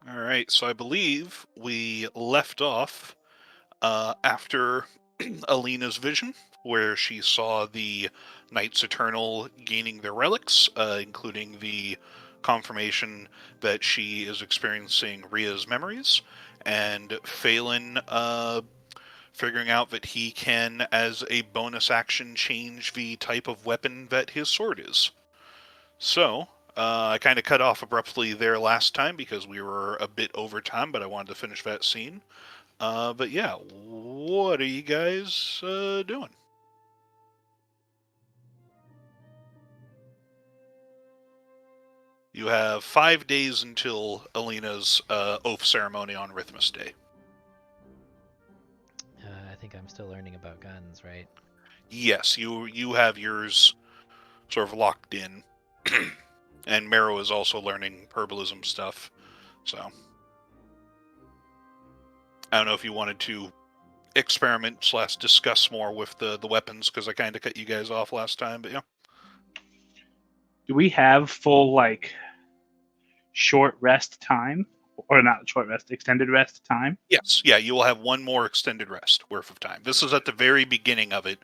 All right, so I believe we left off after Alina's vision, where she saw the Knights Eternal gaining their relics, including the confirmation that she is experiencing Rhea's memories, and Phelan figuring out that he can, as a bonus action, change the type of weapon that his sword is. So, I kind of cut off abruptly there last time because we were a bit over time, but I wanted to finish that scene. But yeah, what are you guys doing? You have 5 days until Alina's oath ceremony on Rhythmus Day. I think I'm still learning about guns, right? Yes, you have yours sort of locked in, and Mero is also learning herbalism stuff. So I don't know if you wanted to experiment / discuss more with the weapons because I kind of cut you guys off last time, but yeah. Do we have full short rest time, or not short rest, extended rest time? Yes, yeah, you will have one more extended rest worth of time. This is at the very beginning of it,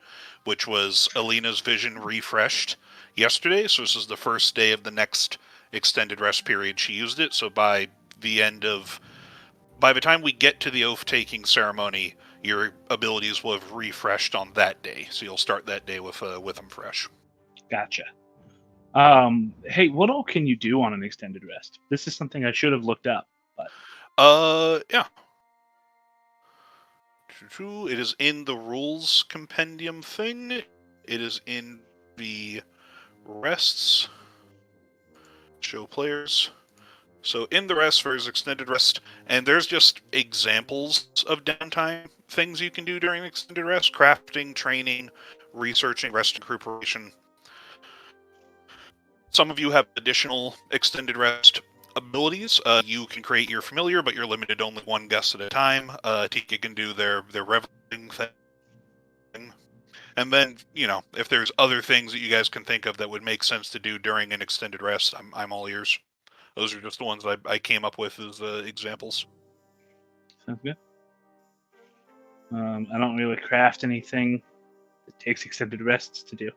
which was Alina's vision refreshed yesterday, so this is the first day of the next extended rest period she used it, so by the time we get to the oath-taking ceremony, your abilities will have refreshed on that day, so you'll start that day with them fresh. Gotcha. Hey, what all can you do on an extended rest? This is something I should have looked up, but Yeah. It is in the rules compendium thing. It is in the rests. Show players. So in the rest, there's extended rest, and there's just examples of downtime things you can do during extended rest: crafting, training, researching, rest recuperation. Some of you have additional extended rest abilities. You can create your familiar, but you're limited to only one guest at a time. Tika can do their reveling thing. And then, if there's other things that you guys can think of that would make sense to do during an extended rest, I'm all ears. Those are just the ones I came up with as examples. sounds good. I don't really craft anything that takes extended rests to do.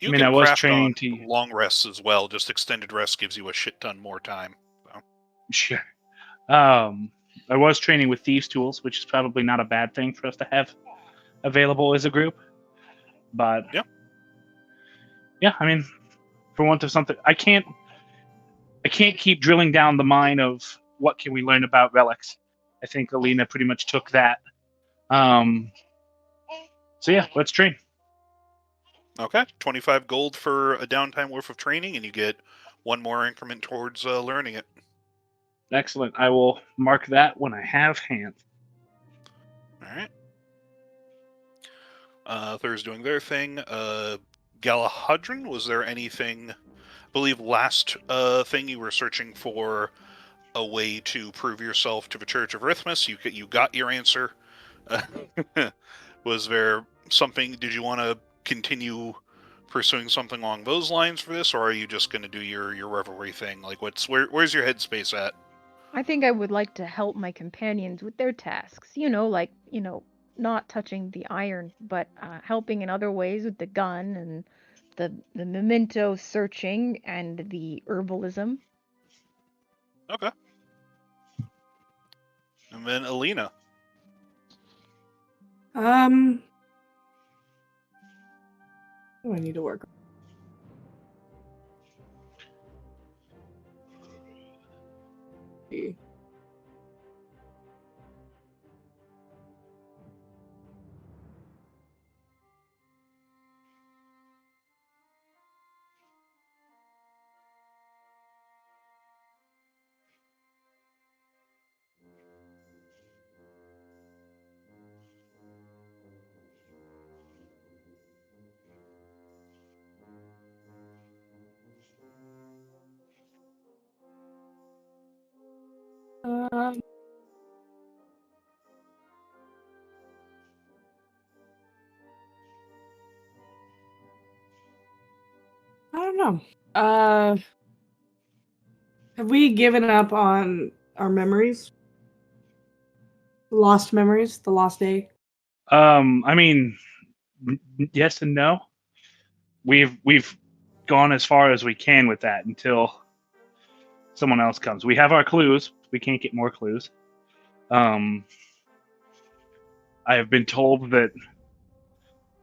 You I can was craft on training to. long rests as well. Just extended rest gives you a shit ton more time. So. Sure. I was training with thieves' tools, which is probably not a bad thing for us to have available as a group. But yeah, for want of something, I can't keep drilling down the mine of what can we learn about relics. I think Aelina pretty much took that. So yeah, let's train. Okay, 25 gold for a downtime worth of training, and you get one more increment towards learning it. Excellent. I will mark that when I have hand. All right. Thur's doing their thing. Galahadron, was there anything? I believe last thing you were searching for a way to prove yourself to the Church of Rhythmus. You got your answer. Was there something? Did you want to continue pursuing something along those lines for this, or are you just going to do your revelry thing? Like, where's your headspace at? I think I would like to help my companions with their tasks. Not touching the iron, but helping in other ways with the gun and the memento searching and the herbalism. Okay. And then Aelina. Oh, I need to work. I don't know. Have we given up on our memories? Lost memories? The lost day? I mean, yes and no. We've gone as far as we can with that until someone else comes. We have our clues. We can't get more clues. I have been told that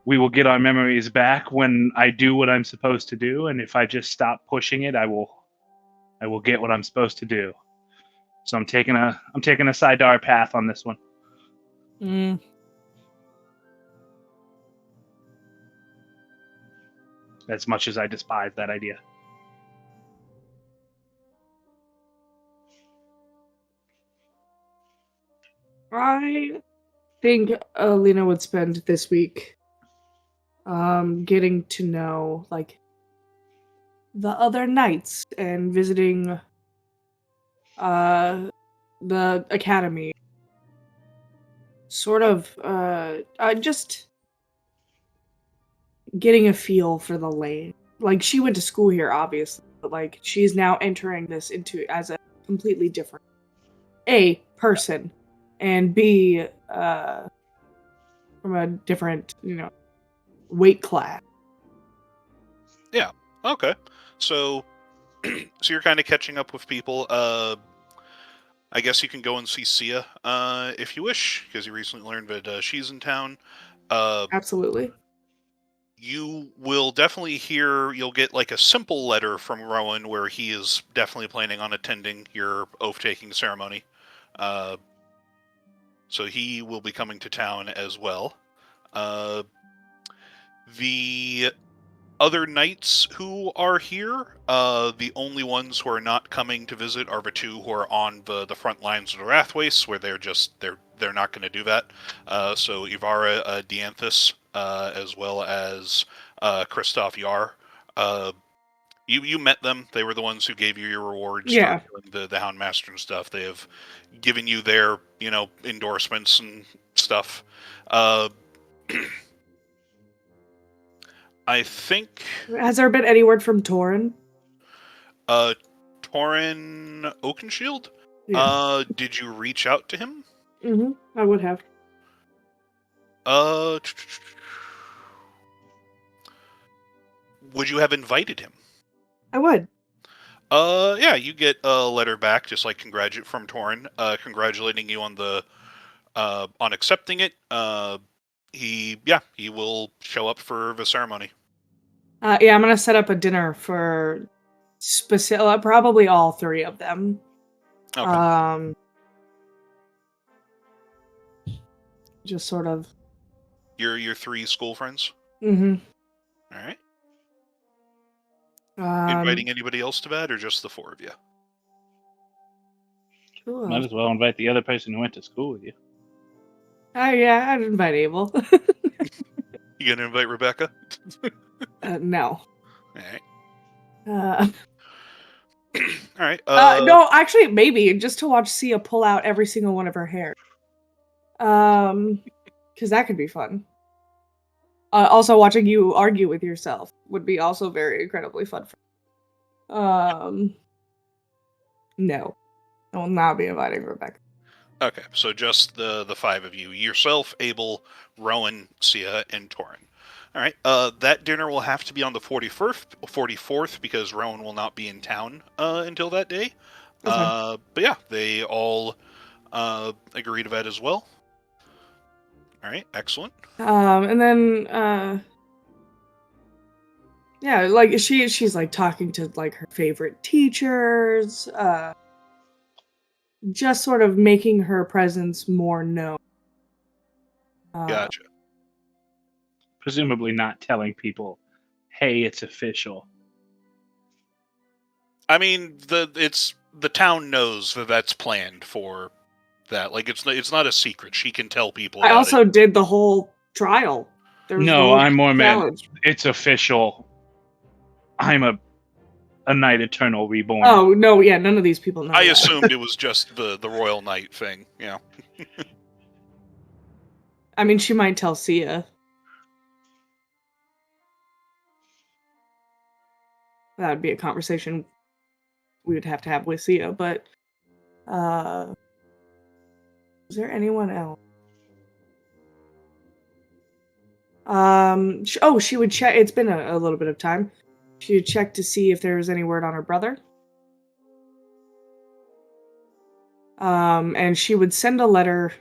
we will get our memories back when I do what I'm supposed to do, and if I just stop pushing it, I will get what I'm supposed to do. So I'm taking a Sidar path on this one. Mm. As much as I despise that idea. I think Aelina would spend this week getting to know like the other knights and visiting the academy. Sort of just getting a feel for the lane. Like she went to school here obviously, but like she's now entering this into as a completely different A person and B from a different, weight class. Yeah. Okay. So, so you're kind of catching up with people. I guess you can go and see Sia, if you wish, because you recently learned that she's in town. Absolutely. You will definitely hear. You'll get like a simple letter from Rowan where he is definitely planning on attending your oath-taking ceremony. So he will be coming to town as well. The other knights who are here, the only ones who are not coming to visit are the two who are on the front lines of the Wrathwaste, where they're not going to do that. So Ivara Dianthus, as well as Christoph Yar. You met them. They were the ones who gave you your rewards Yeah. for doing the Houndmaster and stuff. They have given you their endorsements and stuff. I think Has there been any word from Torin? Torin Oakenshield? Yeah. Did you reach out to him? I would have. Would you have invited him? I would. Yeah, you get a letter back, just like from Torin, congratulating you on the on accepting it. He will show up for the ceremony. Yeah, I'm gonna set up a dinner for probably all three of them. Okay. Just sort of. Your three school friends. Mm-hmm. All right. Inviting anybody else to that, or just the four of you? Cool. Might as well invite the other person who went to school with you. Yeah, I'd invite Abel. You gonna invite Rebecca? No. All right. All right. No, actually, maybe just to watch Sia pull out every single one of her hair. Because that could be fun. Also, watching you argue with yourself would be also very incredibly fun. No, I will not be inviting Rebecca. Okay, so just the five of you: yourself, Abel, Rowan, Sia, and Torin. All right. That dinner will have to be on the 44th, because Rowan will not be in town until that day. Okay. But yeah, they all agree to that as well. All right, excellent. And then yeah, like she's like talking to like her favorite teachers, just sort of making her presence more known. Gotcha. Presumably not telling people, hey, it's official. I mean, the town knows that that's planned for that. Like, it's not a secret. She can tell people I about also it. did the whole trial. There was the No, whole I'm more meant challenge. it's official. I'm a Knight Eternal reborn. Oh no, yeah, none of these people know. I that. assumed it was just the Royal Knight thing. Yeah. I mean, she might tell Sia. that would be a conversation we would have to have with Sia. But is there anyone else? She would check. It's been a little bit of time. She would check to see if there was any word on her brother. And she would send a letter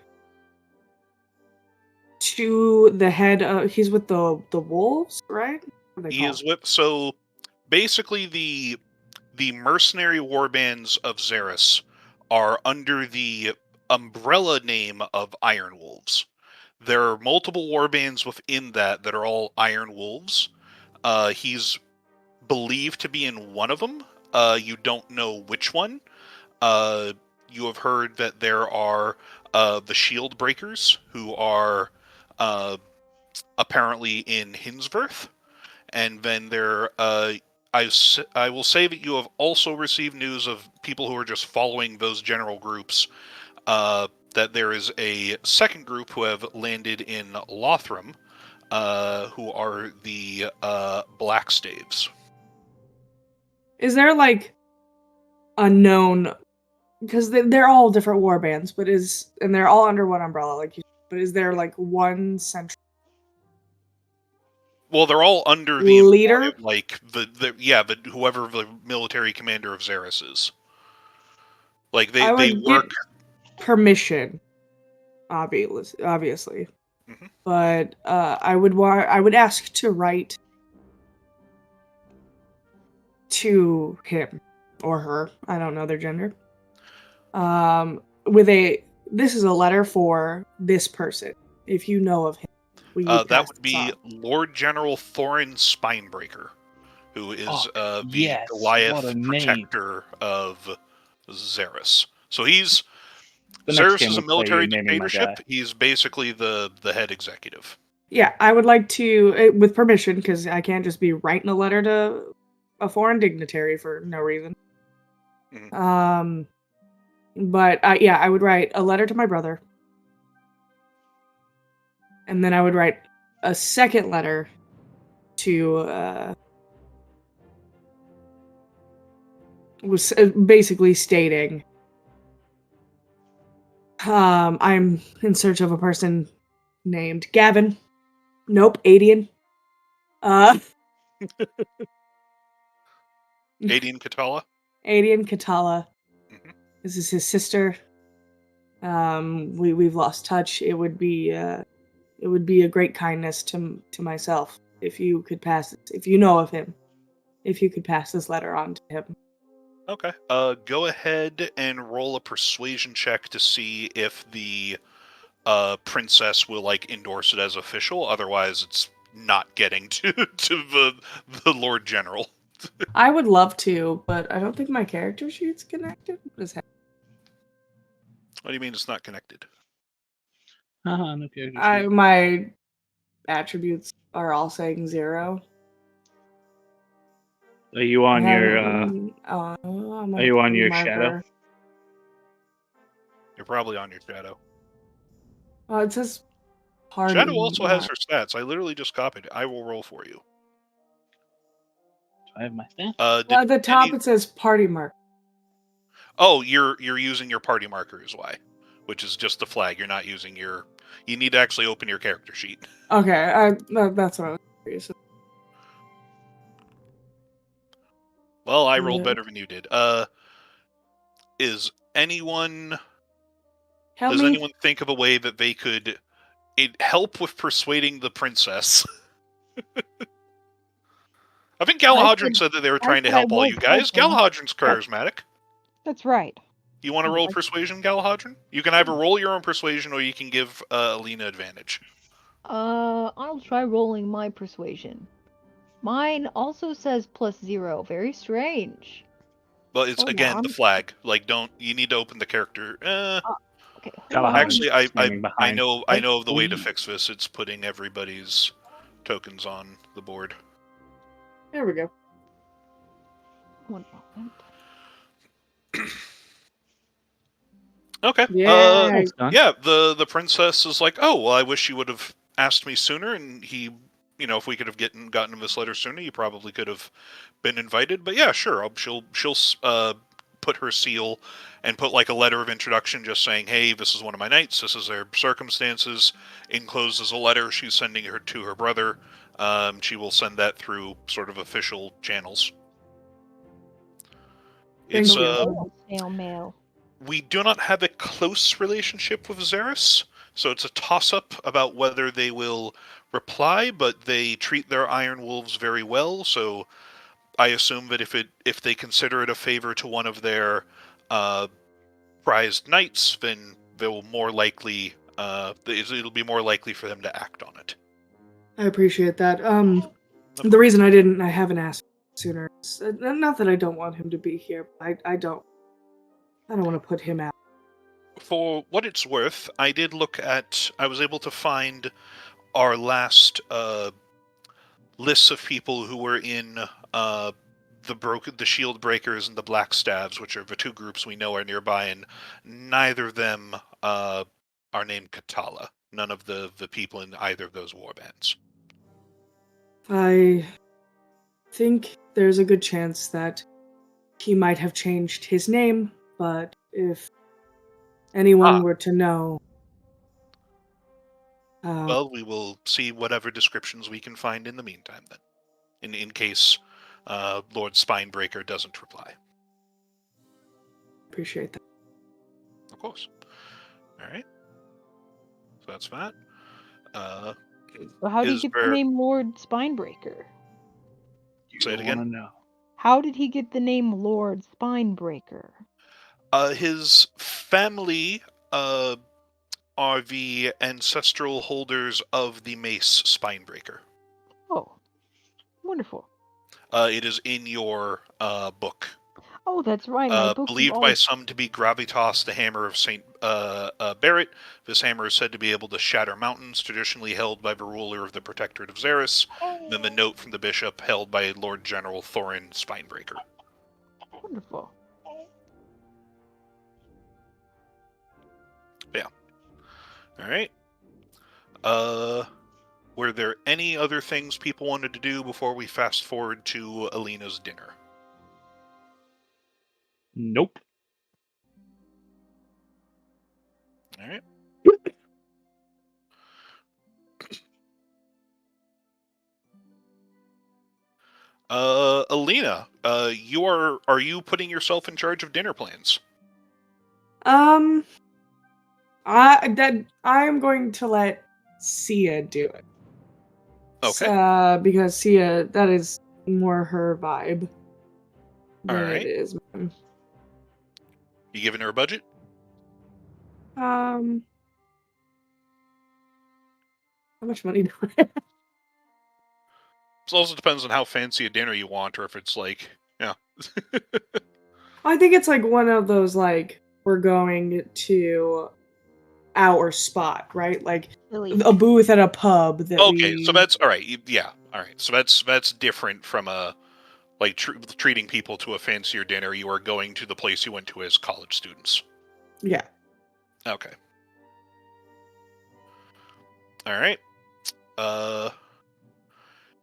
to the head. He's with the wolves, right? What are they He called? is with so basically the mercenary warbands of Xeris are under the umbrella name of Iron Wolves. There are multiple warbands within that are all Iron Wolves. He's believed to be in one of them. You don't know which one. You have heard that there are the Shield Breakers, who are apparently in Hinsworth. And then I will say that you have also received news of people who are just following those general groups, that there is a second group who have landed in Lothram, who are the Blackstaves. Is there like a known? Because they're all different war bands, and they're all under one umbrella, like you. But is there like one central Well, they're all under the leader? employ of, like whoever the military commander of Xeris is. Like I they would work. get permission, obviously, Mhm. but I would ask to write to him or her. I don't know their gender. This is a letter for this person. If you know of him, will you That pass would this be on? Lord General Thorin Spinebreaker, who is the yes, what Goliath a name. protector of Xeris. So he's The next Xeris game is a we play, military you're naming my dictatorship. guy. He's basically the head executive. Yeah, I would like to, with permission, because I can't just be writing a letter to a foreign dignitary for no reason. Mhm. But I would write a letter to my brother, and then I would write a second letter to was basically stating, I'm in search of a person named Gavin. Nope, Adian. Aideen Katala. Adian Katala. Mhm. This is his sister. We've lost touch. It would be a great kindness to myself if you could if you know of him, if you could pass this letter on to him. Okay. Go ahead and roll a persuasion check to see if the princess will endorse it as official. Otherwise, it's not getting to the Lord General. I would love to, but I don't think my character sheet's connected. What is that? What do you mean it's not connected? No character sheet. My attributes are all saying 0. Are you on your? I'm Are on you on party your marker. shadow? You're probably on your shadow. Oh, it says party. Shadow also has her stats. I literally just copied it. I will roll for you. Do I have my stats? Well, at the top it says party marker. Oh, you're using your party marker is why, which is just the flag. You're not using your. You need to actually open your character sheet. Okay, that's what I was curious. Well, I rolled Yeah. better than you did. Is anyone? Help Does me. anyone think of a way that they could help with persuading the princess? I think Galahadron said that they were trying to help all you guys. Galahadron's charismatic. That's right. You want to roll persuasion, Galahadron? You can either roll your own persuasion or you can give Aelina advantage. I'll try rolling my persuasion. Mine also says +0. Very strange. But it's Hold again on. the flag. You need to open the character. Okay. Actually, I know of the way to Please. fix this. It's putting everybody's tokens on the board. There we go. One moment. Okay. Yeah. Yeah. The princess is like, oh well, I wish you would have asked me sooner, and he if we could have gotten this letter sooner, you probably could have been invited. But yeah, sure. She'll put her seal and put like a letter of introduction, just saying, "Hey, this is one of my knights. This is their circumstances." Enclosed as a letter she's sending her to her brother. She will send that through sort of official channels. Thank It's you. Snail mail. We do not have a close relationship with Xeris, so it's a toss-up about whether they will reply, but they treat their Iron Wolves very well, so I assume that if they consider it a favor to one of their prized knights, then they'll more likely it'll be more likely for them to act on it. I appreciate that. The reason I haven't asked sooner is not that I don't want him to be here, but I don't want to put him out. For what it's worth, I was able to find our last lists of people who were in the Shield Breakers and the Black Stabs, which are the two groups we know are nearby, and neither of them are named Katala. None of the people in either of those warbands. I think there's a good chance that he might have changed his name, but if anyone were to know... well, we will see whatever descriptions we can find in the meantime, then, in case Lord Spinebreaker doesn't reply. Appreciate that. Of course. All right. So that's that. So how did he get the there- name Lord Spinebreaker? Say it again? Wanna know. How did he get the name Lord Spinebreaker? His family are the ancestral holders of the mace Spinebreaker. Oh, wonderful. It is in your book. Oh, that's right. My book is Believed by always... some to be Gravitas, the hammer of Saint Barrett. This hammer is said to be able to shatter mountains, traditionally held by the ruler of the Protectorate of Xeris. Then the note from the bishop, held by Lord General Thorin Spinebreaker. Wonderful. Yeah. All right. Were there any other things people wanted to do before we fast forward to Aelina's dinner? Nope. All right. Aelina, are you putting yourself in charge of dinner plans? I'm going to let Sia do it. Okay. Because Sia, that is more her vibe than Alright. it is mine. You giving her a budget? How much money do I have? It also depends on how fancy a dinner you want, or if it's like, yeah. I think it's like one of those, like, we're going to our spot, right? Like Really. a booth at a pub that Okay, so that's all right. Yeah, all right. So that's different from a like treating people to a fancier dinner. You are going to the place you went to as college students. Yeah. Okay. All right.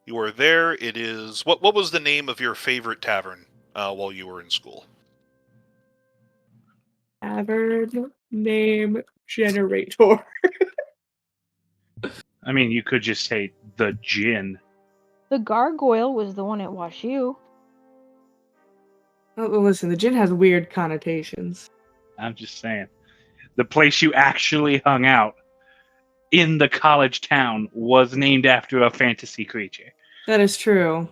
You are there. It is what was the name of your favorite tavern while you were in school? Tavern name generator. I mean, you could just say the gin. The gargoyle was the one at WashU. Oh, listen, the gin has weird connotations. I'm just saying. The place you actually hung out in the college town was named after a fantasy creature. That is true.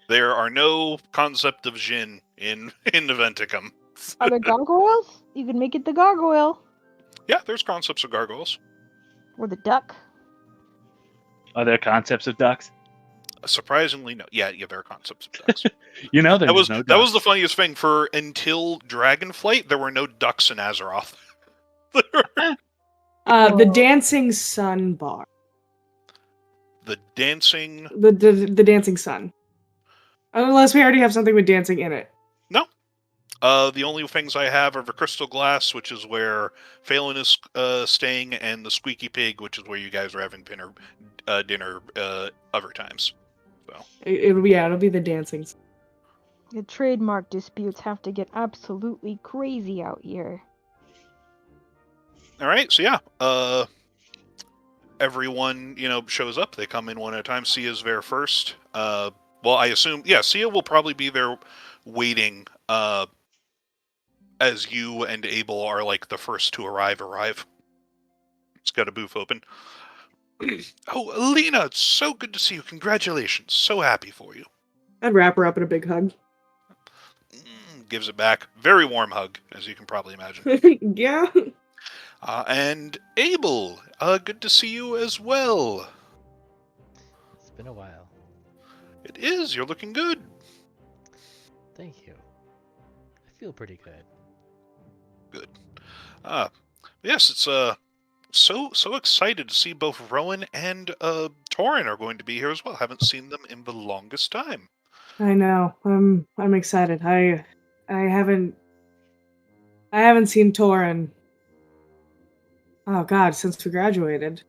There are no concept of gin in Aventicuum. Are there gargoyles? You could make it the gargoyle. Yeah, there's concepts of gargoyles. Or the duck. Are there concepts of ducks? Surprisingly, no. Yeah, there are concepts of ducks. You know, that was no ducks. That was the funniest thing. Until Dragonflight, there were no ducks in Azeroth. The Dancing Sun bar. The dancing. The Dancing Sun. Unless we already have something with dancing in it. No. The only things I have are the crystal glass, which is where Phelan is staying, and the squeaky pig, which is where you guys are having dinner other times. So It'll be the dancing. The trademark disputes have to get absolutely crazy out here. all right, so yeah, everyone shows up. They come in one at a time. Sia's there first. Well, I assume Sia will probably be there waiting. As you and Abel are like the first to arrive. It's got a booth open. Oh, Aelina, it's so good to see you. Congratulations. So happy for you. I'd wrap her up in a big hug. Gives it back. Very warm hug, as you can probably imagine. Yeah. And Abel, good to see you as well. It's been a while. It is. You're looking good. Thank you. I feel pretty good. Good. Yes, it's so excited to see both Rowan and Torin are going to be here as well. Haven't seen them in the longest time. I know. I'm excited. I haven't seen Torin. Oh God, since we graduated,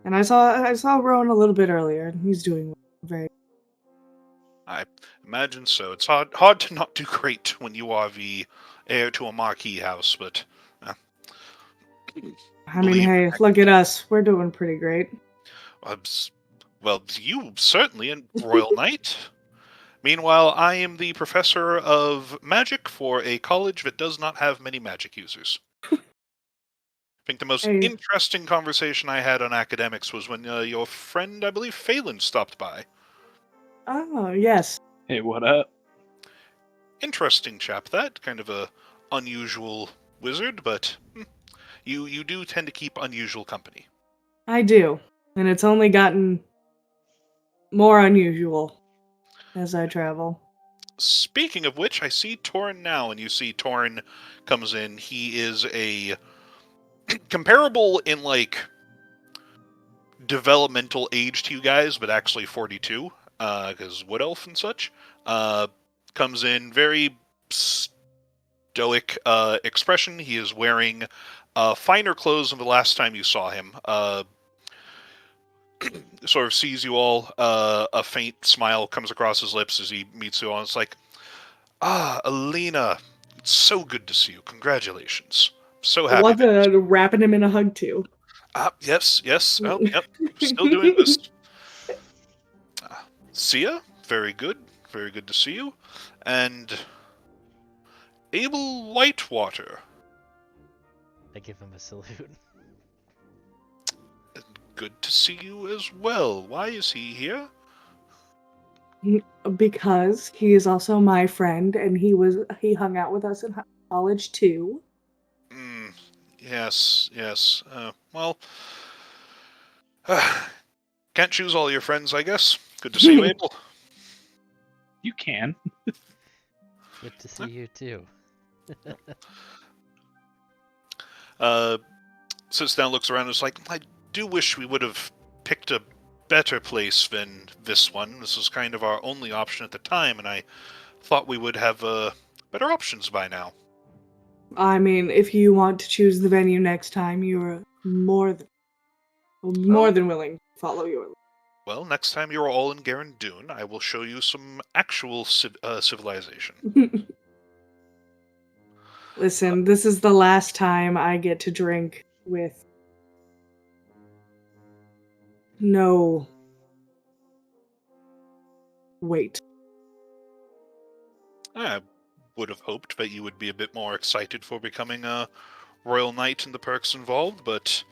and I saw Rowan a little bit earlier. He's doing very. I imagine so. It's hard to not do great when you are the heir to a marquee house, but I mean, hey, look at us. We're doing pretty great. well, you certainly in Royal Knight. Meanwhile, I am the professor of magic for a college that does not have many magic users. I think the most Hey. interesting conversation I had on academics was when your friend, I believe, Phelan, stopped by. Oh yes. Hey, what up? Interesting chap, that. Kind of a unusual wizard, but you do tend to keep unusual company. I do, and it's only gotten more unusual as I travel. Speaking of which, I see Torin now, and you see Torin comes in. He is a comparable in like developmental age to you guys, but actually 42, because wood elf and such. Comes in very stoic expression. He is wearing finer clothes than the last time you saw him. Sort of sees you all. A faint smile comes across his lips as he meets you all. It's like, Aelina, it's so good to see you. Congratulations. So I happy. love wrapping him in a hug too. Yes. Oh, yep. Still doing this. Sia, very good. Very good to see you. And Abel Whitewater. I give him a salute. Good to see you as well. Why is he here? Because he is also my friend, and he hung out with us in college too. Yes. Well, can't choose all your friends, I guess. Good to see you, Abel. You can. Good to see you too. Sits down, looks around, and is like, I do wish we would have picked a better place than this one. This was kind of our only option at the time, and I thought we would have better options by now. I mean, if you want to choose the venue next time, you're more than willing to follow your. Well, next time you're all in Garandun, I will show you some actual civilization. Listen, this is the last time I get to drink with no wait. I would have hoped that you would be a bit more excited for becoming a royal knight and the perks involved, but,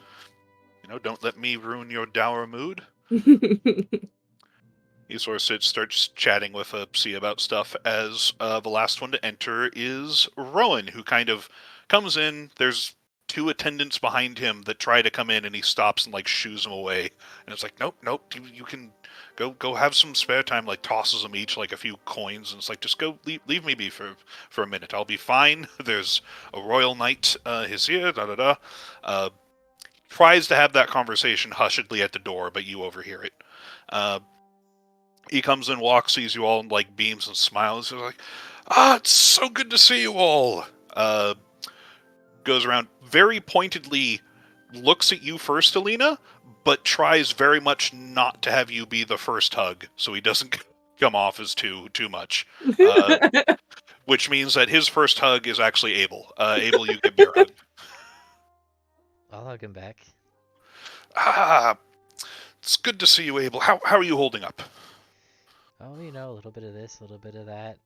don't let me ruin your dour mood. He sort of starts chatting with Sia about stuff as the last one to enter is Rowan, who kind of comes in. There's two attendants behind him that try to come in, and he stops and like shoos them away. And it's like, nope, you can go have some spare time. Like tosses them each like a few coins, and it's like, just go leave me be for a minute. I'll be fine. There's a royal knight is here. Tries to have that conversation hushedly at the door, but you overhear it. He comes in, walks, sees you all, and like beams and smiles. He's like, It's so good to see you all. Goes around very pointedly, looks at you first, Aelina, but tries very much not to have you be the first hug, so he doesn't come off as too much. Which means that his first hug is actually Abel. Abel, you get bear hug. I'll hug him back. It's good to see you, Abel. How are you holding up? Oh, you know, a little bit of this, a little bit of that.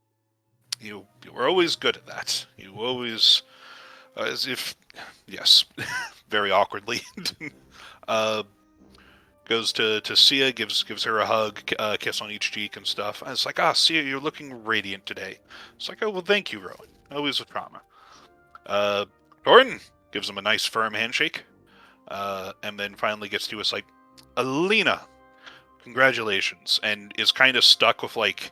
You were always good at that. You always, as if, yes, very awkwardly. Goes to Sia, gives her a hug, kiss on each cheek and stuff. And it's like, Sia, you're looking radiant today. It's like, oh, well, thank you, Rowan. Always a trauma. Thorin gives him a nice firm handshake, and then finally gets to us like, Aelina, congratulations, and is kind of stuck with like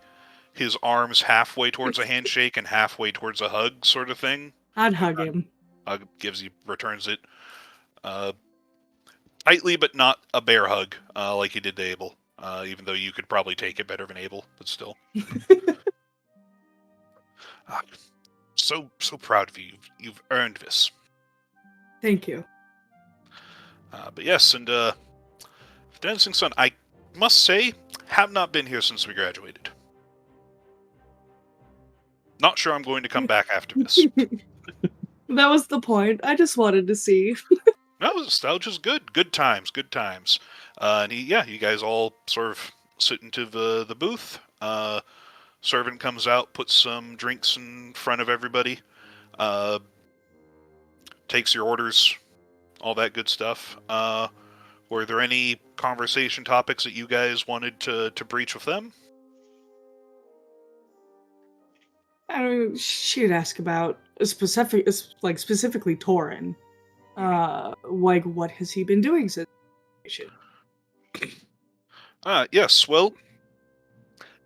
his arms halfway towards a handshake and halfway towards a hug, sort of thing. I'd hug him. Returns it. Tightly, but not a bear hug, like he did to Abel. Even though you could probably take it better than Abel, but still. So proud of you. You've earned this. Thank you. But yes, and Dancing Sun, I must say, have not been here since we graduated. Not sure I'm going to come back after this. That was the point. I just wanted to see. No, nostalgia's good. Good times. And you guys all sort of sit into the booth. Servant comes out, puts some drinks in front of everybody. Takes your orders, all that good stuff. Were there any conversation topics that you guys wanted to breach with them? I mean, she'd ask about specifically Torin. Like, what has he been doing since graduation? Yes, well,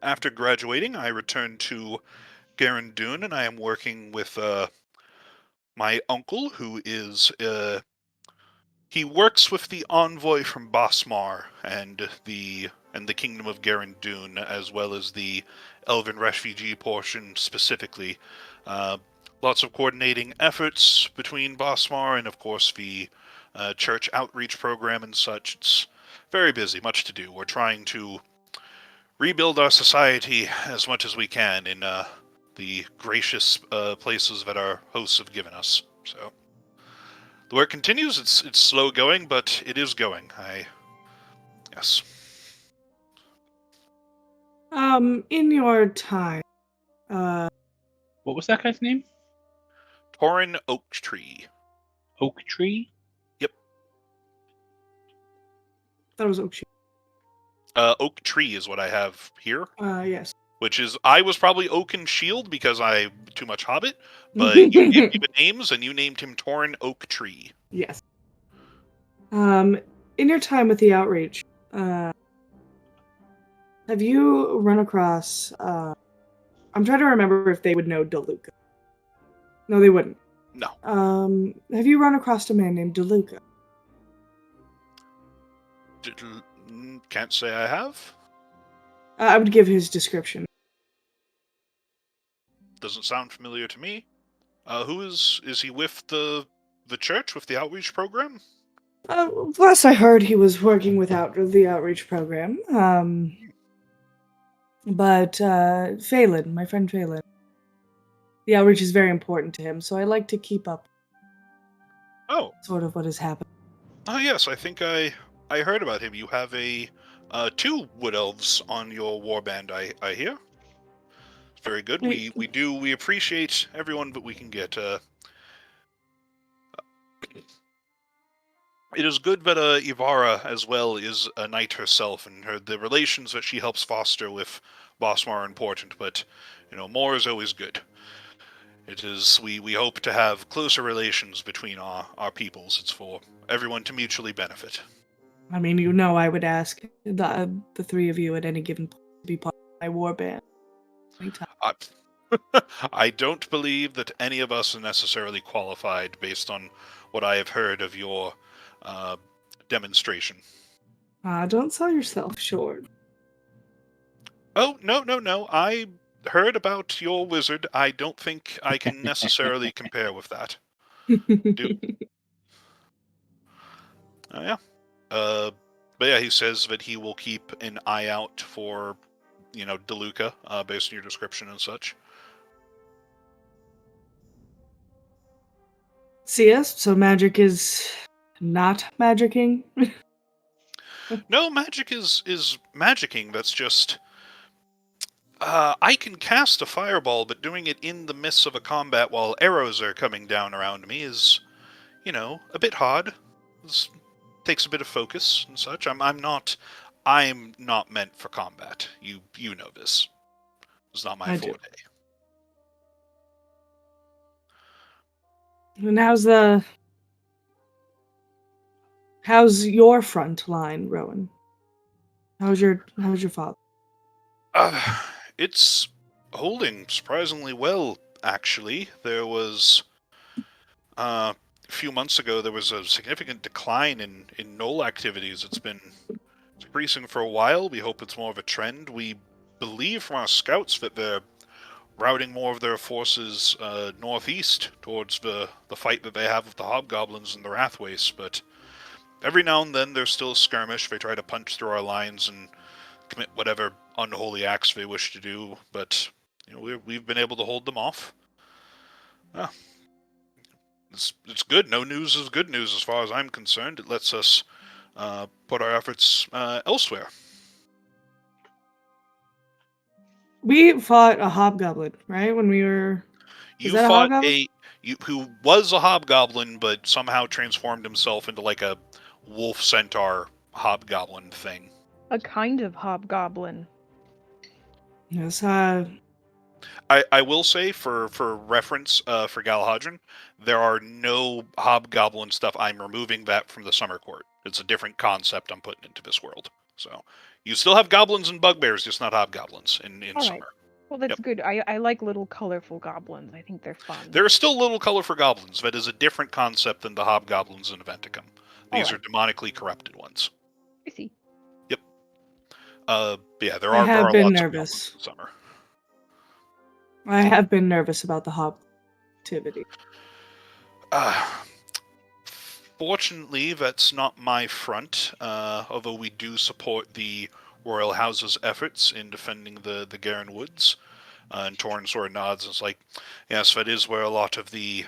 after graduating, I returned to Garandun, and I am working with my uncle, who is he works with the envoy from Basmar and the kingdom of Garandun, as well as the Elven refugee portion specifically. Lots of coordinating efforts between Basmar and, of course, the church outreach program and such. It's very busy, much to do. We're trying to rebuild our society as much as we can in the gracious places that our hosts have given us. So the work continues. It's slow going, but it is going. Yes. In your time, What was that guy's name? Torin Oaktree. Oak Tree? Yep. that was Oakshire. Oak Tree is what I have here. Yes. Which is, I was probably Oaken Shield because I too much Hobbit, but you gave me the names and you named him Torin Oak Tree. Yes. In your time with the outreach, have you run across? I'm trying to remember if they would know DeLuca. No, they wouldn't. No. Have you run across a man named DeLuca? Can't say I have. I would give his description. Doesn't sound familiar to me. Who is he with the church, with the outreach program? Last I heard, he was working with the outreach program. But Phelan, my friend Phelan, the outreach is very important to him, so I like to keep up. Oh. Sort of what has happened. Oh yes, I think I heard about him. You have a 2 wood elves on your warband, I hear. Very good. We appreciate everyone that we can get. It is good that Ivara as well is a knight herself, and the relations that she helps foster with Bosmar are important. But more is always good. It is we hope to have closer relations between our peoples. It's for everyone to mutually benefit. I mean, I would ask the 3 of you at any given point to be part of my warband. I don't believe that any of us are necessarily qualified based on what I have heard of your demonstration. Don't sell yourself short. Oh, no. heard about your wizard. I don't think I can necessarily compare with that. Yeah. But yeah, he says that he will keep an eye out for, DeLuca, based on your description and such. See us? So magic is not magicking? No, magic is magicking. That's just I can cast a fireball, but doing it in the midst of a combat while arrows are coming down around me is, a bit hard. It takes a bit of focus and such. I'm not meant for combat. You know this. It's not my I do. forte. And how's your front line, Rowan? How's your father? It's holding surprisingly well, actually. There was a few months ago there was a significant decline in Knoll activities. It's been decreasing for a while. We hope it's more of a trend. We believe from our scouts that they're routing more of their forces northeast towards the fight that they have with the hobgoblins and the Wrathwaste, but every now and then there's still a skirmish. They try to punch through our lines and commit whatever unholy acts they wish to do, but we've been able to hold them off. It's good. No news is good news as far as I'm concerned. It lets us put our efforts elsewhere. We fought a hobgoblin, right? When we were... You that a fought hobgoblin? who was a hobgoblin, but somehow transformed himself into like a wolf centaur hobgoblin thing. A kind of hobgoblin. Yes, I will say, for reference, for Galahadron, there are no hobgoblin stuff. I'm removing that from the Summer Court. It's a different concept I'm putting into this world. So you still have goblins and bugbears, just not hobgoblins in All Summer. right. Well, that's good. I like little colorful goblins. I think they're fun. There are still little colorful goblins. That is a different concept than the hobgoblins in Aventicum. These are demonically corrupted ones. I see. Yep. Yeah, there I are have been lots nervous. of goblins in Summer. I have been nervous about the hob activity. Fortunately, that's not my front, although we do support the Royal House's efforts in defending the Garen Woods. And Torn sort of nods and is like, yes, that is where a lot of the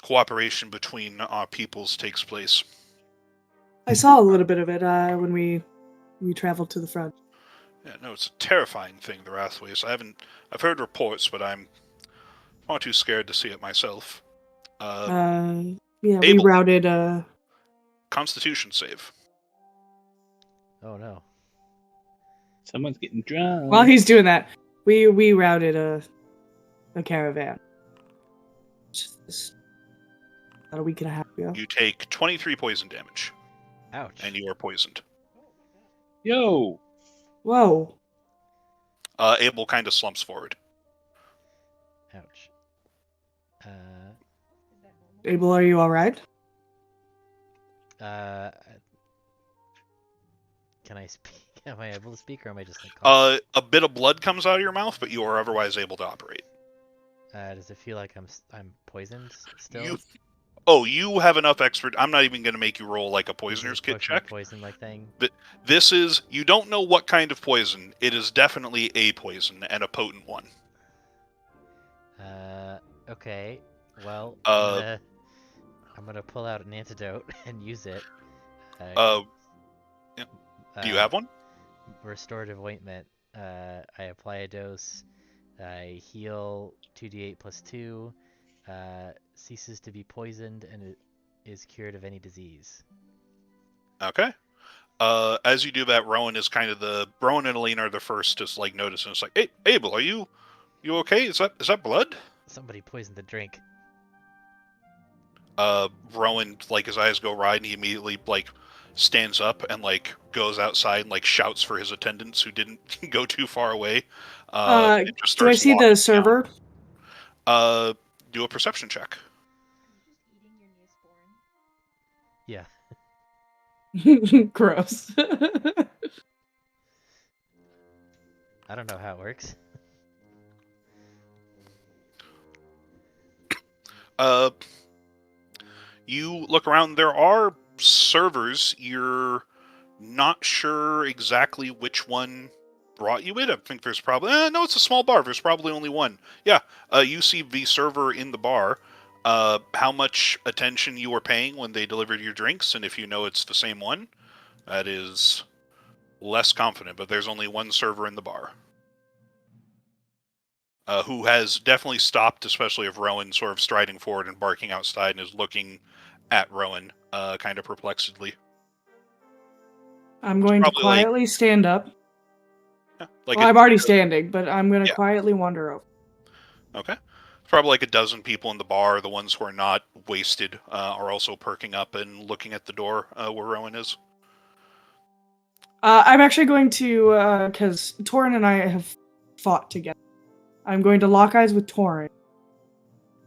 cooperation between our peoples takes place. I saw a little bit of it when we traveled to the front. Yeah, no, it's a terrifying thing, the Wrathways. I've heard reports, but I'm far too scared to see it myself. Yeah, we Abel. routed Constitution save. Oh no. Someone's getting drunk. While he's doing that, we routed a caravan. Just about a week and a half ago. You take 23 poison damage, Ouch. and you are poisoned. Yo. Whoa. Abel kind of slumps forward. Ouch. Abel, are you all right? Can I speak? Am I able to speak, or am I just like? A bit of blood comes out of your mouth, but you are otherwise able to operate. Does it feel like I'm poisoned still? You have enough expert. I'm not even going to make you roll like a poisoner's kit check. Poison like thing. But this is, you don't know what kind of poison. It is definitely a poison, and a potent one. Okay. Well, I'm gonna pull out an antidote and use it. Do you have one? Restorative ointment. I apply a dose. I heal 2d8 plus 2. Ceases to be poisoned and it is cured of any disease. Okay. As you do that, Rowan and Aelina are the first to like notice, and it's like, hey, Abel, are you okay? Is that blood? Somebody poisoned the drink. Rowan, like, his eyes go wide, and he immediately like stands up and like goes outside and like shouts for his attendants who didn't go too far away. And just do I starts see walking the server? down. Do a perception check. Yeah. Gross. I don't know how it works. You look around. There are servers. You're not sure exactly which one brought you it. I think there's probably... no, it's a small bar. There's probably only one. Yeah, you see the server in the bar. How much attention you were paying when they delivered your drinks, and if you know it's the same one, that is less confident, but there's only one server in the bar. Who has definitely stopped, especially if Rowan sort of striding forward and barking outside and is looking at Rowan, kind of perplexedly. I'm going to probably like- quietly stand up. Yeah, like Well, I'm already standing, but I'm going to Yeah. quietly wander over. Okay. Probably like a dozen people in the bar. The ones who are not wasted are also perking up and looking at the door where Rowan is. I'm actually going to, because Torin and I have fought together. I'm going to lock eyes with Torin,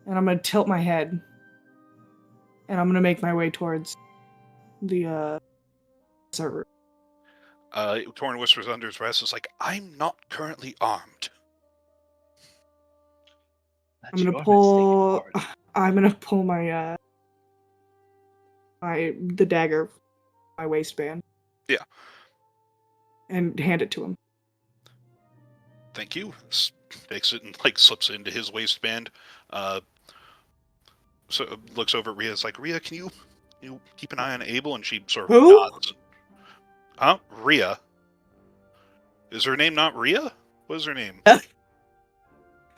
and I'm going to tilt my head, and I'm going to make my way towards the server. Torin whispers under his breath, "Is like, I'm not currently armed." That's I'm gonna your pull. mistake, Lord. I'm gonna pull my the dagger, my waistband. Yeah. And hand it to him. Thank you. Takes it and like slips it into his waistband. So looks over at Rhea. It's like, Rhea, can you keep an eye on Abel? And she sort of Who? nods. Huh? Rhea. Is her name not Rhea? What is her name?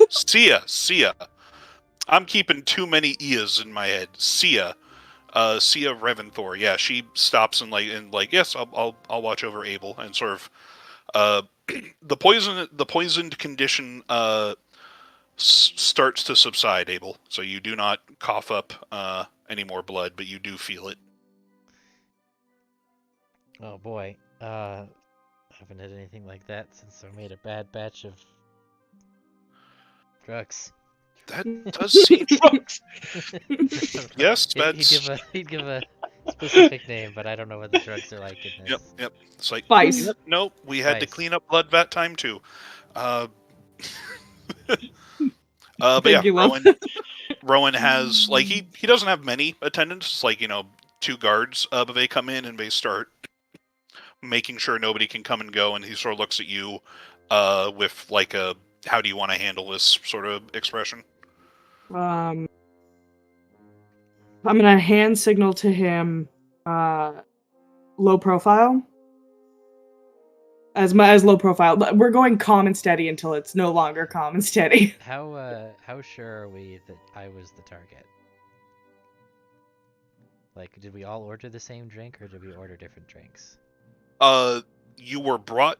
Sia. I'm keeping too many Ias in my head. Sia Reventhor. Yeah, she stops and yes, I'll watch over Abel, and sort of the poisoned condition starts to subside, Abel. So you do not cough up any more blood, but you do feel it. Oh boy. I haven't had anything like that since I made a bad batch of drugs. That does seem... Yes, he'd give a specific name, but I don't know what the drugs are like in this. Yep. It's like, Spice. nope, we had to Spice. clean up blood that time too. But Thank yeah, you, love. Rowan has, like, he doesn't have many attendants, like, 2 guards, but they come in and they start making sure nobody can come and go, and he sort of looks at you with like a, how do you want to handle this sort of expression? I'm gonna hand signal to him low profile. As low profile. But we're going calm and steady until it's no longer calm and steady. How sure are we that I was the target? Like, did we all order the same drink, or did we order different drinks? You were brought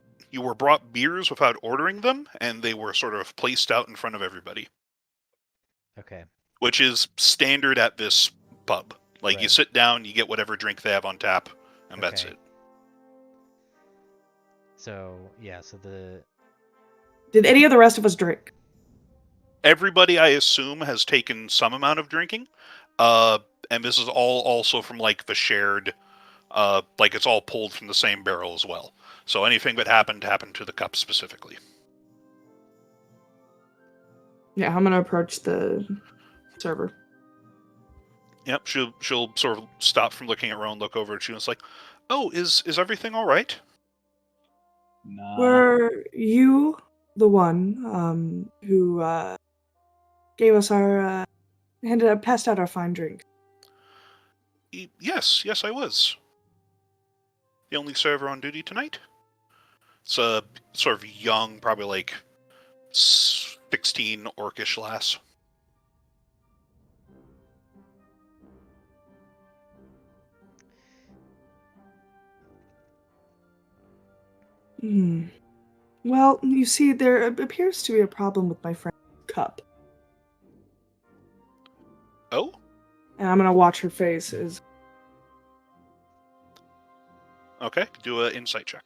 beers without ordering them, and they were sort of placed out in front of everybody. Okay. Which is standard at this pub. Like, you Right. sit down, you get whatever drink they have on tap, and that's Okay. it. So, yeah, Did any of the rest of us drink? Everybody, I assume, has taken some amount of drinking. And this is all also from, like, the shared... like, it's all pulled from the same barrel as well. So anything that happened to the cup specifically. Yeah, I'm gonna approach the server. Yep, she'll sort of stop from looking at Rowan, look over at you, and it's like, "Oh, is everything all right?" Nah. Were you the one who gave us our passed out our fine drink? Yes, I was. The only server on duty tonight. It's a sort of young, probably like 16 orcish lass. Well, you see, there appears to be a problem with my friend's cup. Oh? And I'm gonna watch her face as... Okay, do an insight check.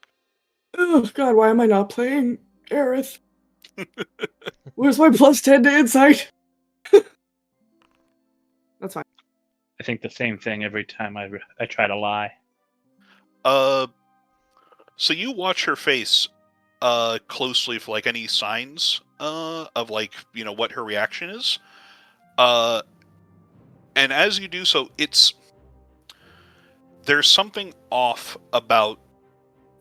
Oh god, why am I not playing Aerith? Where's my plus 10 to insight? That's fine. I think the same thing every time I try to lie. So you watch her face closely for like any signs of like, what her reaction is. And as you do so, there's something off about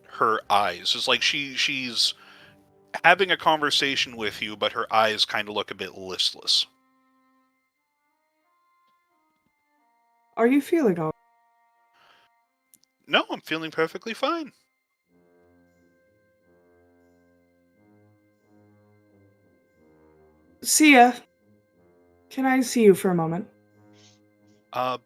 her eyes. It's like she's having a conversation with you, but her eyes kind of look a bit listless. Are you feeling all? No, I'm feeling perfectly fine. Sia, can I see you for a moment? Of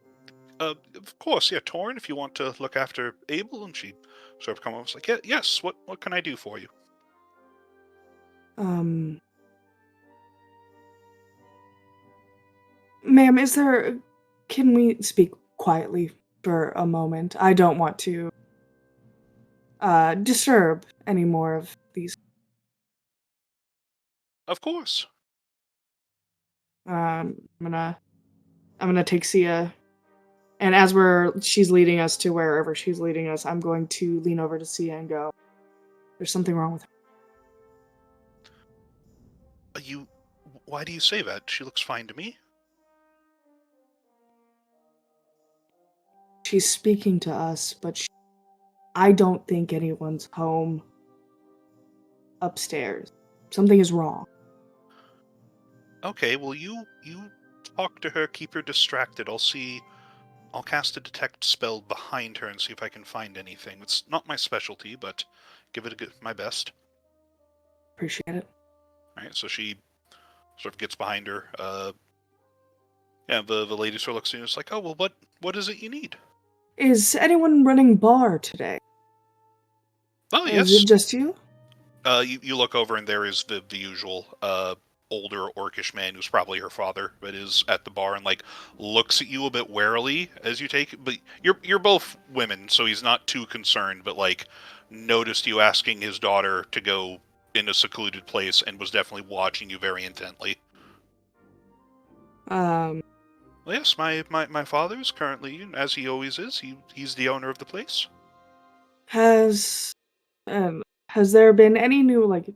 course, yeah, Torrin, if you want to look after Abel, and she sort of come over, like, yeah, yes, what can I do for you? Ma'am, can we speak quietly for a moment? I don't want to disturb any more of these. Of course. I'm gonna take Sia, and as she's leading us to wherever she's leading us, I'm going to lean over to Sia and go, "There's something wrong with her." Why do you say that? She looks fine to me. She's speaking to us, but I don't think anyone's home upstairs. Something is wrong. Okay, well, you talk to her, keep her distracted. I'll cast a detect spell behind her and see if I can find anything. It's not my specialty, but give it my best. Appreciate it. Alright, so she sort of gets behind her. Yeah, the lady sort of looks at you and is like, oh, well, what is it you need? Is anyone running bar today? Oh, Is yes. it just you? You look over and there is the usual older orcish man who's probably her father, but is at the bar and like looks at you a bit warily as you take it. But you're both women, so he's not too concerned. But like noticed you asking his daughter to go in a secluded place and was definitely watching you very intently. Um, Well, yes, my father's currently, as he always is. He's the owner of the place. has has there been any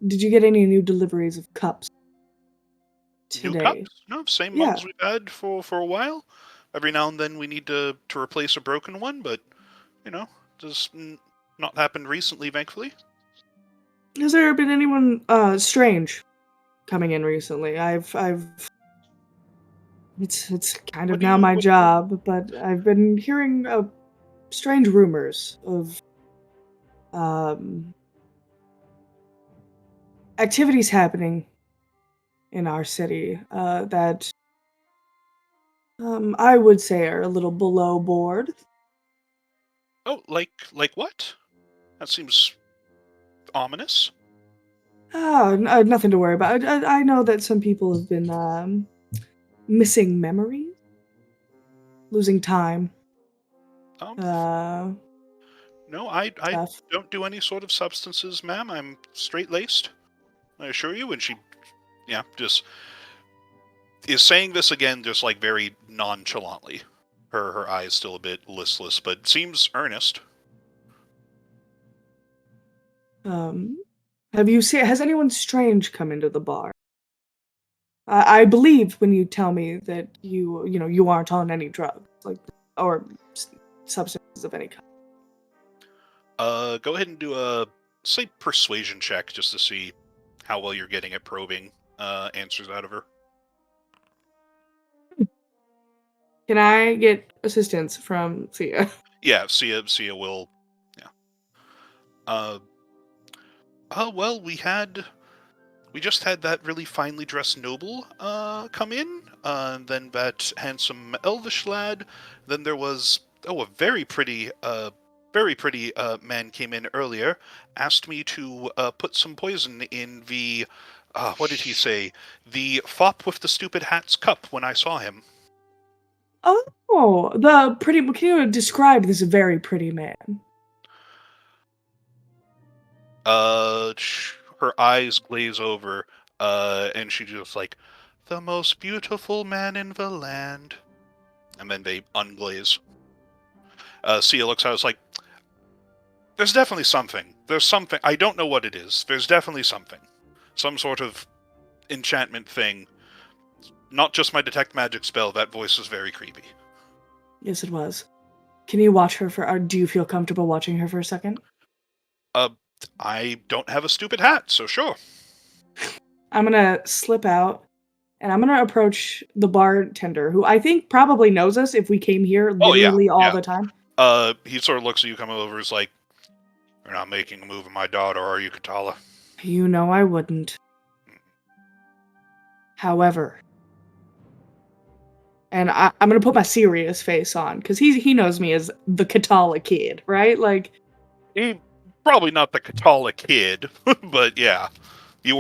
did you get any new deliveries of cups New today? cups? No, same Yeah. mugs we've had for a while. Every now and then we need to replace a broken one, but you know, just not happened recently, thankfully. Has there been anyone strange coming in recently? It's kind of now my What do you? job, but I've been hearing strange rumors of um activities happening in our city that I would say are a little below board. Oh, like what? That seems ominous. Nothing to worry about. I know that some people have been missing memories, losing time, Um, uh, no, I stuff. don't do any sort of substances, ma'am. I'm straight laced. I assure you. And she, yeah, just is saying this again, just like very nonchalantly. Her eyes still a bit listless, but seems earnest. Um, has anyone strange come into the bar? I believe when you tell me that you aren't on any drugs, or substances of any kind. Go ahead and do a say persuasion check just to see how well you're getting at probing answers out of her. Can I get assistance from Sia? Yeah, Sia will. Yeah. Oh well, we just had that really finely dressed noble come in, and then that handsome elvish lad. Then there was a very pretty man came in earlier, asked me to put some poison in the what did he say? The fop with the stupid hat's cup when I saw him. Oh, the pretty. Can you describe this very pretty man? Her eyes glaze over, and she just like, the most beautiful man in the land. And then they unglaze. Sia looks at us like, there's definitely something. There's something. I don't know what it is. There's definitely something. Some sort of enchantment thing. Not just my detect magic spell. That voice is very creepy. Yes, it was. Can you watch her for? Do you feel comfortable watching her for a second? I don't have a stupid hat, so sure. I'm gonna slip out, and I'm gonna approach the bartender, who I think probably knows us if we came here Oh, yeah, literally all yeah. the time. He sort of looks at you coming over. Is like, "You're not making a move on my daughter, are you, Katala?" You know I wouldn't. However, and I'm gonna put my serious face on because he knows me as the Katala kid, right? Like, He probably not the Katala kid, but yeah, he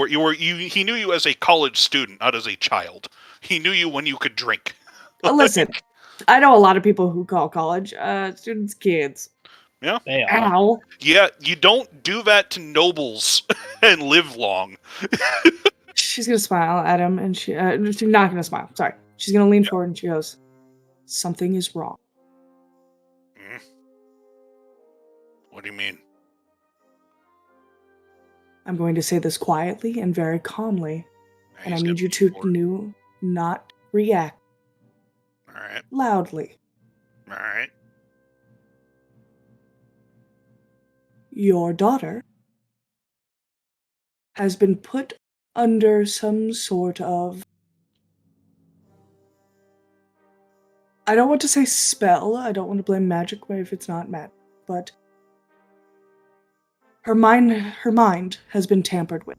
knew you as a college student, not as a child. He knew you when you could drink. listen, I know a lot of people who call college students kids. Yeah, They are. Ow. yeah. You don't do that to nobles and live long. She's gonna smile at him, and she's not gonna smile. Sorry, she's gonna lean Yeah. forward and she goes, "Something is wrong." Hmm? What do you mean? I'm going to say this quietly and very calmly, and I He's need you gonna to not react All right, loudly. all right. Your daughter has been put under some sort of, I don't want to say spell, I don't want to blame magic if it's not magic, but her mind has been tampered with.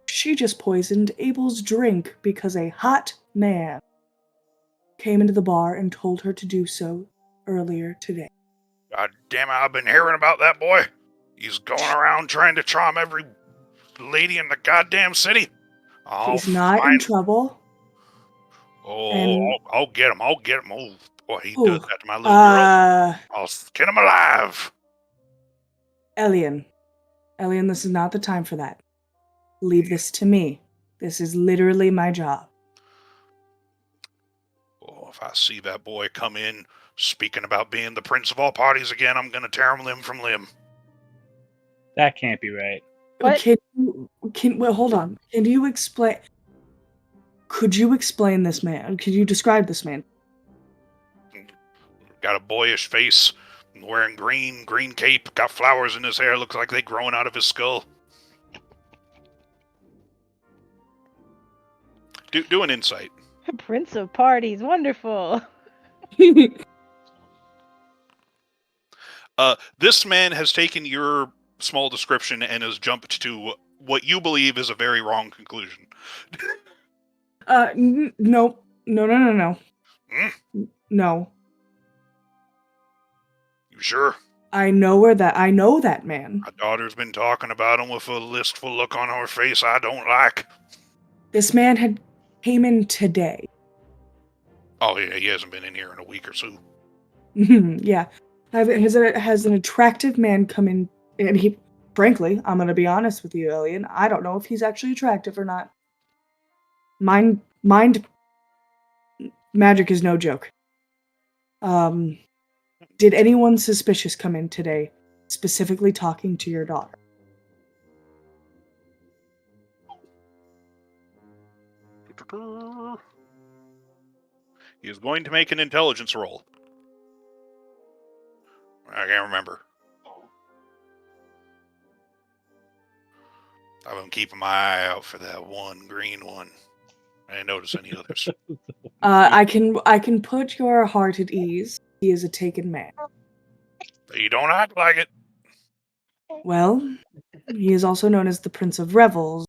She just poisoned Abel's drink because a hot man came into the bar and told her to do so earlier today. God damn it! I've been hearing about that boy. He's going around trying to charm every lady in the goddamn city. I'll He's not in find. trouble, Oh, and I'll get him. I'll get him. Oh, boy, he does ooh, that to my little girl. uh, I'll get him alive. Elian, this is not the time for that. Leave this to me. This is literally my job. Oh, if I see that boy come in speaking about being the prince of all parties again, I'm gonna tear him limb from limb. That can't be right. What? Well, hold on. Can you explain? Could you explain this man? Could you describe this man? Got a boyish face, wearing green cape, got flowers in his hair, looks like they growing out of his skull. Do an insight. Prince of Parties, wonderful. This man has taken your small description and has jumped to what you believe is a very wrong conclusion. No. Hmm? No. You sure? I know that man. My daughter's been talking about him with a listful look on her face I don't like. This man came in today. Oh, yeah, he hasn't been in here in a week or so. Yeah. Has an attractive man come in, and he, frankly, I'm gonna be honest with you, Elian, I don't know if he's actually attractive or not. Mind magic is no joke. Did anyone suspicious come in today, specifically talking to your daughter? He is going to make an intelligence roll. I can't remember. I've been keeping my eye out for that one green one. I didn't notice any others. I can put your heart at ease. He is a taken man. You don't act like it. Well, he is also known as the Prince of Revels.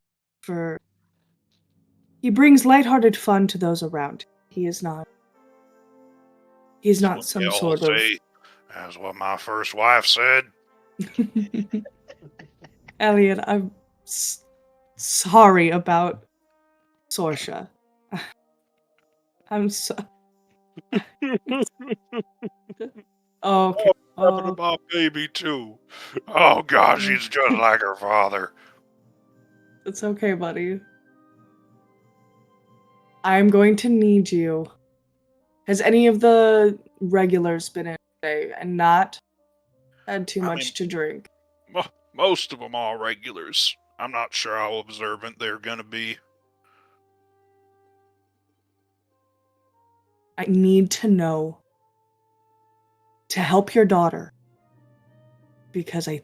He brings lighthearted fun to those around him. He is not That's what some they all sort of. say. That's what my first wife said. Elliot, I'm sorry about Sorsha. I'm so. Okay. What happened to my baby too? Oh gosh, she's just like her father. It's okay, buddy. I'm going to need you. Has any of the regulars been in today and not had too much to drink? Most of them are regulars. I'm not sure how observant they're gonna be. I need to know to help your daughter, because I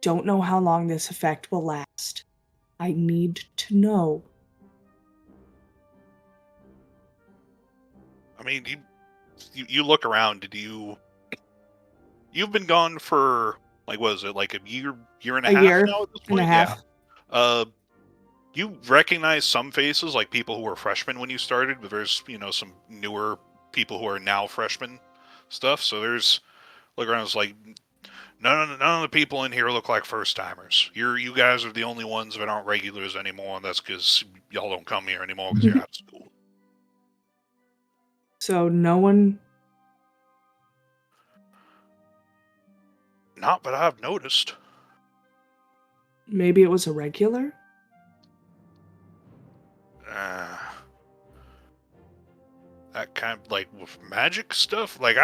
don't know how long this effect will last. I need to know. I mean, you look around. You've been gone for, like, what is it, like a year and a A half year now at this and a point? half. Yeah. You recognize some faces, like people who were freshmen when you started, but there's, some newer people who are now freshmen stuff. So there's, look around, it's like, none of the people in here look like first timers. You guys are the only ones that aren't regulars anymore, and that's because y'all don't come here anymore because you're out of school. So no one. Not that I've noticed. Maybe it was a regular? That kind of, like, with magic stuff. Like,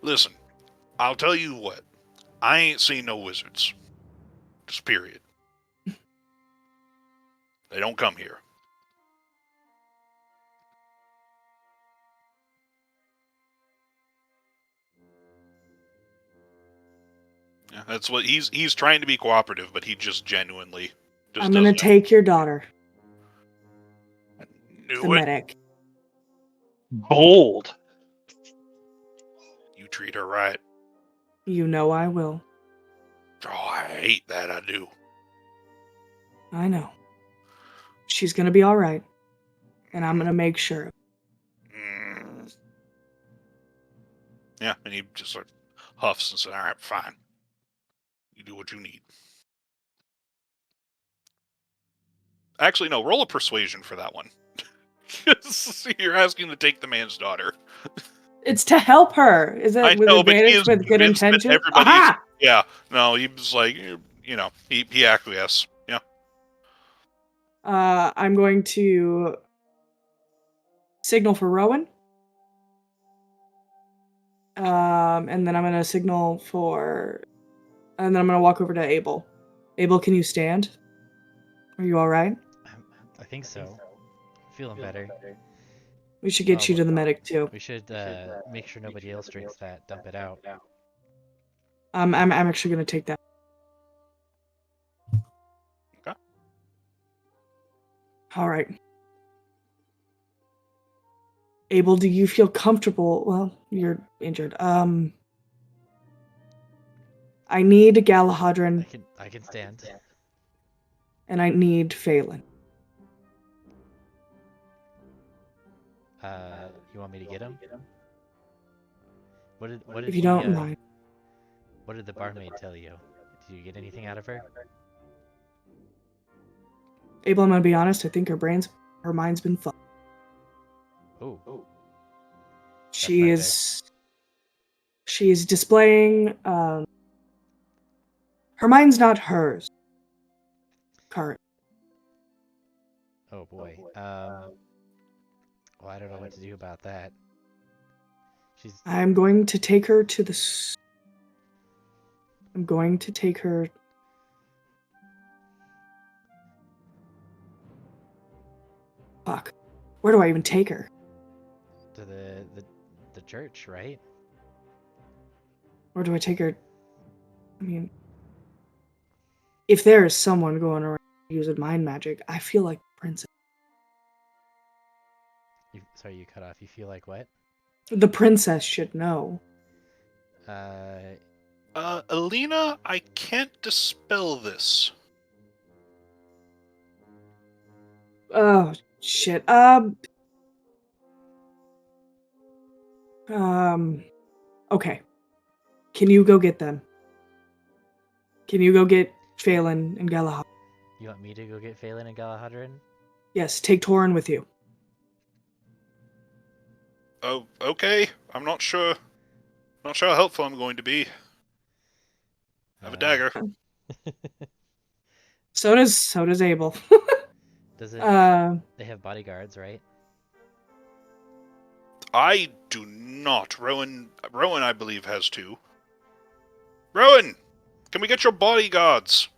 listen. I'll tell you what. I ain't seen no wizards. Just period. They don't come here. Yeah, that's what he's trying to be cooperative, but he just genuinely just I'm gonna doesn't. take your daughter. Knew The it. medic. Bold. You treat her right. You know I will. Oh, I hate that. I do. I know. She's gonna be alright. And I'm gonna make sure. Mm. Yeah, and he just like huffs and says, "All right, fine. You do what you need." Actually, no. Roll a persuasion for that one. You're asking to take the man's daughter. It's to help her. Is I it with know, but he advantage is with good convinced that intention? everybody's. Aha! Yeah, no, he was like, he acquiesced. Yeah. I'm going to signal for Rowan. And then I'm gonna signal for, and then I'm gonna walk over to Abel. Abel, can you stand? Are you all right? I think so. Feeling better. We should get you to the medic too. We should make sure nobody else drinks that. Dump it out. I'm actually gonna take that. Okay. All right. Abel, do you feel comfortable? Well, you're injured. I need Galahadran. I can stand. And I need Phelan. You want me to get him? What did If you don't mind. What did the barmaid tell you? Did you get anything out of her? Abel, I'm gonna be honest. I think her mind's been fucked. Oh. She is displaying. Her mind's not hers. Current. Oh boy. Well, I don't know what to do about that. I'm going to take her to the. I'm going to take her. Fuck. Where do I even take her? To the church, right? Or do I take her? I mean, if there is someone going around using mind magic, I feel like the princess. Sorry, you cut off. You feel like what? The princess should know. Aelina, I can't dispel this. Oh shit. Okay. Can you go get them? Can you go get Phelan and Galahad? You want me to go get Phelan and Galahadran? Yes, take Torin with you. Oh, okay. I'm not sure. Not sure how helpful I'm going to be. I have a dagger. So does Abel. Does it? They have bodyguards, right? I do not. Rowan, I believe, has two. Rowan, can we get your bodyguards?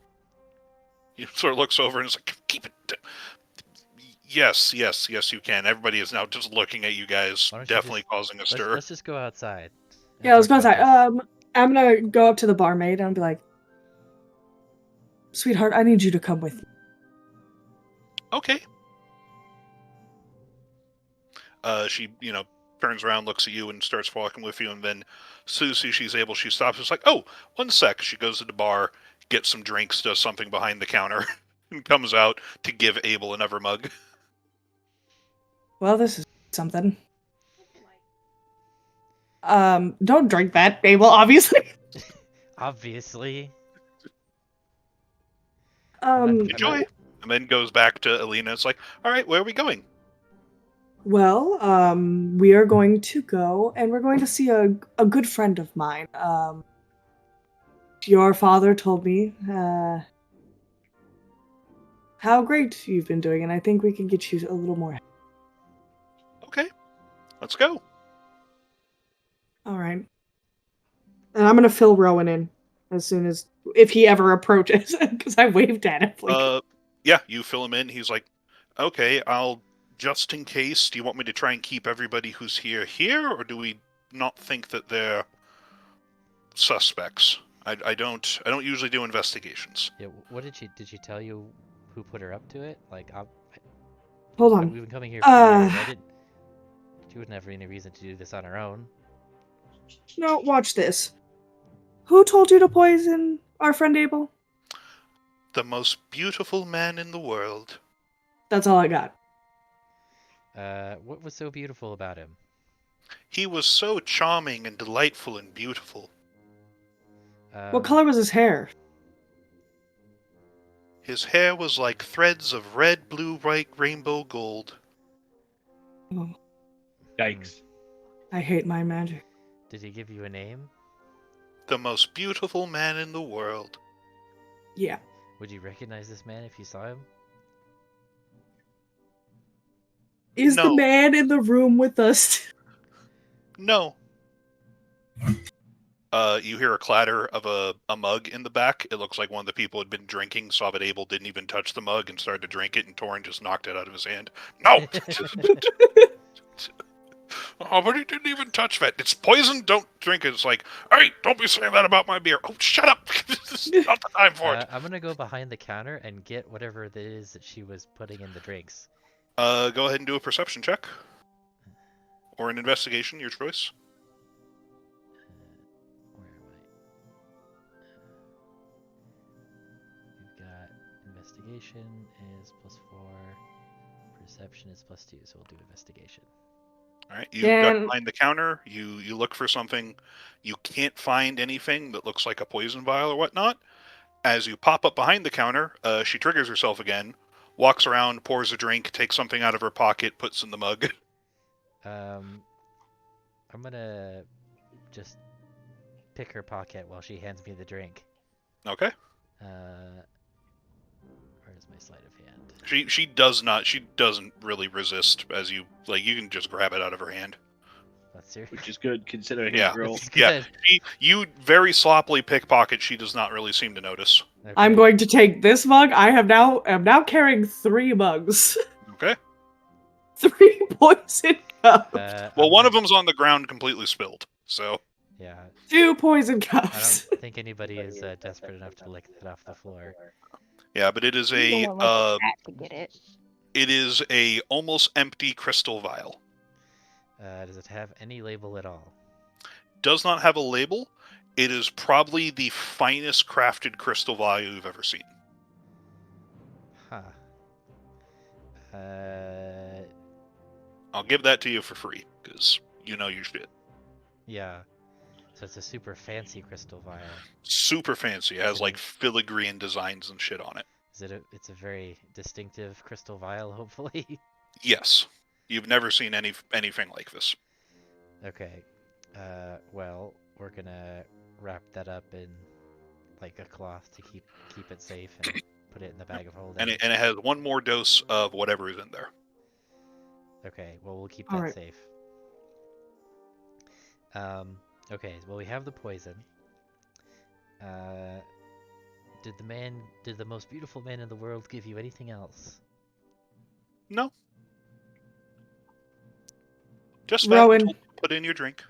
He sort of looks over and is like, keep it. Yes, you can. Everybody is now just looking at you guys, Why don't you definitely just causing a stir. let's just go outside. and Yeah, I was talk gonna about say, this. I'm gonna go up to the barmaid and be like, "Sweetheart, I need you to come with me." Okay. She, turns around, looks at you, and starts walking with you. And then, as soon as she's able, she stops. It's like, oh, one sec. She goes to the bar, gets some drinks, does something behind the counter, and comes out to give Abel another mug. Well, this is something. Don't drink that, Abel, obviously. Obviously. Enjoy. And then goes back to Aelina. It's like, all right, where are we going? Well, we are going to go and we're going to see a good friend of mine. Your father told me, how great you've been doing, and I think we can get you a little more. Okay, let's go. All right. And I'm gonna fill Rowan in as soon as if he ever approaches, because I waved at him. Like, Yeah, you fill him in. He's like, okay, I'll just in case. Do you want me to try and keep everybody who's here, or do we not think that they're suspects? I don't usually do investigations. Yeah. What did she tell you? Who put her up to it? Like, hold on. we've been coming here for years. She wouldn't have any reason to do this on her own. No, watch this. Who told you to poison our friend Abel? The most beautiful man in the world. That's all I got. What was so beautiful about him? He was so charming and delightful and beautiful. What color was his hair? His hair was like threads of red, blue, white, rainbow, gold. Oh, Yikes. I hate my magic. Did he give you a name? The most beautiful man in the world. Yeah. Would you recognize this man if you saw him? Is the No. man in the room with us? No. You hear a clatter of a mug in the back. It looks like one of the people had been drinking, saw that Abel didn't even touch the mug and started to drink it, and Torin just knocked it out of his hand. No! Oh, but he didn't even touch that. It's poison, don't drink it. It's like, hey, don't be saying that about my beer. Oh, shut up! This is not the time for it. I'm gonna go behind the counter and get whatever it is that she was putting in the drinks. Go ahead and do a perception check. Or an investigation, your choice. Where am I? We've got investigation is +4, perception is +2, so we'll do investigation. All right, you got behind the counter. You look for something. You can't find anything that looks like a poison vial or whatnot. As you pop up behind the counter, she triggers herself again, walks around, pours a drink, takes something out of her pocket, puts in the mug. I'm gonna just pick her pocket while she hands me the drink. Okay. Where's my sleight of hand? She doesn't really resist as you can just grab it out of her hand. Let's see. Which is good considering Yeah. his girl. Yeah. You very sloppily pickpocket. She does not really seem to notice. Okay. I'm going to take this mug. I'm now carrying 3 mugs. Okay. 3 poison cups. Well, one of them's on the ground, completely spilled. So. Yeah. 2 poison I cups. don't think anybody is desperate enough to lick that off the floor. Yeah, but it is You a don't want like a cat to get it. it is a almost empty crystal vial. Does it have any label at all? Does not have a label. It is probably the finest crafted crystal vial you've ever seen. Huh. I'll give that to you for free, because you know your shit. Yeah. So it's a super fancy crystal vial. Super fancy. It has like filigree designs and shit on it. It's a very distinctive crystal vial, hopefully. Yes. You've never seen anything like this. Okay. Well, we're gonna wrap that up in like a cloth to keep it safe and put it in the bag of holding. And it has one more dose of whatever is in there. Okay, well we'll keep All that right. safe. Okay, well we have the poison. Did the most beautiful man in the world give you anything else? No. Just that Rowan. until you put in your drink.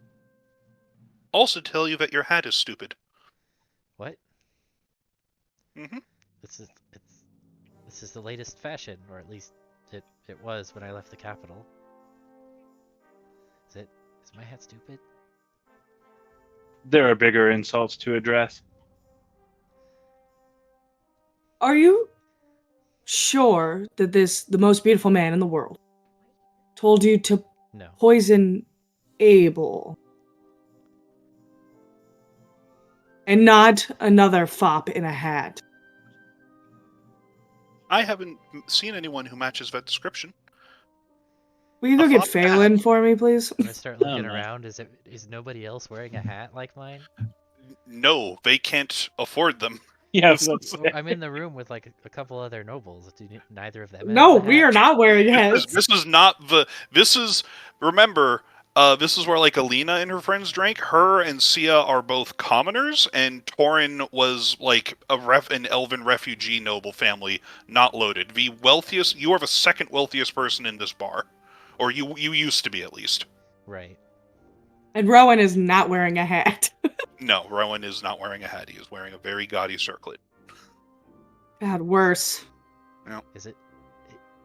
Also tell you that your hat is stupid. What? Mm-hmm. This is the latest fashion, or at least it was when I left the capital. Is my hat stupid? There are bigger insults to address. Are you sure that the most beautiful man in the world, told you to No. poison Abel? And not another fop in a hat. I haven't seen anyone who matches that description. Will you A go get fop Phelan for me, please? I'm gonna start Oh, looking no. around. Is nobody else wearing a hat like mine? No, they can't afford them. Yeah, This that's is- Well, I'm in the room with like a couple other nobles. Neither of them have No, the we hat? are not wearing hats. This is not the. This is. Remember, this is where like Aelina and her friends drank. Her and Sia are both commoners, and Torin was like an elven refugee noble family, not loaded. The wealthiest. You are the second wealthiest person in this bar, or you used to be at least. Right. And Rowan is not wearing a hat. No, Rowan is not wearing a hat. He is wearing a very gaudy circlet. God, worse. Is it?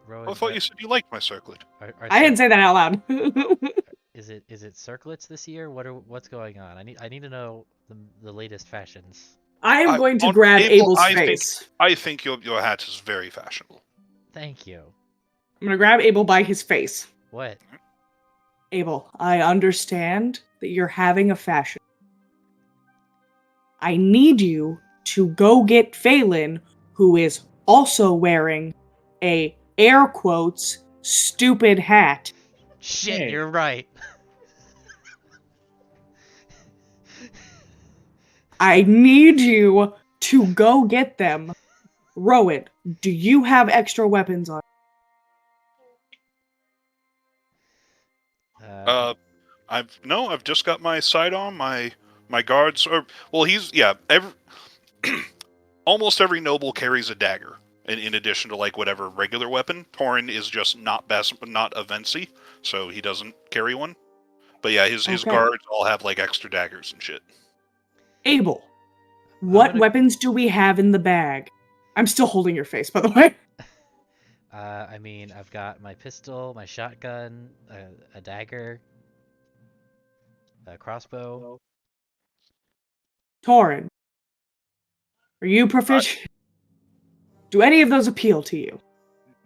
Rowan, Well, I thought you said you liked my circlet. I didn't say that out loud. Is it circlets this year? What's going on? I need to know the latest fashions. I am going to On grab Abel, Abel's I face. think your hat is very fashionable. Thank you. I'm gonna grab Abel by his face. What? Abel, I understand that you're having a fashion. I need you to go get Phelan, who is also wearing a air quotes stupid hat. Shit, Hey. you're right. I need you to go get them. Rowan, do you have extra weapons on? I've just got my sidearm. My guards are almost every noble carries a dagger. In addition to like whatever regular weapon, Torin is just not Avenci, so he doesn't carry one. But yeah, his Okay. guards all have like extra daggers and shit. Abel, what gonna- weapons do we have in the bag? I'm still holding your face, by the way. I mean, I've got my pistol, my shotgun, a dagger, a crossbow. Torin, are you proficient? Do any of those appeal to you?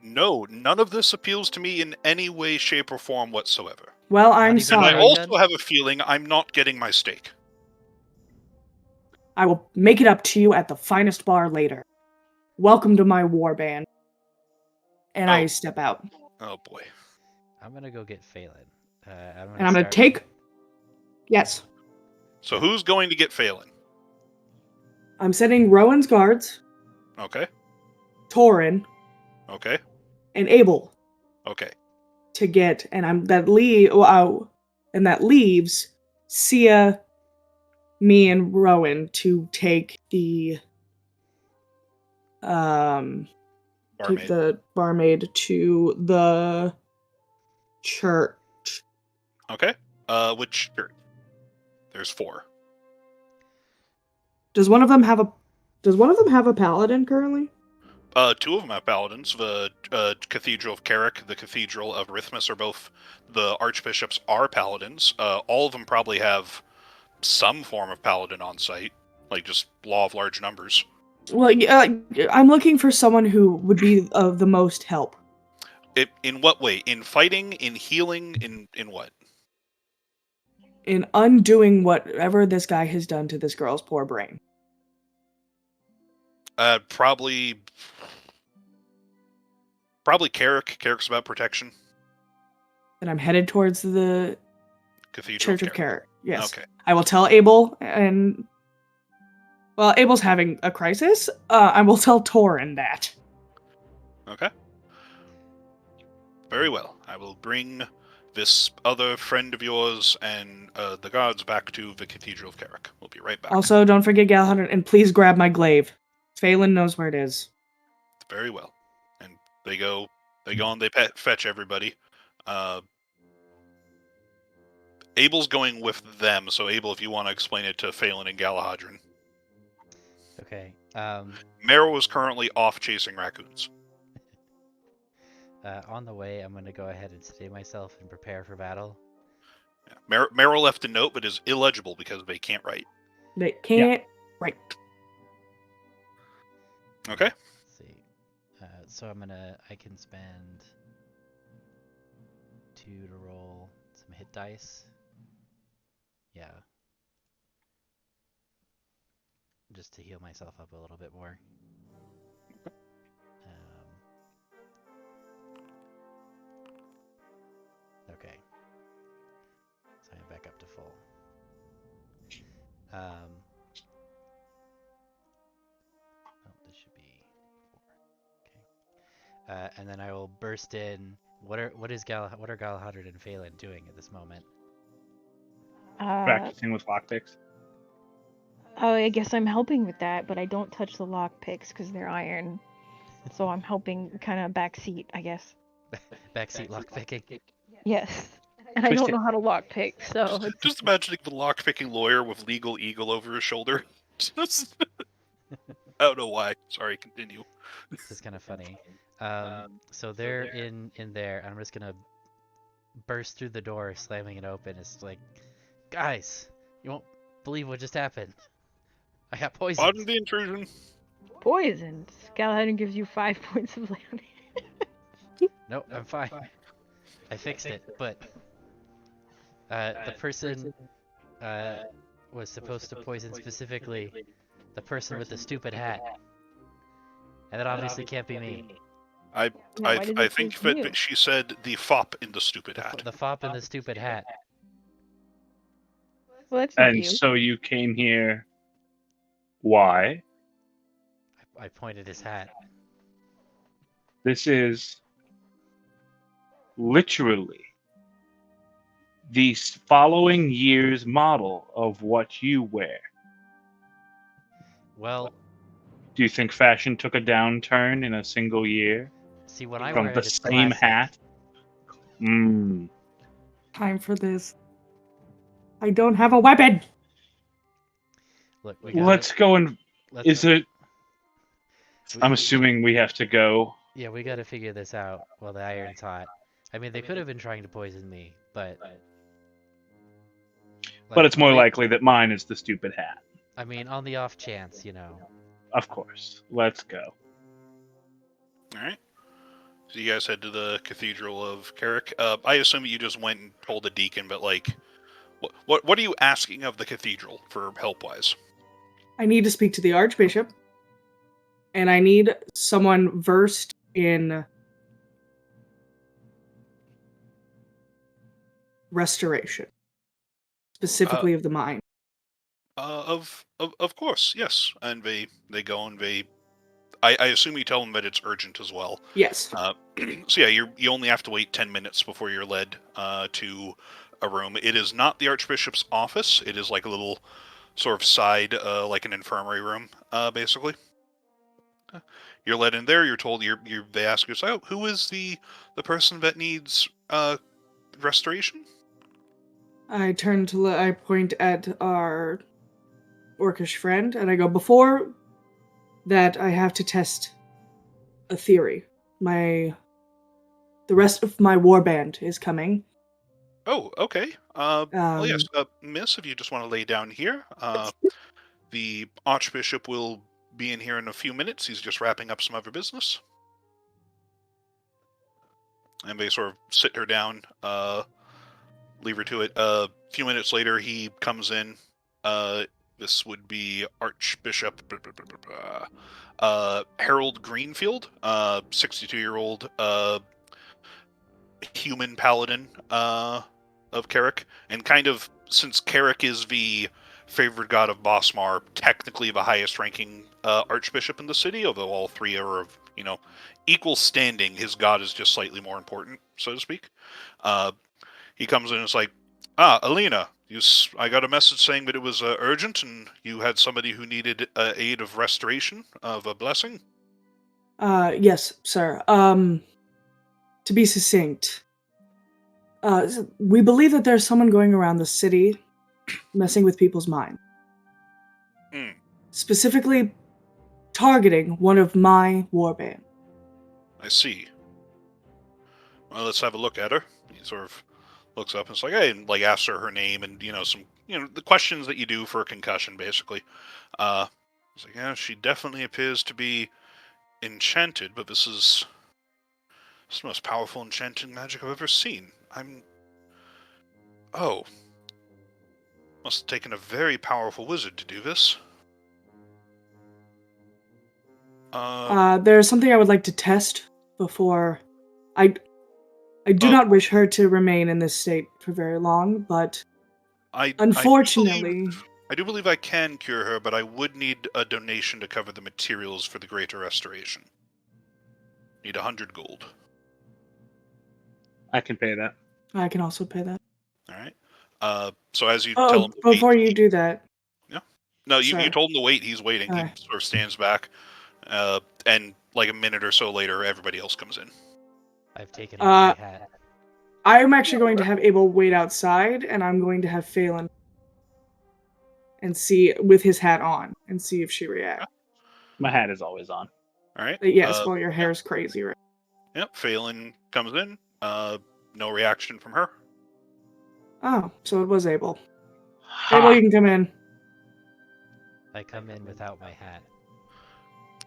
No, none of this appeals to me in any way, shape, or form whatsoever. Well, Not I'm even And sorry. I also gun? have a feeling I'm not getting my steak. I will make it up to you at the finest bar later. Welcome to my war band. And I Oh. step out. Oh boy. I'm gonna go get Phelan. I'm And I'm gonna start- take. Yes. So who's going to get Phelan? I'm sending Rowan's guards, Okay. Torin, Okay. and Abel Okay. to get, and that leaves Sia, me, and Rowan to take the take Barmaid. the barmaid to the church. Okay. Which church? There's 4. Does one of them have a paladin currently? 2 of them have paladins. The Cathedral of Carrick, the Cathedral of Rithmus are both. The archbishops are paladins. All of them probably have some form of paladin on site, like just law of large numbers. Well, I'm looking for someone who would be of the most help. In what way? In fighting? In healing? In what? In undoing whatever this guy has done to this girl's poor brain. Probably Carrick. Carrick's about protection. And I'm headed towards the Cathedral Church of Carrick. Yes. Okay. I will tell Abel, and well, Abel's having a crisis. I will tell Torin that. Okay. Very well. I will bring this other friend of yours and the guards back to the Cathedral of Carrick. We'll be right back. Also, don't forget Galahad, and please grab my glaive. Phelan knows where it is. Very well. And they go They go and they fetch everybody. Abel's going with them, so Abel, if you want to explain it to Phelan and Galahadrin. Okay. Meryl is currently off chasing raccoons. On the way, I'm going to go ahead and stay myself and prepare for battle. Yeah. Meryl left a note, but is illegible because they can't write. They can't write. Okay. Let's see. So I can spend 2 to roll some hit dice. Yeah. Just to heal myself up a little bit more. Okay. So I'm back up to full. Oh, this should be 4. Okay. And then I will burst in. What are Galahadrid and Phelan doing at this moment? Practicing with lockpicks. Oh, I guess I'm helping with that, but I don't touch the lock picks because they're iron. So I'm helping kind of backseat, I guess. Backseat lockpicking. Yes. And I don't know how to lock pick, so it's... Just imagining the lock-picking lawyer with legal eagle over his shoulder. I don't know why. Sorry, continue. This is kind of funny. So they're in there. I'm just gonna burst through the door, slamming it open. It's like, guys, you won't believe what just happened. I got poisoned. Pardon the intrusion. Poisoned. Galahadrin gives you 5 points of land. Nope, I'm fine. I fixed it, but the person was supposed to poison specifically the person with the stupid hat, and that obviously can't be me. I think that she said the fop in the stupid hat. The fop in the stupid hat. Well, that's not And you. so you came here. Why? I pointed his hat. This is literally the following year's model of what you wear. Well, do you think fashion took a downturn in a single year? See, when I from wear the it, it's same classic. hat? Time for this. I don't have a weapon. Look, Let's go and... Is it... I'm assuming we have to go. Yeah, we gotta figure this out while the iron's hot. I mean, they could have been trying to poison me, but... But it's more likely that mine is the stupid hat. I mean, on the off chance, you know. Of course. Let's go. Alright. So you guys head to the Cathedral of Carrick. I assume you just went and told the deacon, but like... What are you asking of the cathedral for help-wise? I need to speak to the Archbishop. And I need someone versed in restoration, specifically of the mine. Of course, yes. And they go and they... I assume you tell them that it's urgent as well. Yes. So yeah, you only have to wait 10 minutes before you're led to a room. It is not the Archbishop's office. It is like a little sort of side, like an infirmary room, basically. You're led in there. You're told they ask you, oh, who is the person that needs restoration? I point at our orcish friend, and I go, before that, I have to test a theory. The rest of my warband is coming. Oh, okay. Well, yes, miss, if you just want to lay down here. The Archbishop will be in here in a few minutes. He's just wrapping up some other business. And they sort of sit her down, leave her to it. A few minutes later, he comes in. This would be Archbishop Harold Greenfield, 62-year-old human paladin of Carrick. And kind of, since Carrick is the favored god of Bosmar, technically the highest-ranking archbishop in the city, although all three are of, equal standing. His god is just slightly more important, so to speak. He comes in and is like, Aelina, I got a message saying that it was urgent, and you had somebody who needed aid of restoration, of a blessing? Yes, sir. to be succinct, we believe that there's someone going around the city messing with people's minds. Hmm. Specifically targeting one of my warbands. I see. Well, let's have a look at her. He sort of looks up and is like, hey, and like asks her name and some the questions that you do for a concussion, basically. It's like, yeah, she definitely appears to be enchanted, but this is the most powerful enchanting magic I've ever seen. Oh, must have taken a very powerful wizard to do this. There's something I would like to test before. I do not wish her to remain in this state for very long, but unfortunately, I do believe I can cure her, but I would need a donation to cover the materials for the greater restoration. Need 100 gold. I can pay that. I can also pay that. All right. So as you tell him, before you do that, no, you sorry. told him to wait. He's waiting. Alright. He sort of stands back, and like a minute or so later, everybody else comes in. I've taken off my hat. I'm actually going to have Abel wait outside, and I'm going to have Phelan and see with his hat on and see if she reacts. My hat is always on. All right. Yes, well, your hair's crazy, right? Yep. Phelan comes in. No reaction from her. Oh, so it was Abel. Ha! Abel, you can come in. I come in without my hat.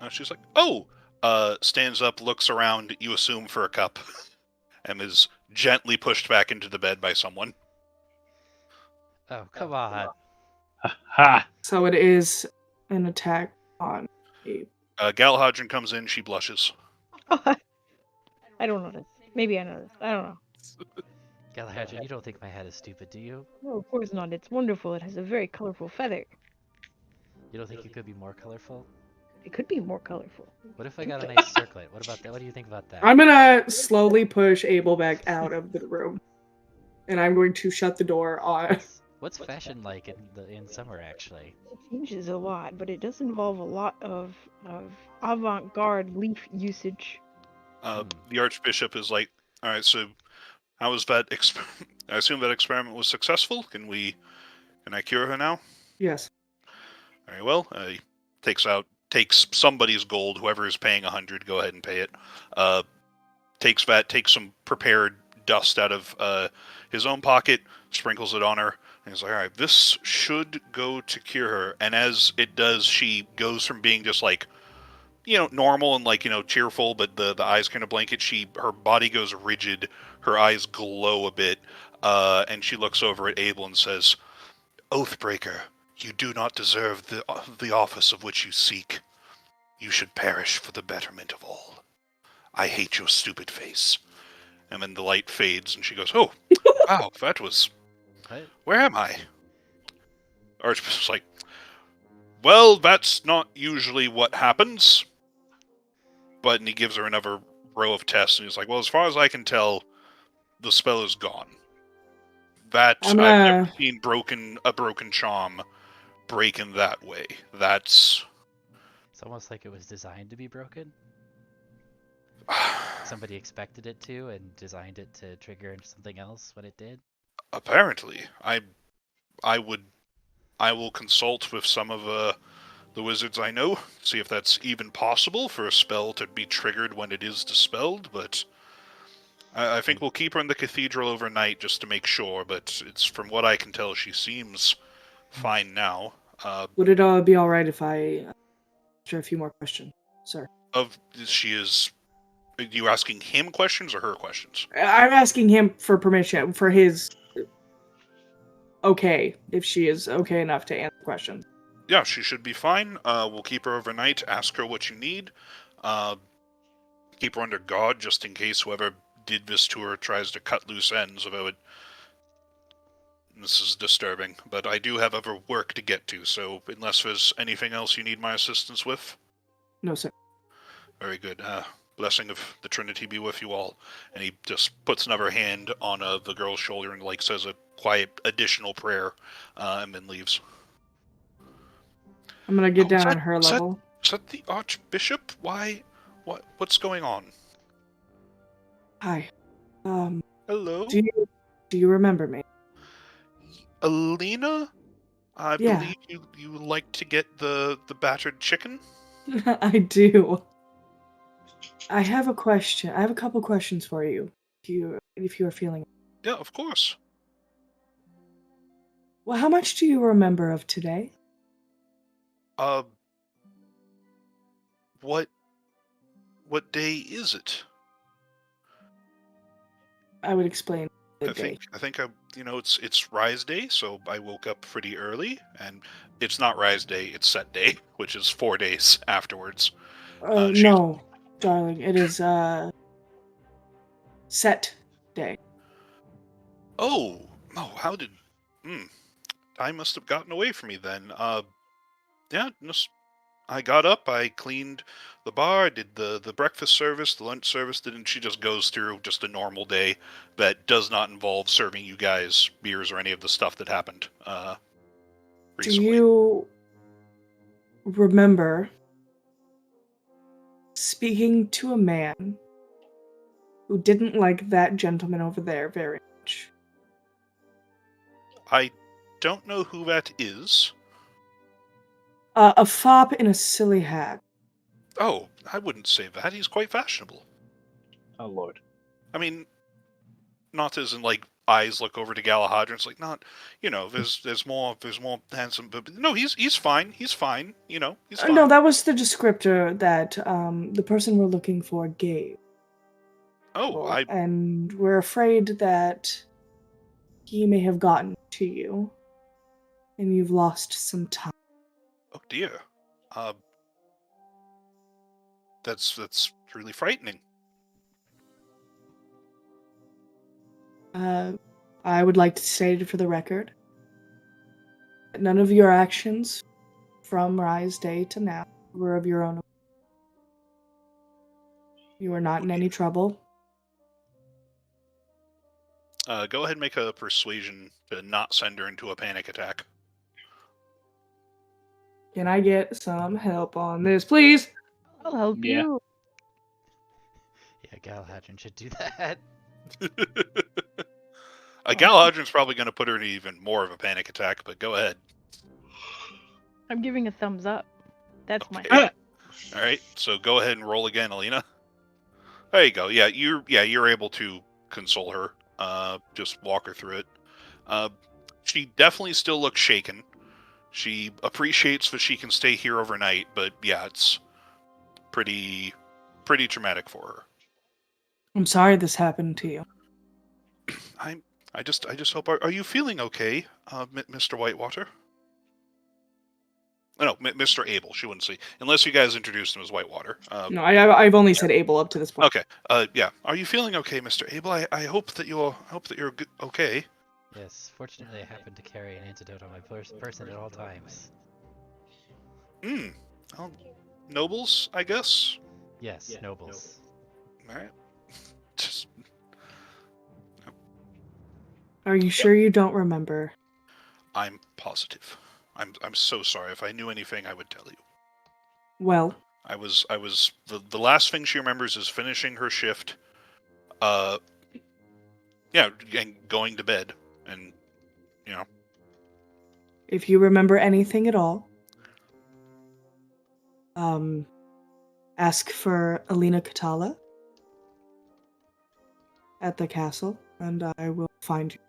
She's like, oh. Stands up, looks around. You assume for a cup, and is gently pushed back into the bed by someone. Oh, come on. Ha! So it is an attack on Abel. Galahadron comes in. She blushes. I don't notice. Maybe I noticed. I don't know. Galahadron, you don't think my hat is stupid, do you? No, of course not. It's wonderful. It has a very colorful feather. You don't think it could be more colorful? It could be more colorful. What if I got a nice circlet? What about that? What do you think about that? I'm gonna slowly push Abel back out of the room, and I'm going to shut the door on. What's fashion like in summer, actually? It changes a lot, but it does involve a lot of avant-garde leaf usage. The Archbishop is like, all right, so how was that? I assume that experiment was successful. Can I cure her now? Yes. Very well. He takes somebody's gold. Whoever is paying 100, go ahead and pay it. Takes some prepared dust out of his own pocket, sprinkles it on her, and he's like, all right, this should go to cure her. And as it does, she goes from being just like, normal and like, cheerful, but the eyes kind of blanket. Her body goes rigid, her eyes glow a bit, and she looks over at Abel and says, Oathbreaker, you do not deserve the office of which you seek. You should perish for the betterment of all. I hate your stupid face. And then the light fades and she goes, oh, wow, that was... What? Where am I? Archbishop's like, well, that's not usually what happens. But and he gives her another row of tests, and he's like, well, as far as I can tell, the spell is gone. I've never seen a broken charm break in that way. It's almost like it was designed to be broken. Somebody expected it to and designed it to trigger into something else when it did. Apparently, I will consult with some of the wizards I know, see if that's even possible for a spell to be triggered when it is dispelled, but I think we'll keep her in the cathedral overnight just to make sure, but it's from what I can tell, she seems fine now. Would it be alright if I ask her a few more questions, sir? Are you asking him questions or her questions? I'm asking him for permission, for his okay, if she is okay enough to answer questions. Yeah, she should be fine. We'll keep her overnight, ask her what you need. Keep her under guard just in case whoever did this to her tries to cut loose ends, although this is disturbing. But I do have other work to get to, so unless there's anything else you need my assistance with? No, sir. Very good. Blessing of the Trinity be with you all. And he just puts another hand on the girl's shoulder and says a quiet additional prayer, and then leaves. I'm gonna get down on her level. Is that the Archbishop? Why? What's going on? Hi. Hello, Do you remember me? Aelina. I Yeah, believe you would like to get the battered chicken. I do. I have a question. I have a couple questions for you. If you are feeling Yeah, of course. well, how much do you remember of today? Uh, what day is it? I would explain the I day. think it's Rise Day, so I woke up pretty early, and it's not Rise Day, it's Set Day, which is 4 days afterwards. She's No, darling. It is set day. oh how did time must have gotten away from me then. Yeah, I got up, I cleaned the bar, I did the breakfast service, the lunch service, and she just goes through just a normal day that does not involve serving you guys beers or any of the stuff that happened Do recently. you remember speaking to a man who didn't like that gentleman over there very much? I don't know who that is. A fop in a silly hat. Oh, I wouldn't say that. He's quite fashionable. Oh Lord. I mean, not as in like eyes look over to Galahad, it's like not, there's more handsome, but no, he's fine. He's fine. He's No, fine. that was the descriptor that the person we're looking for gave. Oh, I And we're afraid that he may have gotten to you, and you've lost some time. oh dear. Uh, that's really frightening. I would like to state it for the record that none of your actions from Rise Day to now were of your own. You are not in any trouble. Go ahead and make a persuasion to not send her into a panic attack. Can I get some help on this, please? I'll help Yeah. you. Yeah, Galahadron should do that. Galahadron's probably going to put her in even more of a panic attack, but go ahead. I'm giving a thumbs up. That's my Okay. All right, so go ahead and roll again, Aelina. There you go. Yeah, you're able to console her. Just walk her through it. She definitely still looks shaken. She appreciates that she can stay here overnight, but yeah, it's pretty traumatic for her. I'm sorry this happened to you. I just hope. Are you feeling okay, Mr. Whitewater? No, Mr. Abel. She wouldn't say unless you guys introduced him as Whitewater. No, I've only said Abel up to this point. Okay. Yeah. Are you feeling okay, Mr. Abel? I hope that you're okay. Yes, fortunately I happen to carry an antidote on my person at all times. Well, nobles, I guess. Yes, nobles. All right. Just Are you sure you don't remember? I'm positive. I'm so sorry. If I knew anything, I would tell you. Well, I was the last thing she remembers is finishing her shift. Yeah, and going to bed, and if you remember anything at all, ask for Aelina Katala at the castle, and I will find you.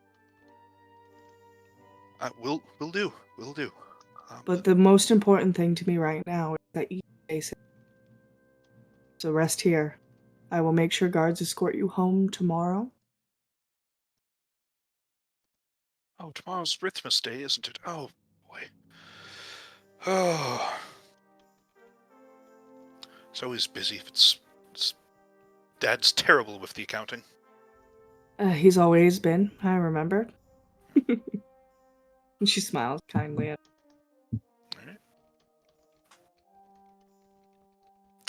we'll do. But the most important thing to me right now is that you stay safe. So rest here. I will make sure guards escort you home tomorrow. Oh, tomorrow's Rithmas Day, isn't it? Oh boy. Oh, it's always busy. It's Dad's terrible with the accounting. He's always been, I remember. And she smiles kindly at All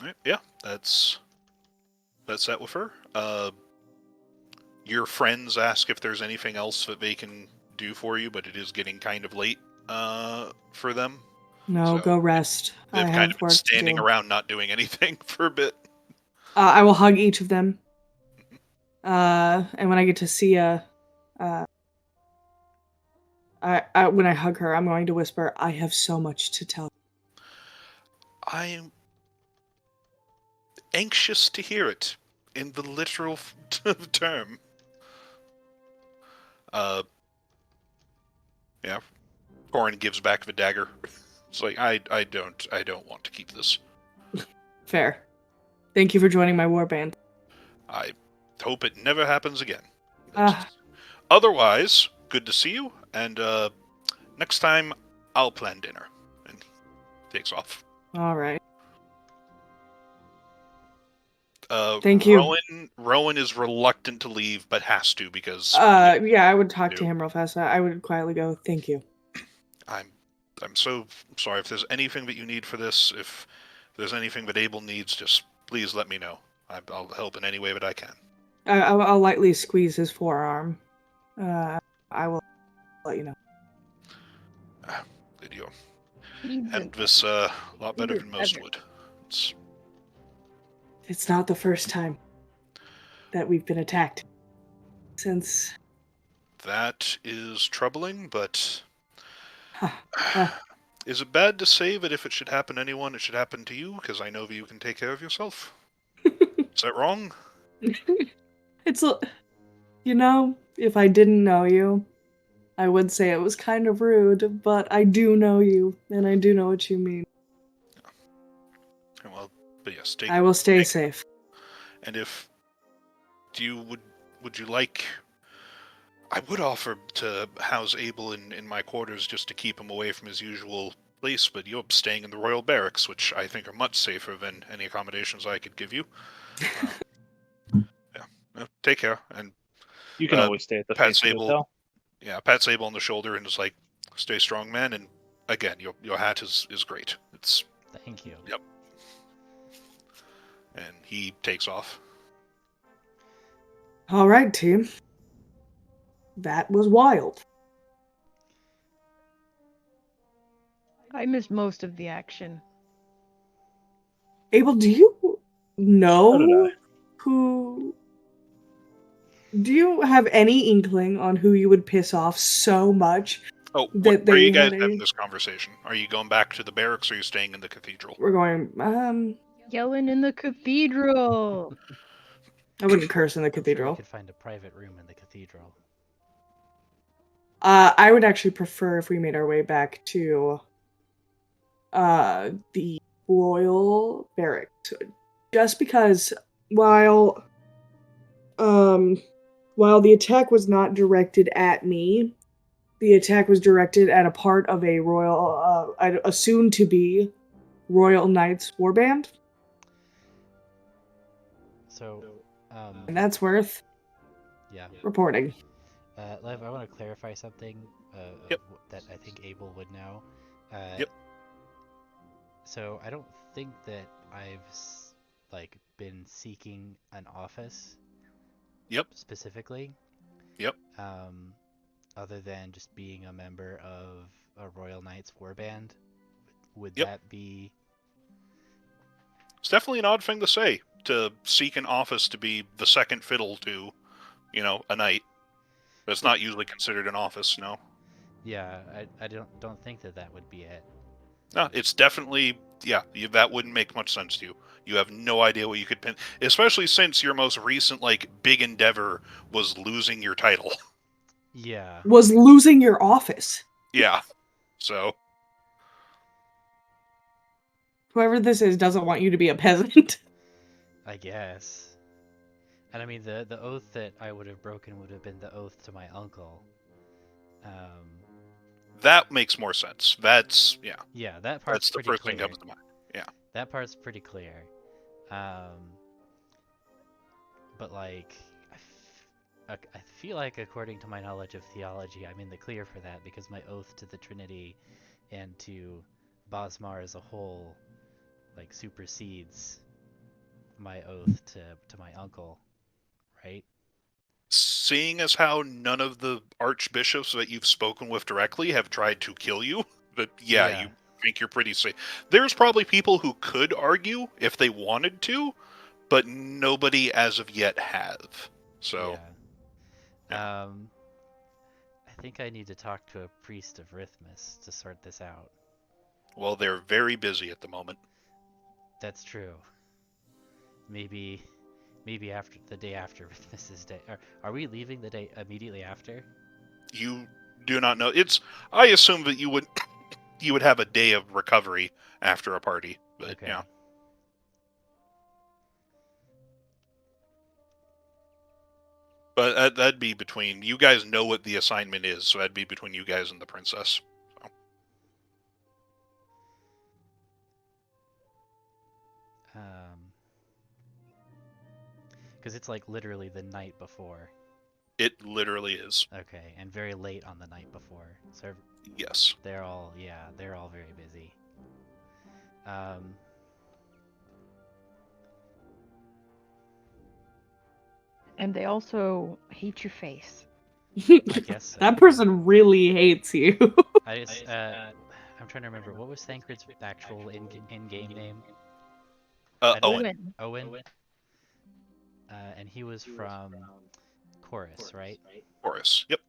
right. Yeah, that's that with her. Your friends ask if there's anything else that they can do for you, but it is getting kind of late for them. No, So go rest. I they've kind have of been work to standing do. around not doing anything for a bit. I will hug each of them. And when I get to Sia, when I hug her, I'm going to whisper, "I have so much to tell." I'm anxious to hear it, in the literal term. Yeah. Corin gives back the dagger. It's like, I don't want to keep this. Fair. Thank you for joining my warband. I hope it never happens again. Ah. Otherwise, good to see you, and next time I'll plan dinner. And he takes off. All right. Thank you. Rowan is reluctant to leave, but has to because. Yeah, I would talk to him real fast. I would quietly go, "Thank you." I'm so sorry. If there's anything that you need for this, if there's anything that Abel needs, just please let me know. I'll help in any way that I can. I'll lightly squeeze his forearm. I will let you know. Good deal. And this a lot better than most would. It's not the first time that we've been attacked since. That is troubling, but is it bad to say that if it should happen to anyone, it should happen to you? Because I know that you can take care of yourself. Is that wrong? It's, if I didn't know you, I would say it was kind of rude, but I do know you, and I do know what you mean. Well, but yes, I will stay safe. And would you like? I would offer to house Abel in my quarters just to keep him away from his usual place, but you're staying in the Royal Barracks, which I think are much safer than any accommodations I could give you. Take care, and you can always stay at the Fancy Hotel. Yeah, pats Abel on the shoulder and is like, "Stay strong, man." And again, your hat is great. It's thank you. Yep. And he takes off. All right, team. That was wild. I missed most of the action. Abel, do you know who? Do you have any inkling on who you would piss off so much? Oh, where are you guys having this conversation? Are you going back to the barracks, or are you staying in the cathedral? We're going, yelling in the cathedral. I wouldn't curse in the cathedral. Sure we could find a private room in the cathedral. I would actually prefer if we made our way back to the Royal Barracks. Just because while the attack was not directed at me, the attack was directed at a part of a royal, a soon-to-be Royal Knights warband. So, and that's worth reporting. Lev, I want to clarify something that I think Abel would know. So I don't think that I've been seeking an office. Specifically. Other than just being a member of a Royal Knights warband. Would that be? It's definitely an odd thing to say, to seek an office to be the second fiddle to, a knight. That's not usually considered an office, no. Yeah, I don't think that would be it. No, it's definitely, that wouldn't make much sense to you. You have no idea what you could pin, especially since your most recent, big endeavor was losing your title. Yeah. Was losing your office. Yeah. So. Whoever this is doesn't want you to be a peasant. I guess. And I mean, the oath that I would have broken would have been the oath to my uncle. That makes more sense. That's, Yeah, that part's pretty clear. That's the first thing that comes to mind. Yeah. That part's pretty clear. But I feel like, according to my knowledge of theology, I'm in the clear for that because my oath to the Trinity and to Bosmar as a whole, supersedes my oath to my uncle, right? Seeing as how none of the archbishops that you've spoken with directly have tried to kill you, but you think you're pretty safe. There's probably people who could argue if they wanted to, but nobody as of yet have. So, Yeah. I think I need to talk to a priest of Rithmus to sort this out. well, they're very busy at the moment. That's true. Maybe after the day after Rithmus's day. Are we leaving the day immediately after? You do not know. I assume that you would have a day of recovery after a party, but Okay. yeah. But that'd be between you guys. Know what the assignment is, so that'd be between you guys and the princess. So. Because it's like literally the night before. It literally is. Okay, and very late on the night before. So Yes. they're all very busy. Um, And they also hate your face. I guess so. That person really hates you. I just, I'm trying to remember what was Thancred's actual in-game name. Owen. Owen. And he was from Chorus, right? Chorus. Yep.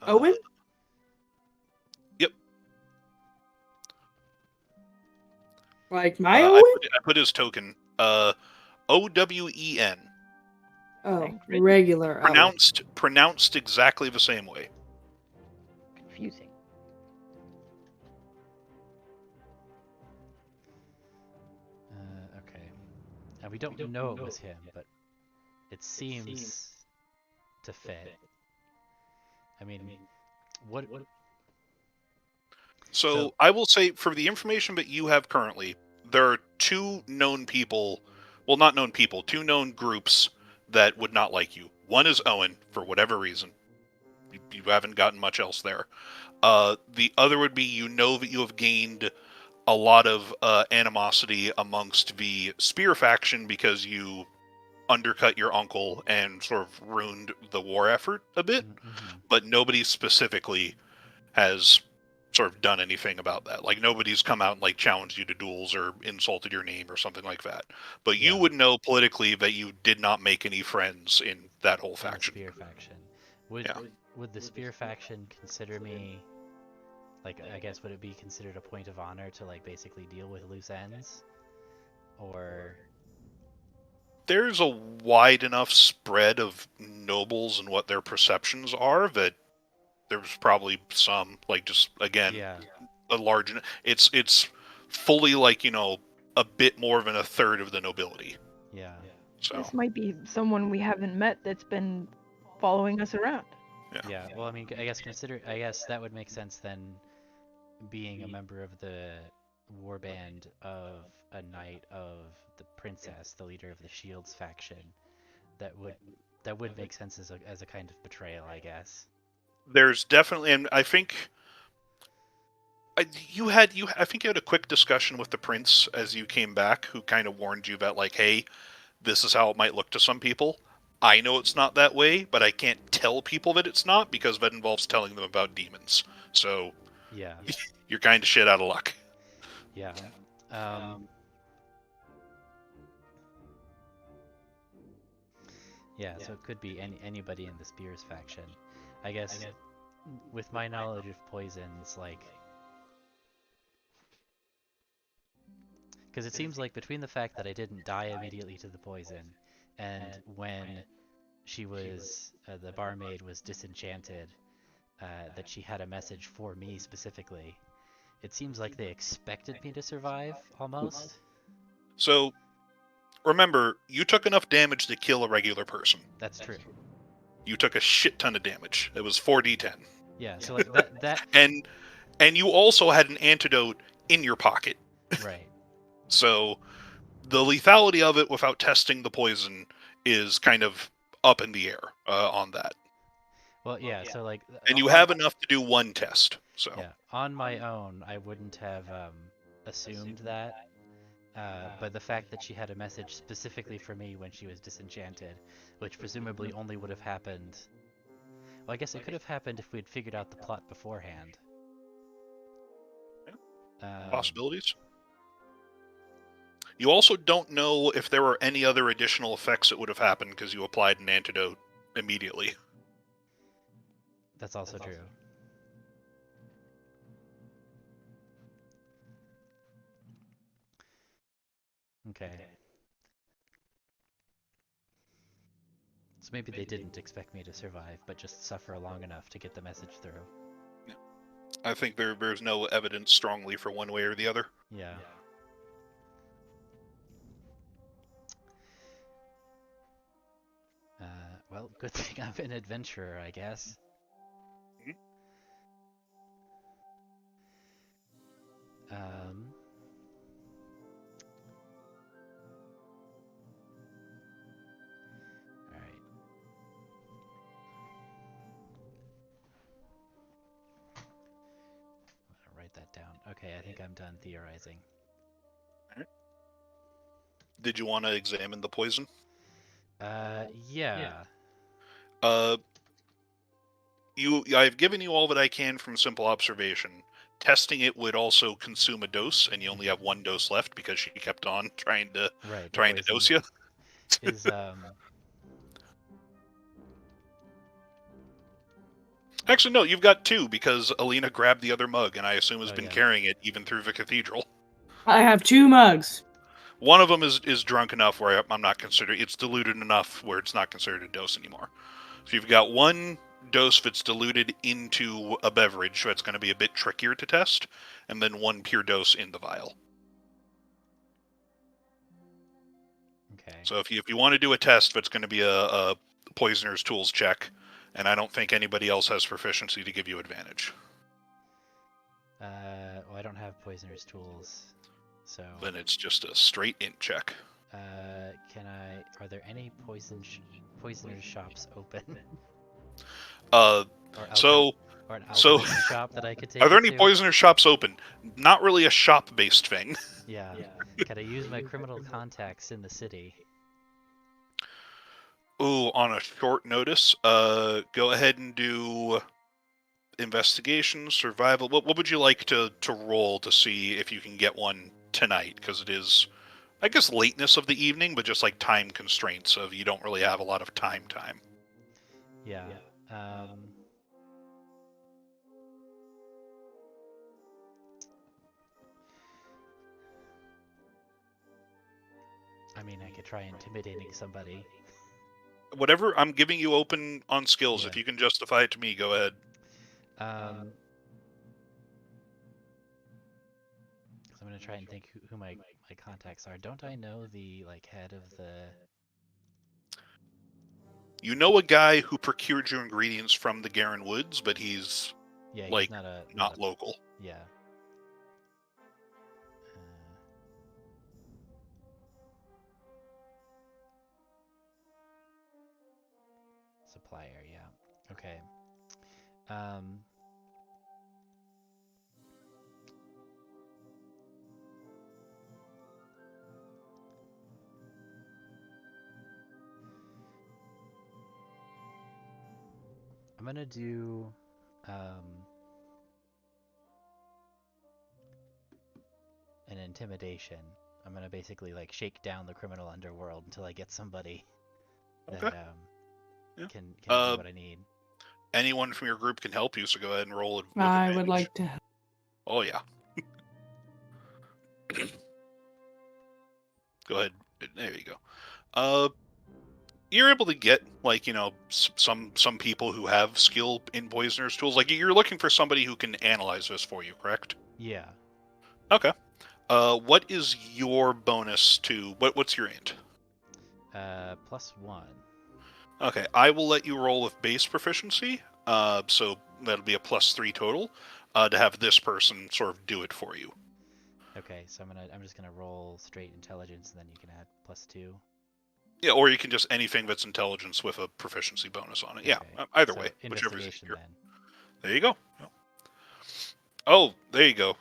Owen? Yep. Like my I Owen? put his token. OWEN. Oh, regular Owen. Pronounced exactly the same way. Confusing. Okay. And we don't know it was him, but it seems to fit. I mean, what? So I will say, for the information that you have currently, there are two known people. Well, not known people. Two known groups that would not like you. One is Owen, for whatever reason. You haven't gotten much else there. The other would be, you know, that you have gained a lot of animosity amongst the Spear faction because you undercut your uncle and sort of ruined the war effort a bit, but nobody specifically has sort of done anything about that. Like, nobody's come out and like challenged you to duels or insulted your name or something like that. But you would know politically that you did not make any friends in that whole faction. The Spear faction. Would the Spear faction consider me, like, I guess, would it be considered a point of honor to like basically deal with loose ends? Or there's a wide enough spread of nobles and what their perceptions are that there's probably some, like, just again, a large. It's fully, like, you know, a bit more than a third of the nobility. Yeah. So this might be someone we haven't met that's been following us around. Yeah. Well, I mean, I guess that would make sense then, being a member of the warband of a knight of the princess, the leader of the Shields faction. That would make sense as a kind of betrayal, I guess. there's definitely, and I think I think you had a quick discussion with the prince as you came back, who kind of warned you that, like, hey, this is how it might look to some people. I know it's not that way, but I can't tell people that it's not because that involves telling them about demons. So yeah, you're kind of shit out of luck. Yeah. Yeah, so it could be anybody in the Spears faction. I guess with my knowledge of poisons, like, because it seems like between the fact that I didn't die immediately to the poison and when she was, the barmaid was disenchanted, that she had a message for me specifically, it seems like they expected me to survive, almost. So remember, you took enough damage to kill a regular person. That's true. You took a shit ton of damage. It was 4d10. Yeah, so like that and you also had an antidote in your pocket. Right. So the lethality of it without testing the poison is kind of up in the air on that. Well, yeah, so like... And you have enough to do one test, so... Yeah, on my own, I wouldn't have assumed that. But the fact that she had a message specifically for me when she was disenchanted, which presumably only would have happened... Well, I guess it could have happened if we'd figured out the plot beforehand. Yeah. Possibilities. You also don't know if there were any other additional effects that would have happened because you applied an antidote immediately. That's also true. Okay. So maybe they didn't expect me to survive, but just suffer long enough to get the message through. I think there's no evidence strongly for one way or the other. Yeah. Well, good thing I'm an adventurer, I guess. Mhm. Um... Alright. I'll write that down. Okay, I think I'm done theorizing. Did you want to examine the poison? Yeah. I've given you all that I can from simple observation. Testing it would also consume a dose, and you only have one dose left because she kept on trying to Right, the trying to poison dose you. is, Actually, no, you've got two because Aelina grabbed the other mug, and I assume has been yeah. carrying it even through the cathedral. I have 2 mugs. One of them is drunk enough where I'm not considering it's diluted enough where it's not considered a dose anymore. So you've got one dose that's diluted into a beverage, so it's going to be a bit trickier to test, and then one pure dose in the vial. Okay. So if you want to do a test, that's going to be a poisoner's tools check, and I don't think anybody else has proficiency to give you advantage. Well, I don't have poisoner's tools, so... Then it's just a straight int check. Are there any poisoner's shops open? Uh, or so or an so alchemist shop that I could take are there it any to? poisoner shops open? Not really a shop-based thing. Yeah. Can I use my criminal contacts in the city? Ooh, on a short notice, go ahead and do investigation, survival. What would you like to roll to see if you can get one tonight? Because it is, I guess, lateness of the evening, but just like time constraints of you don't really have a lot of time. Yeah. I mean, I could try intimidating somebody. Whatever, I'm giving you open on skills. Yeah. If you can justify it to me, go ahead. I'm gonna try and think who my contacts are. Don't I know the head of the? You know a guy who procured your ingredients from the Garen Woods, but he's Yeah, like he's not local. Yeah. Supplier, yeah. Okay. I'm gonna do an intimidation. I'm gonna basically shake down the criminal underworld until I get somebody that Okay. Yeah. can do what I need. Anyone from your group can help you, so go ahead and roll with I advantage. would like to. Oh yeah. Go ahead. There you go. You're able to get some people who have skill in poisoner's tools. Like you're looking for somebody who can analyze this for you, correct? Yeah. Okay. What is your bonus to what's your int? +1. Okay, I will let you roll with base proficiency. So that'll be a +3 total. To have this person sort of do it for you. Okay, so I'm just gonna roll straight intelligence, and then you can add +2. Yeah, or you can just anything that's intelligence with a proficiency bonus on it. Okay. Yeah, either So way, whichever is investigation easier. then. There you go. Oh, there you go.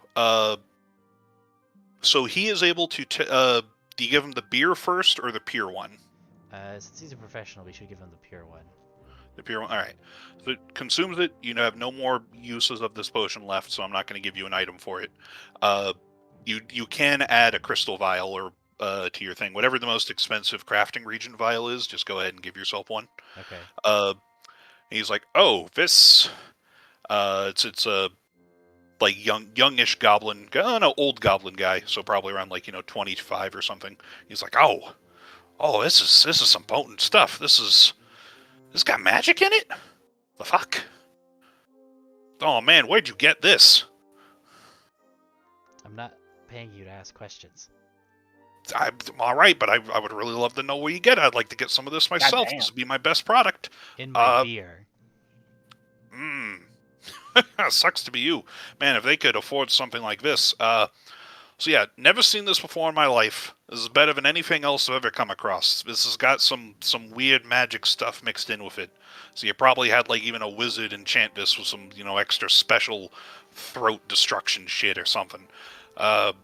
So he is able to. Do you give him the beer first or the pure one? Since he's a professional, we should give him the pure one. The pure one. All right. So it consumes it. You have no more uses of this potion left, so I'm not going to give you an item for it. You can add a crystal vial or to your thing. Whatever the most expensive crafting region vial is, just go ahead and give yourself one. Okay. He's like, oh, this, it's a like youngish goblin, no, old goblin guy, so probably around like 25 or something. He's like, oh, this is some potent stuff. This got magic in it. The fuck? Oh man, where'd you get this? I'm not paying you to ask questions. I'm all right, but I would really love to know where you get it. I'd like to get some of this myself. Goddamn. This would be my best product. In my beer. Sucks to be you. Man, if they could afford something like this. So yeah, never seen this before in my life. This is better than anything else I've ever come across. This has got some weird magic stuff mixed in with it. So you probably had like even a wizard enchant this with some, extra special throat destruction shit or something. And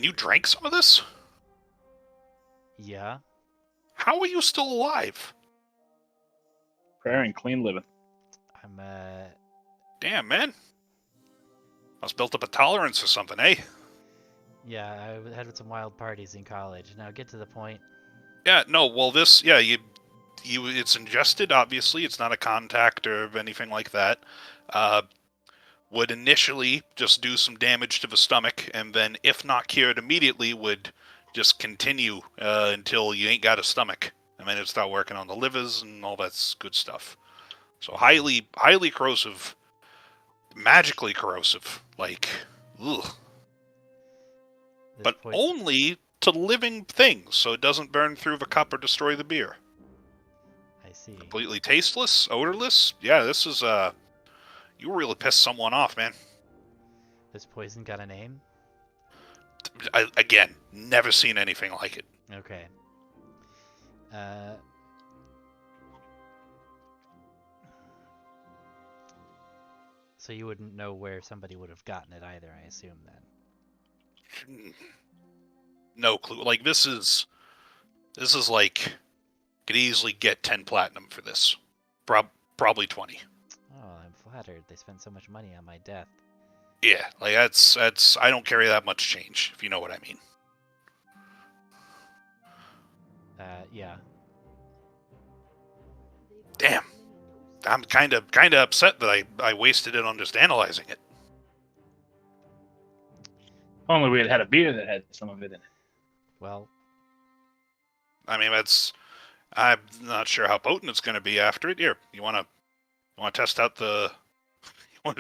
you drank some of this? Yeah. How are you still alive? Prayer and clean living. I'm Damn, man. Must built up a tolerance or something, eh? yeah, I had some wild parties in college. Now get to the point. Yeah, no, well this, yeah, you it's ingested, obviously. It's not a contact or anything like that. Would initially just do some damage to the stomach, and then, if not cured immediately, would just continue until you ain't got a stomach. And then it'd start working on the livers and all that good stuff. So highly corrosive. Magically corrosive. Like, ugh. But only to living things, so it doesn't burn through the cup or destroy the beer. I see. Completely tasteless, odorless. Yeah, this is you really pissed someone off, man. This poison got a name? Again, never seen anything like it. Okay. So you wouldn't know where somebody would have gotten it either, I assume, then. No clue. Like, this is like, could easily get 10 platinum for this. Probably 20. Oh, I'm flattered. They spent so much money on my death. Yeah, like that's I don't carry that much change, if you know what I mean. Yeah. Damn. I'm kind of upset that I wasted it on just analyzing it. Only we had a beer that had some of it in it. Well, I mean, I'm not sure how potent it's going to be after it. Here, you want to test out the...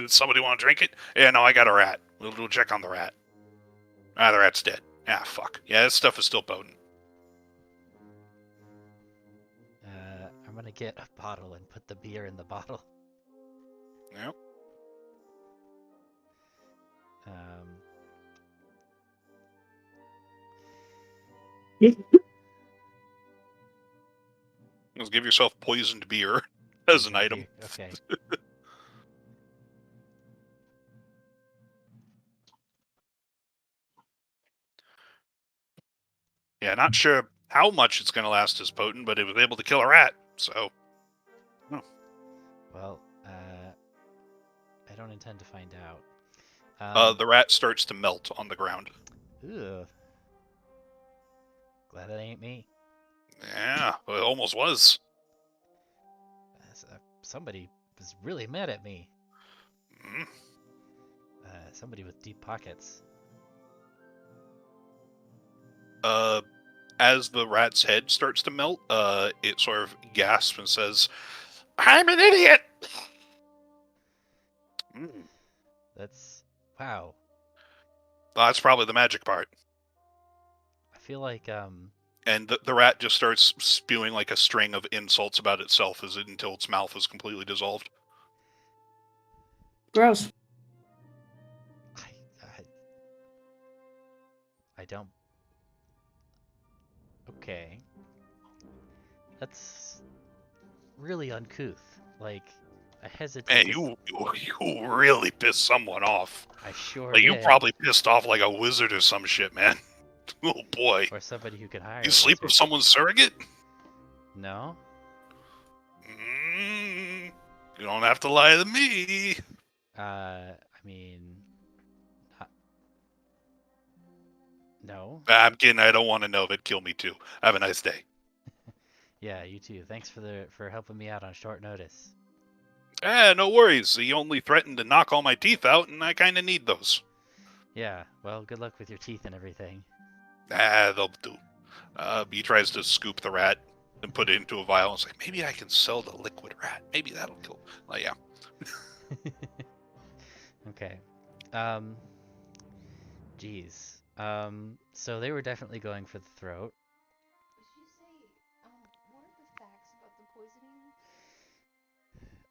Somebody want to drink it? Yeah, no, I got a rat. We'll check on the rat. Ah, the rat's dead. Ah, fuck. Yeah, this stuff is still potent. I'm gonna get a bottle and put the beer in the bottle. Yep. Just give yourself poisoned beer as an item. Okay. Yeah, not sure how much it's going to last as potent, but it was able to kill a rat, so... Oh. Well, I don't intend to find out. The rat starts to melt on the ground. Ugh. Glad that ain't me. Yeah, well, it almost was. Somebody was really mad at me. Mm. Somebody with deep pockets. As the rat's head starts to melt, it sort of gasps and says, "I'm an idiot!" Mm. That's... wow. That's probably the magic part. I feel like, And the rat just starts spewing like a string of insults about itself until its mouth is completely dissolved. Gross. I don't... Okay. That's really uncouth. Like, I hesitate. Man, you really pissed someone off. I sure Like, did. you probably pissed off like a wizard or some shit, man. Oh boy. Or somebody who could hire. You sleep with someone's surrogate? No. You don't have to lie to me. I mean, No. I'm kidding. I don't want to know if it kill me too. Have a nice day. Yeah, you too. Thanks for helping me out on short notice. No worries. He only threatened to knock all my teeth out, and I kind of need those. Yeah, well, good luck with your teeth and everything. They'll do. He tries to scoop the rat and put it into a vial and say, maybe I can sell the liquid rat. Maybe that'll kill. Yeah. Okay. Geez. So they were definitely going for the throat.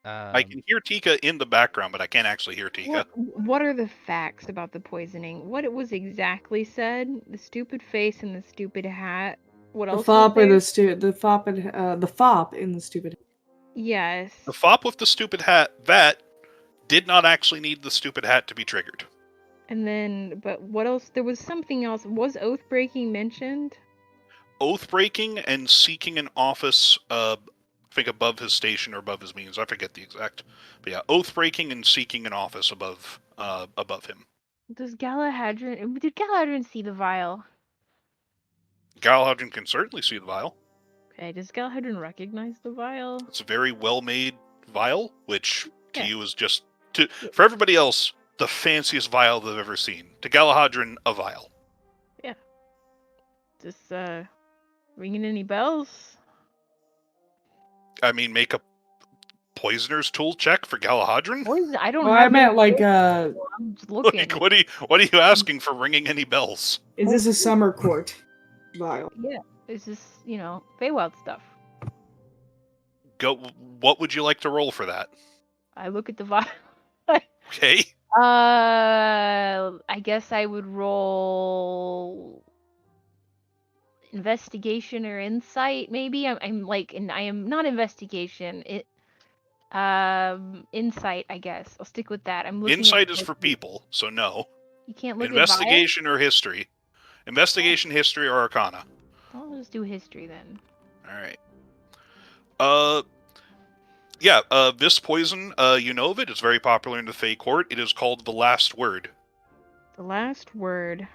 I can hear Tika in the background, but I can't actually hear Tika. What are the facts about the poisoning? What it was exactly said? The stupid face and the stupid hat. What The else fop was or there? the fop and the fop in the stupid. Yes. The fop with the stupid hat, that did not actually need the stupid hat to be triggered. And then, but what else? There was something else. Was oath breaking mentioned? Oath breaking and seeking an office, I think above his station or above his means. I forget the exact. But yeah, oath breaking and seeking an office above him. Did Galahadrin see the vial? Galahadrin can certainly see the vial. Okay, does Galahadrin recognize the vial? It's a very well-made vial, which to Yeah. you is just for everybody else the fanciest vial they've ever seen. To Galahadrin, a vial. Yeah. Just ringing any bells? I mean, make a poisoner's tool check for Galahadrin. Poison? I don't Well, have I meant any like poison, I'm just looking. Like, what are you asking for ringing any bells? Is this a summer court vial? Yeah. It's just, Feywild stuff. Go. What would you like to roll for that? I look at the vial. Okay. I guess I would roll investigation or insight, maybe. I'm like, and I am not investigation. Insight, I guess. I'll stick with that. I'm looking. Insight is for people, so no. You can't look Investigation or history. Investigation, history, or arcana. at vials. I'll just do history then. All right. Yeah, this poison, you know of it. It's very popular in the Fey Court. It is called the Last Word. The last word.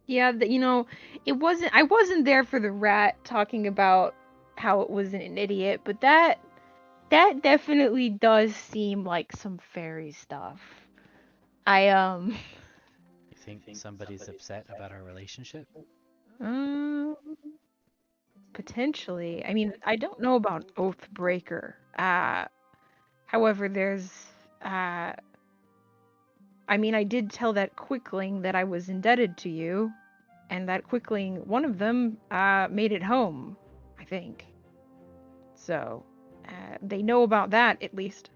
Yeah, it wasn't. I wasn't there for the rat talking about how it was an idiot, but that definitely does seem like some fairy stuff. You think somebody's upset about our relationship? Um, potentially. I mean, I don't know about Oathbreaker. However, there's I mean, I did tell that Quickling that I was indebted to you, and that Quickling, one of them, made it home, I think. So, they know about that, at least.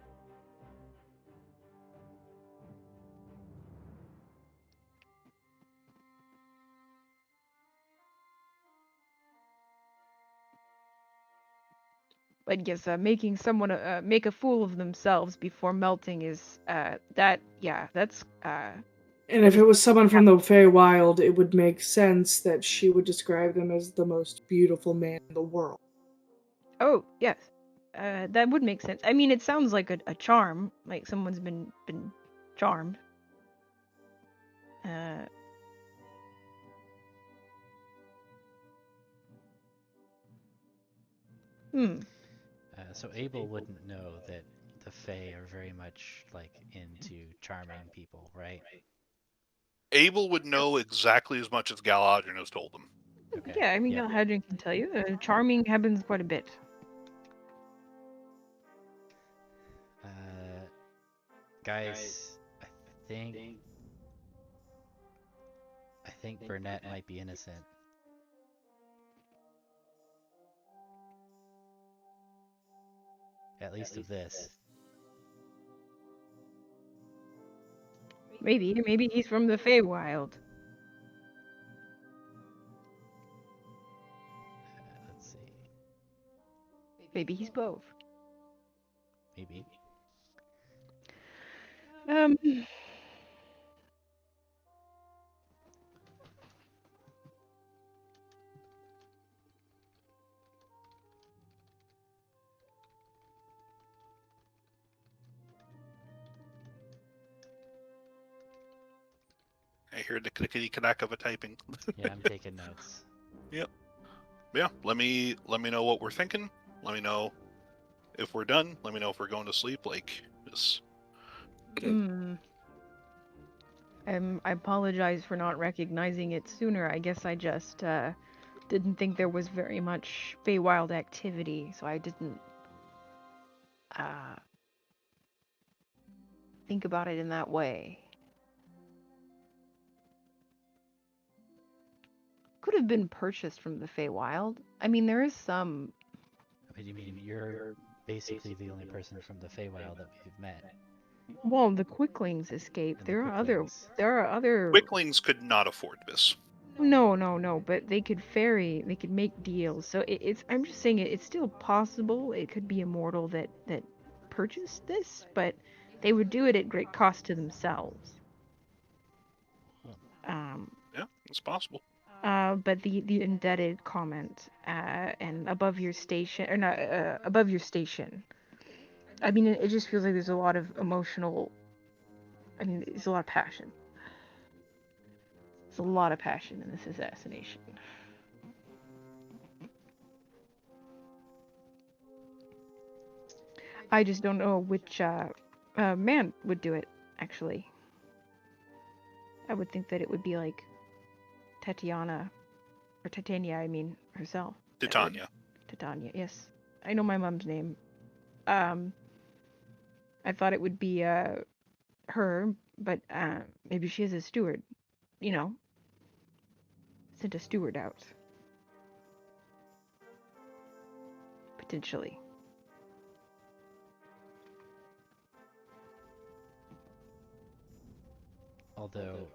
But yes, making someone make a fool of themselves before melting is, that's, And if it was someone from the Feywild, it would make sense that she would describe them as the most beautiful man in the world. Oh, yes. That would make sense. I mean, it sounds like a charm, like someone's been charmed. So Abel wouldn't know that the Fae are very much like into charming people, right? Abel would know exactly as much as Galahadrin has told him. Okay. Yeah, I mean, yeah. Hadrian can tell you. Charming happens quite a bit. Guys, I think Burnett might be innocent. At least of this. Maybe he's from the Feywild. Let's see. Maybe he's both. Maybe. hear the clickety-clack of a typing. Yeah, I'm taking notes. Yeah, let me know what we're thinking. Let me know if we're done. Let me know if we're going to sleep. Like, just I apologize for not recognizing it sooner. I guess I just didn't think there was very much Feywild activity, so I didn't think about it in that way. Could have been purchased from the Feywild. I mean, there is some. What do you mean? You're basically the only person from the Feywild that we've met. Well, the Quicklings escaped. And There the are other. Quicklings. There are other. Quicklings could not afford this. No. But they could ferry. They could make deals. So it's. I'm just saying it's still possible. It could be a mortal that purchased this, but they would do it at great cost to themselves. Yeah, it's possible. But the indebted comment and above your station or not above your station. I mean, it just feels like there's a lot of emotional. I mean, there's a lot of passion. There's a lot of passion in this assassination. I just don't know which man would do it. Actually, I would think that it would be like Tatiana or Titania. I mean, herself. Titania. Titania. Yes, I know my mom's name. I thought it would be her, but maybe she is a steward. You know, sent a steward out. Potentially. Although,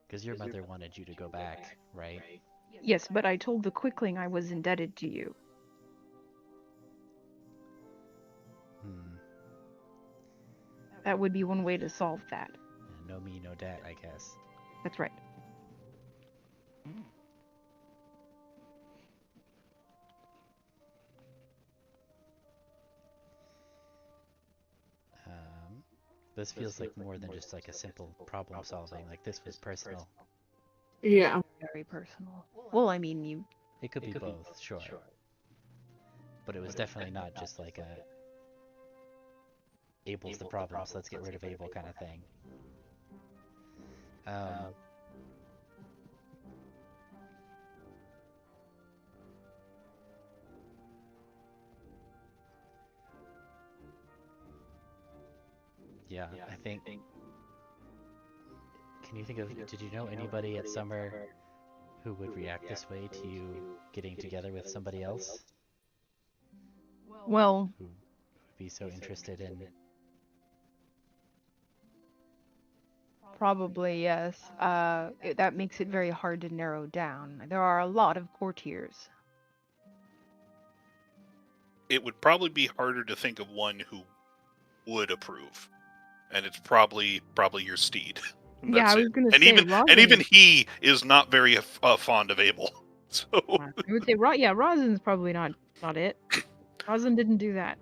because your mother wanted you to go back, right? Yes, but I told the Quickling I was indebted to you. That would be one way to solve that. No me, no debt, I guess. That's right. This feels like more than just like a simple problem solving. Like this was personal. Yeah. Very personal. Well, I mean, you. It could be both, sure. But it was definitely not just like a Abel's the problem, so let's get rid of Abel kind of thing. Yeah, I think. Can you think of? Did you know anybody at Summer who would react this way to you getting together with somebody else? Well. Who would be so interested in? Probably yes. That makes it very hard to narrow down. There are a lot of courtiers. It would probably be harder to think of one who would approve, and it's probably your steed. Yeah, I was gonna say even he is not very fond of Abel. So I would say Rosin's probably not it. Rosin didn't do that.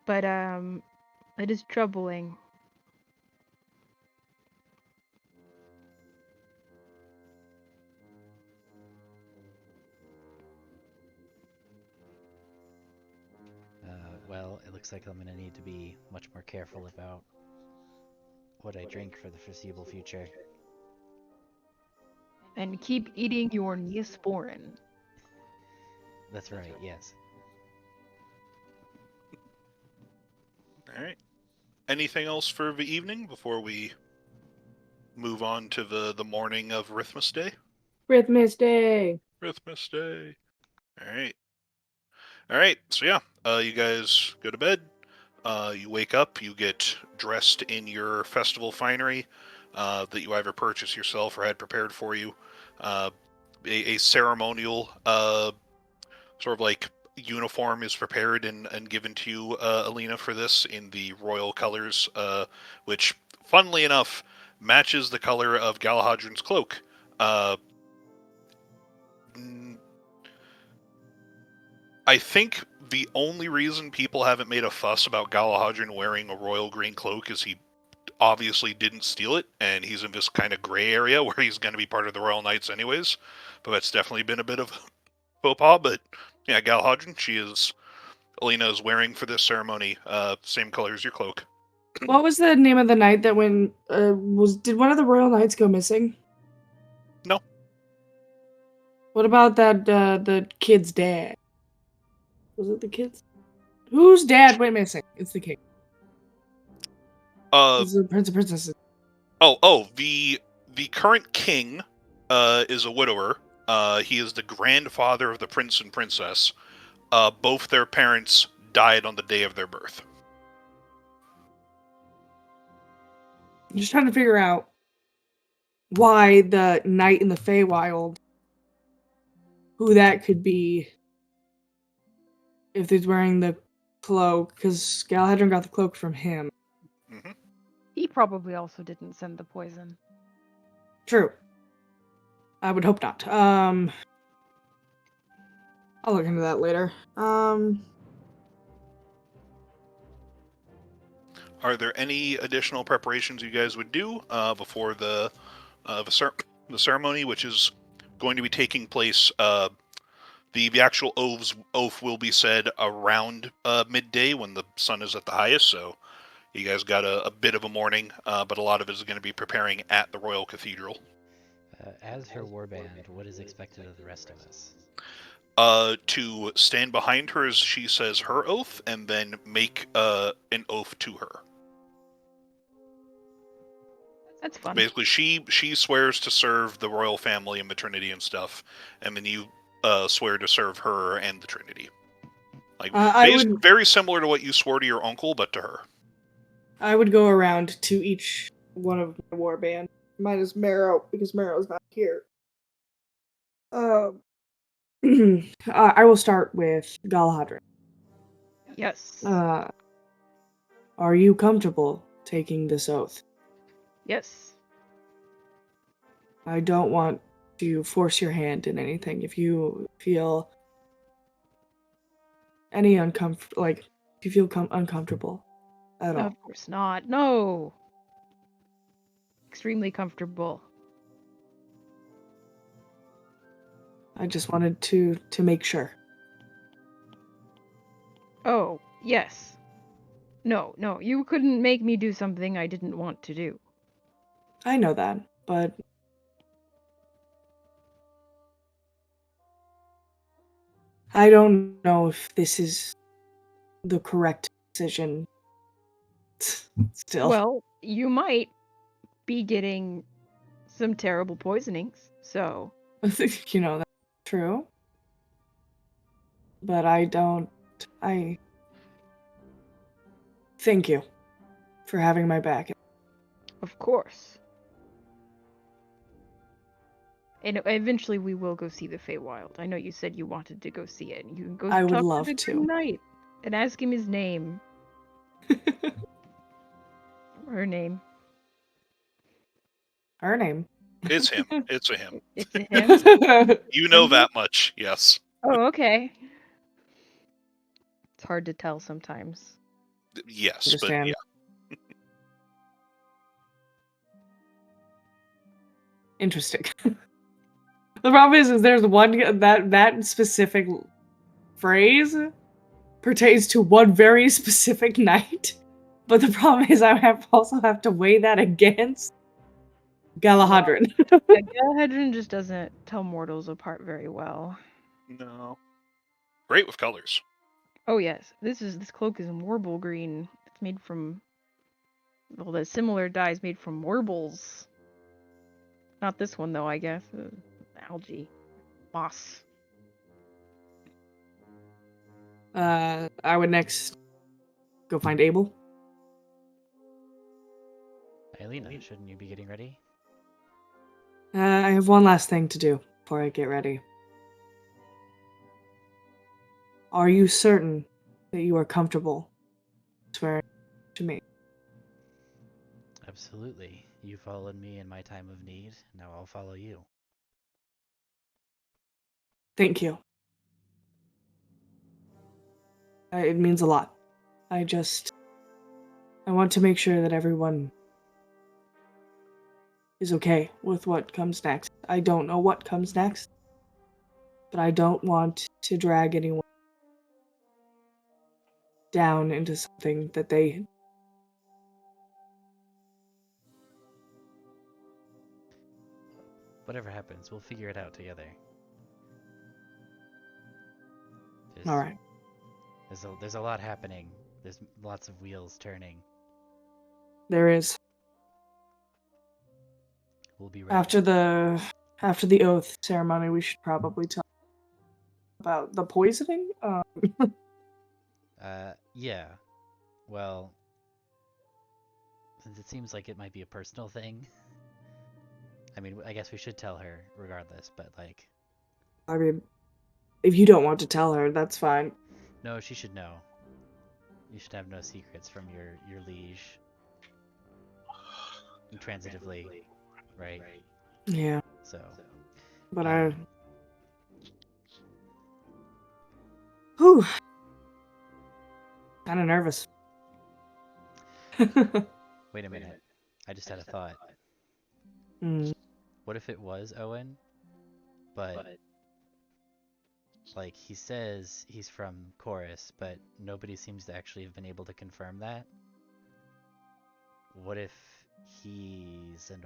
But it is troubling. Well, it looks like I'm gonna need to be much more careful about what I drink for the foreseeable future. And keep eating your Neosporin. That's right, yes. Alright. Anything else for the evening before we move on to the morning of Rithmas Day? Rithmas Day. Rithmas Day. Alright, so yeah, you guys go to bed. You wake up, you get dressed in your festival finery that you either purchased yourself or had prepared for you. A ceremonial sort of like uniform is prepared and given to you, Aelina, for this in the royal colors, which, funnily enough, matches the color of Galahadrin's cloak. I think the only reason people haven't made a fuss about Galahadrin wearing a royal green cloak is he obviously didn't steal it, and he's in this kind of gray area where he's going to be part of the Royal Knights anyways. But that's definitely been a bit of faux pas. But yeah, Galahadrin, Aelina is wearing for this ceremony, same color as your cloak. What was the name of the knight that went? Did one of the royal knights go missing? No. What about that? The kid's dad. Was it the kid's? Whose dad went missing? It's the king. It's the prince and princess. The current king, is a widower. He is the grandfather of the prince and princess. Both their parents died on the day of their birth. I'm just trying to figure out why the knight in the Feywild, who that could be, if he's wearing the cloak, because Galahadrin got the cloak from him. Mm-hmm. He probably also didn't send the poison. True. I would hope not. I'll look into that later. Are there any additional preparations you guys would do before the ceremony, which is going to be taking place? The actual oath will be said around midday when the sun is at the highest. So you guys got a bit of a morning, but a lot of it is going to be preparing at the Royal Cathedral. As her warband, what is expected of the rest of us? To stand behind her as she says her oath, and then make an oath to her. That's fun. Basically, she swears to serve the royal family and the Trinity and stuff, and then you swear to serve her and the Trinity. Like very similar to what you swore to your uncle, but to her. I would go around to each one of my warband, minus Marrow, because Marrow's not here. I will start with Galahadrin. Yes. Are you comfortable taking this oath? Yes. I don't want to force your hand in anything. If you feel any uncomfortable, like if you feel uncomfortable at all. Of course not. No. Extremely comfortable. I just wanted to make sure. Oh, yes. No, you couldn't make me do something I didn't want to do. I know that, but I don't know if this is the correct decision. Still. Well, you might be getting some terrible poisonings, so. You know, that's true. But I thank you for having my back. Of course. And eventually we will go see the Feywild. I know you said you wanted to go see it. You can go I would talk love to the to. Green Knight and ask him his name. Or her name. Her name. It's him. It's a him. It's a him? You know that much, yes. Oh, okay. It's hard to tell sometimes. Yes, Understand. but yeah. Interesting. The problem is there's one that specific phrase pertains to one very specific night, but the problem is I also have to weigh that against Galahadrin. Yeah, Galahadrin just doesn't tell mortals apart very well. No. Great with colors. Oh yes, this cloak is warble green. It's made from, well, the similar dye is made from warbles. Not this one though, I guess. Algae, moss. I would next go find Abel. Aelina, shouldn't you be getting ready? I have one last thing to do before I get ready. Are you certain that you are comfortable swearing to me? Absolutely. You followed me in my time of need. Now I'll follow you. Thank you. It means a lot. I want to make sure that everyone is okay with what comes next. I don't know what comes next, but I don't want to drag anyone down into something that they... Whatever happens, we'll figure it out together. All right. There's a lot happening. There's lots of wheels turning. There is. We'll be ready. After the oath ceremony, we should probably talk about the poisoning. Yeah. Well, since it seems like it might be a personal thing, I mean, I guess we should tell her regardless, but like... I mean, if you don't want to tell her, that's fine. No, she should know. You should have no secrets from your liege. Intransitively, right? Yeah. So... But Whew. Kind of nervous. Wait a minute. I just had a thought. Mm. What if it was Owen, but like he says he's from Chorus, but nobody seems to actually have been able to confirm that? What if he's a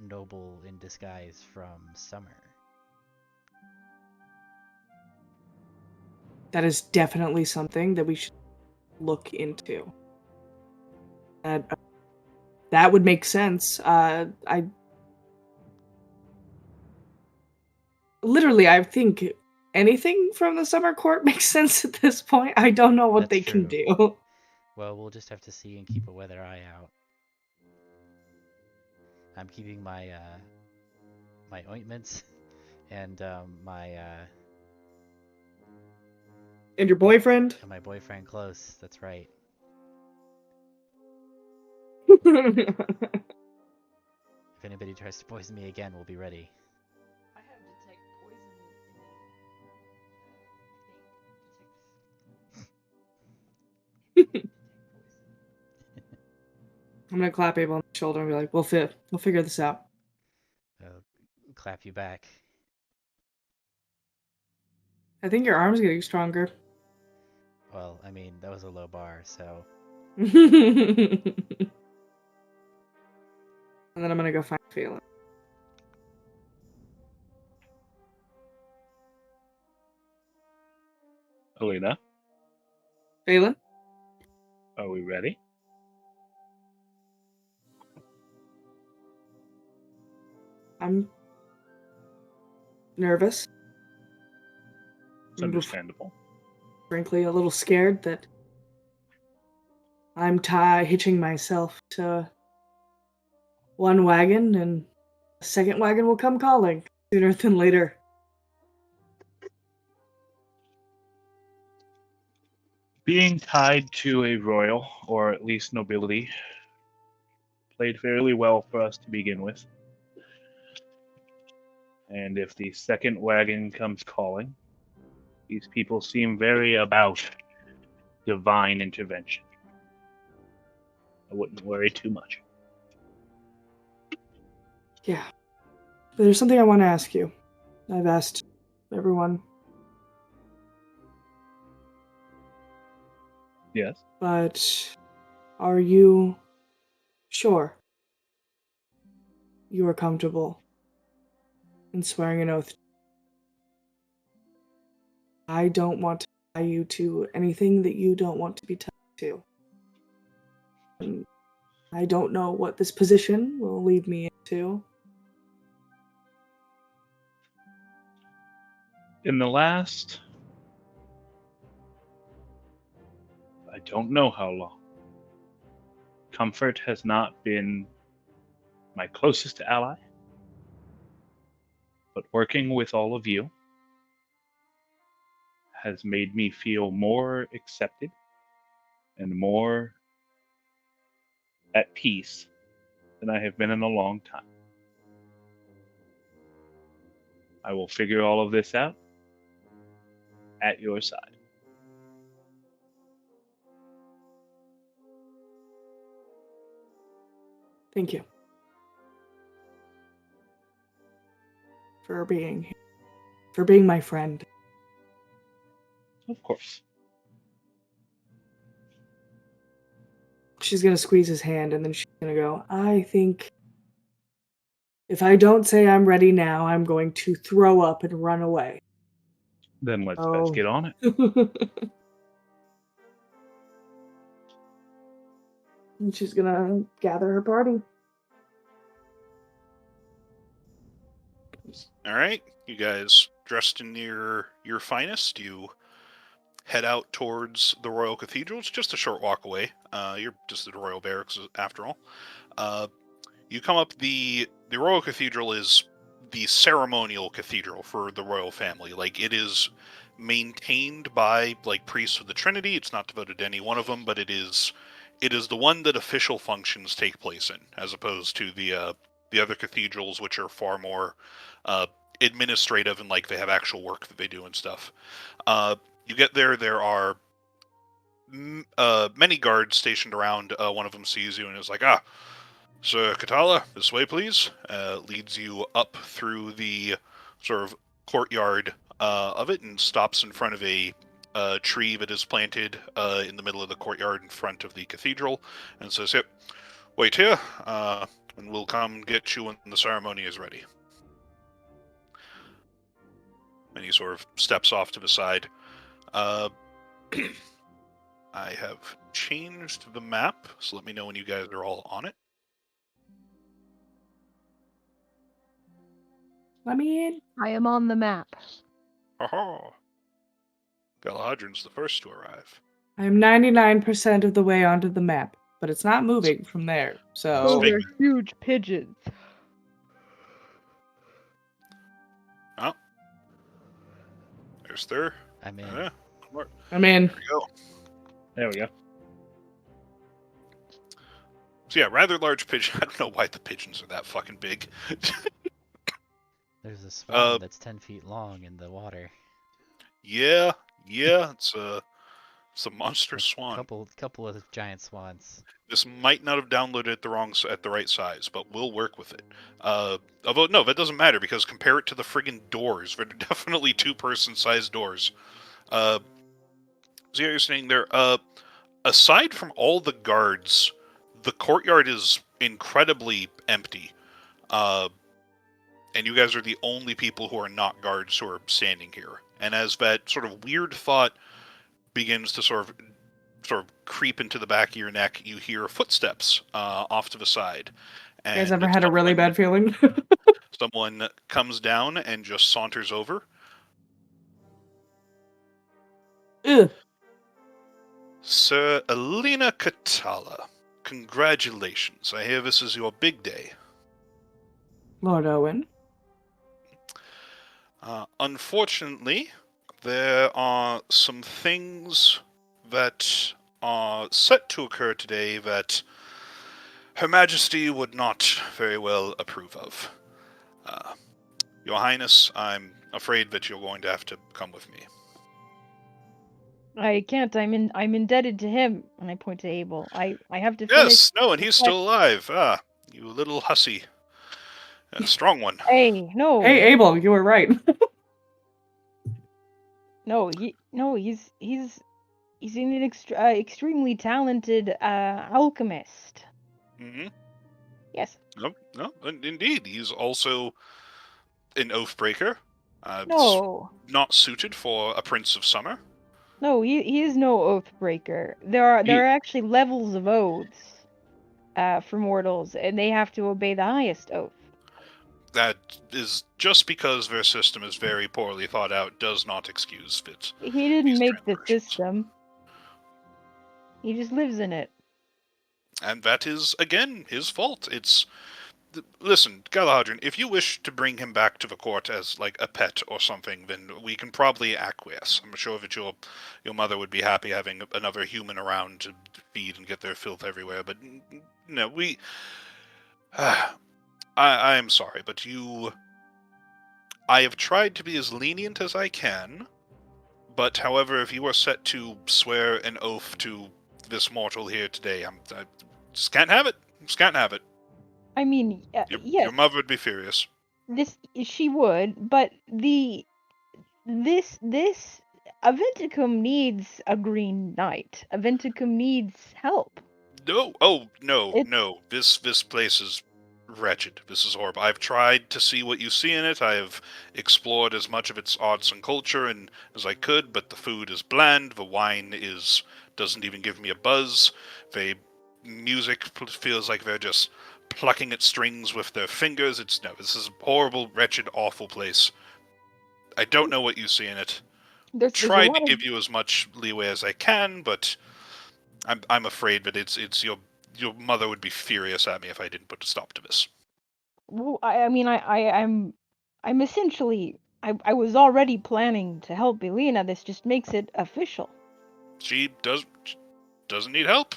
noble in disguise from Summer? That is definitely something that we should look into. That would make sense. I think anything from the Summer Court makes sense at this point. I don't know what That's they can true. do. Well, we'll just have to see and keep a weather eye out. I'm keeping my my ointments and my And your boyfriend? and my boyfriend close. That's right. If anybody tries to poison me again, we'll be ready. I have detect poison I'm gonna clap Abel on the shoulder and be like, we'll figure this out. I'll clap you back. I think your arm's getting stronger. Well, I mean, that was a low bar, so... And then I'm gonna go find Phelan. Aelina, Phelan? are we ready? I'm nervous. It's understandable. Frankly, a little scared that I'm hitching myself to one wagon and the second wagon will come calling sooner than later. Being tied to a royal, or at least nobility, played fairly well for us to begin with. And if the second wagon comes calling, these people seem very about divine intervention. I wouldn't worry too much. Yeah. But there's something I want to ask you. I've asked everyone. Yes. But are you sure you are comfortable in swearing an oath? I don't want to tie you to anything that you don't want to be tied to. And I don't know what this position will lead me into. In the last, I don't know how long, Comfort has not been my closest ally, but working with all of you has made me feel more accepted and more at peace than I have been in a long time. I will figure all of this out at your side. Thank you. For being my friend. Of course. She's gonna squeeze his hand and then she's gonna go, I think if I don't say I'm ready now, I'm going to throw up and run away. Then let's Oh. get on it. And she's gonna gather her party. All right, you guys dressed in your finest. You head out towards the Royal Cathedral. It's just a short walk away. You're just at the Royal Barracks after all. You come up the Royal Cathedral is the ceremonial cathedral for the royal family. Like, it is maintained by like priests of the Trinity. It's not devoted to any one of them, but it is the one that official functions take place in, as opposed to the other cathedrals, which are far more administrative and like they have actual work that they do and stuff. You get there. There are many guards stationed around. One of them sees you and is like, Sir Katala, this way, please. Leads you up through the sort of courtyard of it and stops in front of a tree that is planted in the middle of the courtyard in front of the cathedral and says, yep, wait here, and we'll come get you when the ceremony is ready. And he sort of steps off to the side. I have changed the map, so let me know when you guys are all on it. Let me in. I am on the map. Aha! Galahadrin's the first to arrive. I am 99% of the way onto the map, but it's not moving from there. So Those are huge pigeons. Oh. There's there. I'm in. I'm in. There you go. There we go. So yeah, rather large pigeon. I don't know why the pigeons are that fucking big. There's a swan that's 10 feet long in the water. Yeah, it's a monster swan. Couple of giant swans. This might not have downloaded it at the right size, but we'll work with it. Although no, that doesn't matter because compare it to the friggin' doors. They're definitely 2-person sized doors. So yeah, you're saying there. Aside from all the guards, the courtyard is incredibly empty. And you guys are the only people who are not guards who are standing here. And as that sort of weird thought begins to sort of creep into the back of your neck, you hear footsteps off to the side. And you guys ever had a really bad feeling? Someone comes down and just saunters over. Ugh. Sir Aelina Katala, congratulations. I hear this is your big day. Lord Owen. Unfortunately, there are some things that are set to occur today that Her Majesty would not very well approve of. Your Highness, I'm afraid that you're going to have to come with me. I can't. I'm indebted to him. And I point to Abel. I have to finish. Yes, no, and he's still alive. You little hussy. A strong one. Hey, no. Hey, Abel, you were right. No, he's an extremely talented alchemist. Mm-hmm. Yes. No, indeed. He's also an oathbreaker. No. Not suited for a Prince of Summer. No, he is no oathbreaker. There are actually levels of oaths for mortals, and they have to obey the highest oath. That is just because their system is very poorly thought out does not excuse it. He didn't make the system. He just lives in it. And that is, again, his fault. Listen, Galahadrin, if you wish to bring him back to the court as, like, a pet or something, then we can probably acquiesce. I'm sure that your mother would be happy having another human around to feed and get their filth everywhere, but, no, we... I am sorry, but I have tried to be as lenient as I can, but however, if you are set to swear an oath to this mortal here today, I just can't have it. Just can't have it. I mean, Your yes, mother would be furious. she would, but this Aventicum needs a Green Knight. Aventicum needs help. No, oh no, It's no. This place is wretched. This is horrible. I've tried to see what you see in it. I have explored as much of its arts and culture and as I could, but the food is bland. The wine doesn't even give me a buzz. The music feels like they're just plucking at strings with their fingers. This is a horrible, wretched, awful place. I don't know what you see in it. there's a Tried to lot of give you as much leeway as I can, but I'm afraid that it's your mother would be furious at me if I didn't put a stop to this. well, I mean, I'm essentially I was already planning to help Aelina. This just makes it official. She doesn't need help.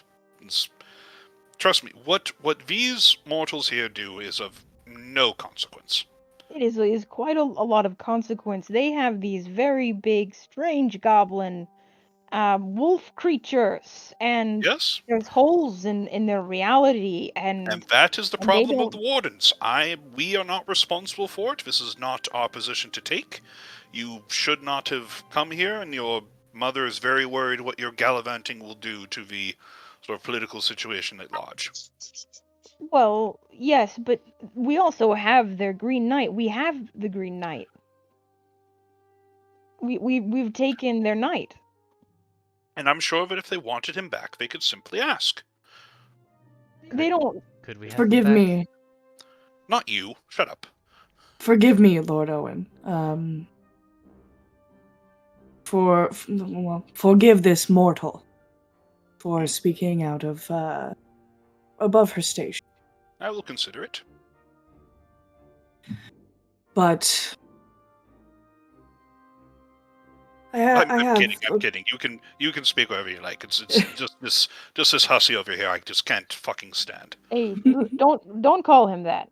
Trust me, what these mortals here do is of no consequence. It is quite a lot of consequence. They have these very big, strange goblin wolf creatures, and Yes, there's holes in their reality, and that is the and they problem of the don't. wardens. We are not responsible for it. This is not our position to take. You should not have come here, and your mother is very worried what your gallivanting will do to the sort of political situation at large. Well, yes, but we also have their Green Knight. We have the Green Knight. We've taken their knight. And I'm sure that if they wanted him back, they could simply ask. They don't. Could we have Forgive him back? me. Not you. Shut up. Forgive me, Lord Owen. Forgive this mortal for speaking out of above her station. I will consider it. But I'm I have kidding. I'm kidding. You can speak whatever you like. It's just this hussy over here. I just can't fucking stand. Hey, don't call him that.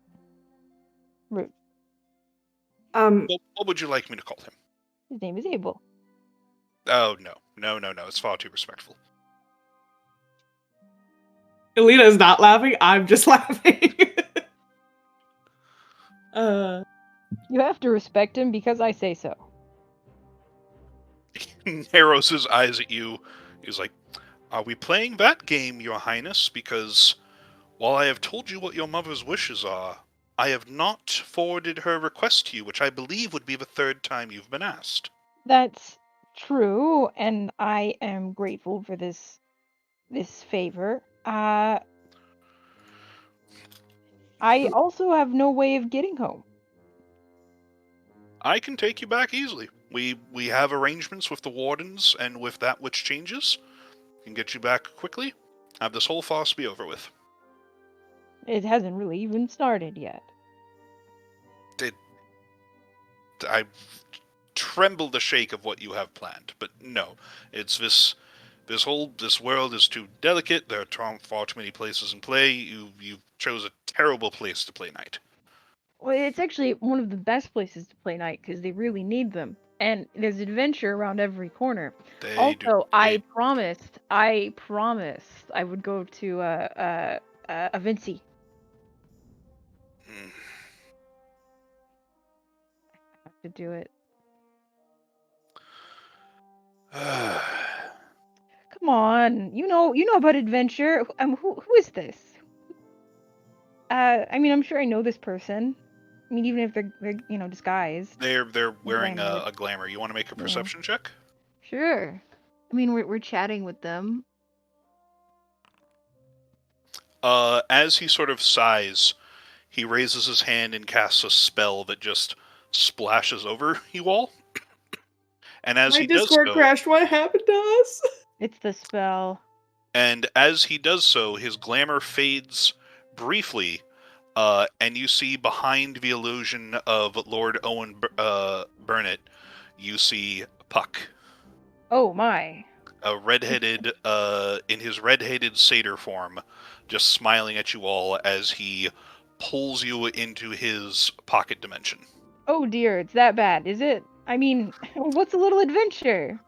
Rude. What would you like me to call him? His name is Abel. Oh no. It's far too respectful. Aelina is not laughing. I'm just laughing. You have to respect him because I say so. He narrows his eyes at you. He's like, "Are we playing that game, Your Highness? Because while I have told you what your mother's wishes are, I have not forwarded her request to you, which I believe would be the third time you've been asked." That's true, and I am grateful for this favor. I also have no way of getting home. I can take you back easily. We have arrangements with the wardens, and with that which changes, can get you back quickly. Have this whole farce be over with. It hasn't really even started yet. I tremble the shake of what you have planned, but no, it's this world is too delicate. There are far too many places in play. You chose a terrible place to play knight. Well, it's actually one of the best places to play knight because they really need them, and there's adventure around every corner. They do. Also, I promised I would go to Avinci. Hmm. I have to do it. Come on, you know about adventure. Who is this? I mean, I'm sure I know this person. I mean, even if they're disguised. They're wearing Glamour. a glamour. You want to make a Yeah. perception check? Sure. I mean, we're chatting with them. As he sort of sighs, he raises his hand and casts a spell that just splashes over you all. And as My he does Discord so, crashed. What happened to us? It's the spell. and as he does so, his glamour fades briefly, and you see behind the illusion of Lord Owen Burnett, you see Puck, Oh my. a redheaded, in his red-headed satyr form, just smiling at you all as he pulls you into his pocket dimension. Oh dear, it's that bad, is it? I mean, what's a little adventure?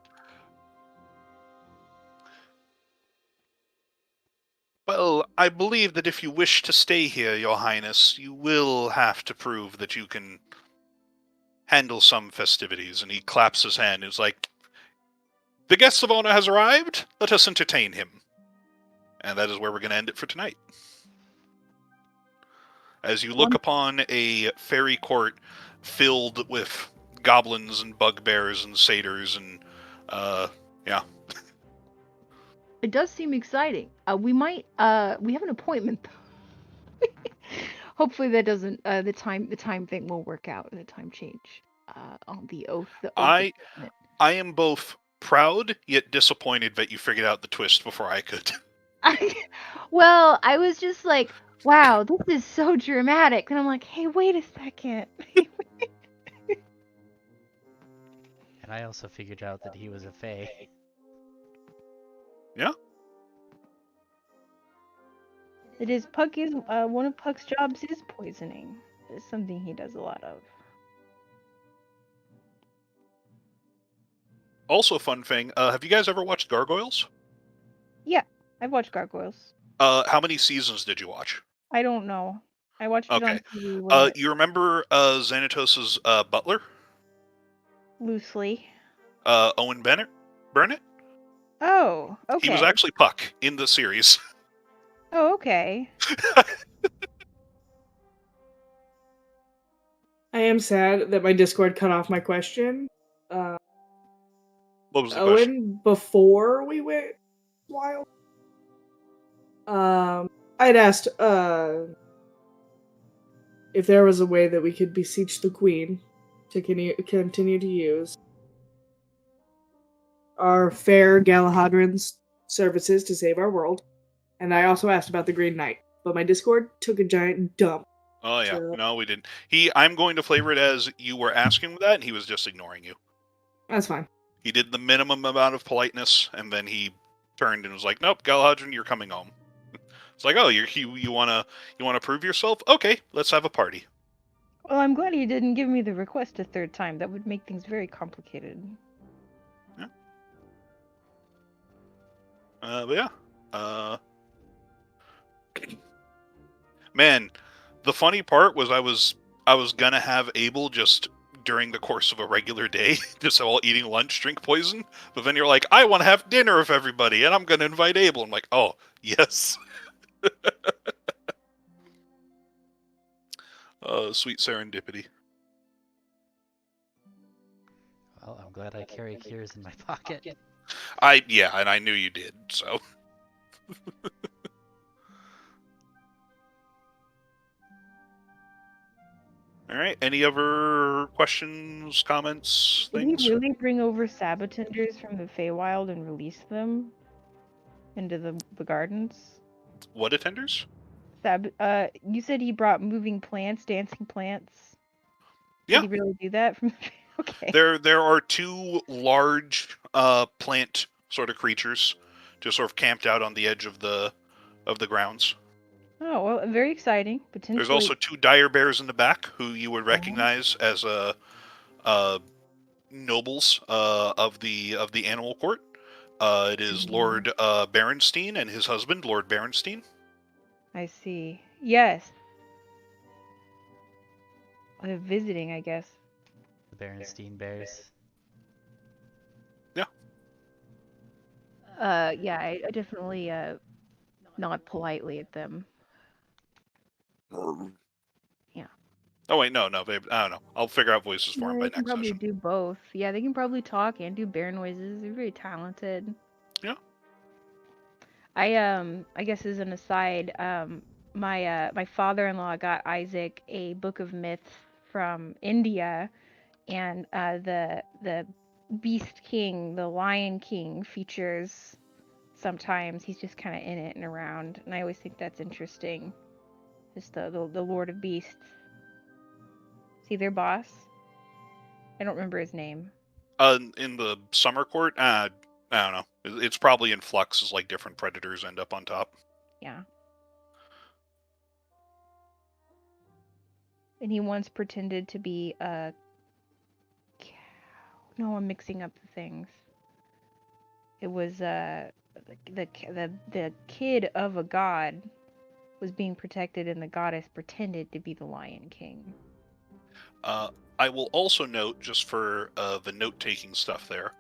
Well, I believe that if you wish to stay here, Your Highness, you will have to prove that you can handle some festivities. And he claps his hand. He's like, the guest of honor has arrived. Let us entertain him. And that is where we're going to end it for tonight. As you look upon a fairy court filled with goblins and bugbears and satyrs and, yeah. It does seem exciting. We might we have an appointment though. Hopefully that doesn't the time thing will work out, the time change. On the oath I appointment. am both proud yet disappointed that you figured out the twist before I could. Well, I was just like, wow, this is so dramatic. And I'm like, hey, wait a second. And I also figured out that he was a fae. Yeah. It is Puck is one of Puck's jobs is poisoning. It's something he does a lot of. Also, fun thing, have you guys ever watched Gargoyles? Yeah, I've watched Gargoyles. How many seasons did you watch? I don't know. I watched it on Okay. TV when You remember Xanatos' butler? loosely. Owen Burnett? Oh, He was okay. actually Puck in the series. Oh, okay. I am sad that my Discord cut off my question. What was the question? Owen, before we went wild, I'd asked if there was a way that we could beseech the Queen to continue to use our fair Galahadran's services to save our world. And I also asked about the Green Knight, but my Discord took a giant dump. Oh, yeah. So- No, we didn't. I'm going to flavor it as you were asking that, and he was just ignoring you. That's fine. He did the minimum amount of politeness, and then he turned and was like, nope, Galahadran, you're coming home. It's like, oh, you wanna prove yourself? Okay, let's have a party. Well, I'm glad he didn't give me the request a third time. That would make things very complicated. Yeah. But yeah. Man, the funny part was I was gonna have Abel just during the course of a regular day, just while eating lunch, drink poison. But then you're like, I want to have dinner with everybody, and I'm gonna invite Abel. I'm like, oh yes. Sweet serendipity. Well, I'm glad I carry cures in my pocket. And I knew you did. So. All right. Any other questions, comments, Did things? he really bring over Sabotenders from the Feywild and release them into the gardens? What attenders? You said he brought moving plants, dancing plants. Yeah. Did he really do that from? Okay. There are two large plant sort of creatures just sort of camped out on the edge of the grounds. Oh well, very exciting. Potentially. There's also two dire bears in the back who you would recognize as nobles of the animal court. It is Lord Berenstein and his husband, Lord Berenstein. I see. Yes. Visiting, I guess. The Berenstein Bears. Yeah. Yeah, I definitely nod politely at them. Yeah. Oh wait, no, babe. I don't know. I'll figure out voices for him by They can next probably session. do both. Yeah, they can probably talk and do bear noises. They're very talented. Yeah. I guess as an aside, my father-in-law got Isaac a book of myths from India, and the Beast King, the Lion King, features sometimes. He's just kind of in it and around, and I always think that's interesting. Just the Lord of Beasts. See their boss? I don't remember his name. In the summer court, I don't know. It's probably in flux as like different predators end up on top. Yeah. And he once pretended to be a cow. No, I'm mixing up the things. It was the kid of a god was being protected, and the goddess pretended to be the Lion King. I will also note, just for the note-taking stuff there,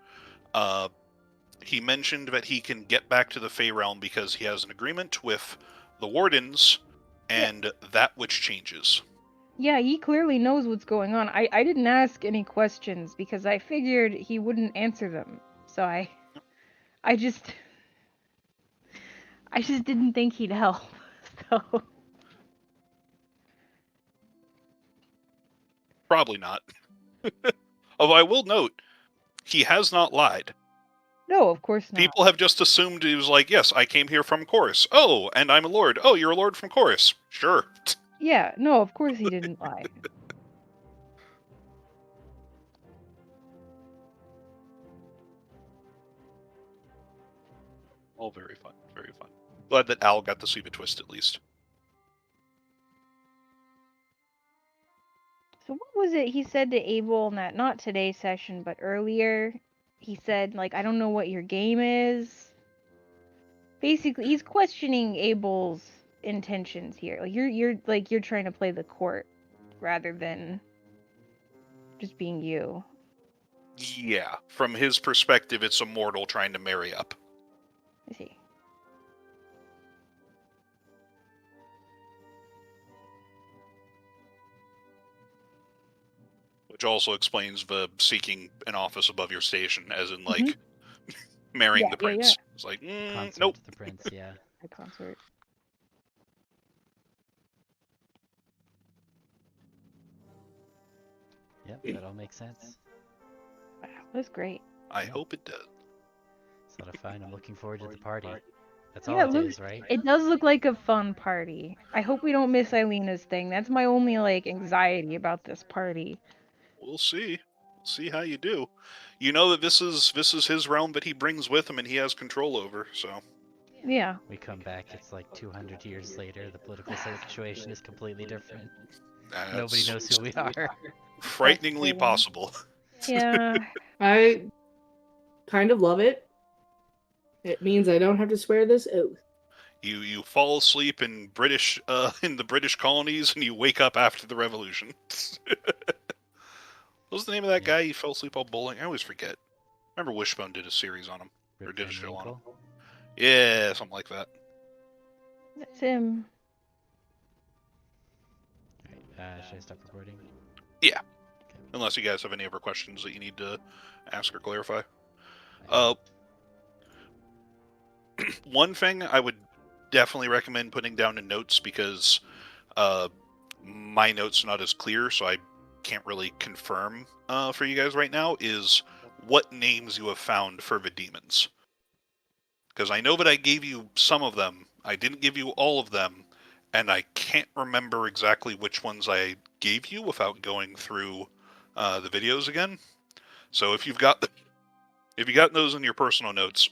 he mentioned that he can get back to the Fey Realm because he has an agreement with the Wardens, and that which changes. Yeah, he clearly knows what's going on. I didn't ask any questions because I figured he wouldn't answer them. So I just didn't think he'd help. So Probably not. Although I will note, he has not lied. no, of course not. People have just assumed he was like, yes, I came here from Chorus. Oh, and I'm a lord. Oh, you're a lord from Chorus. Sure. Yeah, no, of course he didn't lie. All very fun. Very fun. Glad that Al got to see the twist at least. So what was it he said to Abel in that, not today's session, but earlier? He said, like, I don't know what your game is. Basically, he's questioning Abel's intentions here. Like you're trying to play the court rather than just being you. Yeah, from his perspective, it's a mortal trying to marry up. I see. Which also explains the seeking an office above your station, as in, like, marrying Yeah, the yeah, prince. yeah. It's like, Consort nope. to the prince, yeah. A consort. Yep, that all makes sense. Wow, that's great. I Yeah. hope it does. It's a lot of fun. I'm looking forward to the party. That's Yeah, all it is, right? It does look like a fun party. I hope we don't miss Aelina's thing. That's my only like anxiety about this party. We'll see. We'll see how you do. You know that this is his realm that he brings with him and he has control over, so. Yeah. We come back, it's like 200 years later, the political situation is completely different. Nobody knows who we are. Frighteningly possible. Yeah. I kind of love it. It means I don't have to swear this oath. You fall asleep in British in the British colonies and you wake up after the revolution. What was the name of that guy? He fell asleep while bowling. I always forget. Remember Wishbone did a series on him, or did a show on him. Yeah, something like that. That's him. Alright, should I stop recording? Yeah. Okay. Unless you guys have any other questions that you need to ask or clarify. One thing I would definitely recommend putting down in notes, because my notes are not as clear, so I can't really confirm for you guys right now, is what names you have found for the demons. Because I know that I gave you some of them. I didn't give you all of them, and I can't remember exactly which ones I gave you without going through the videos again. So if you've got those in your personal notes,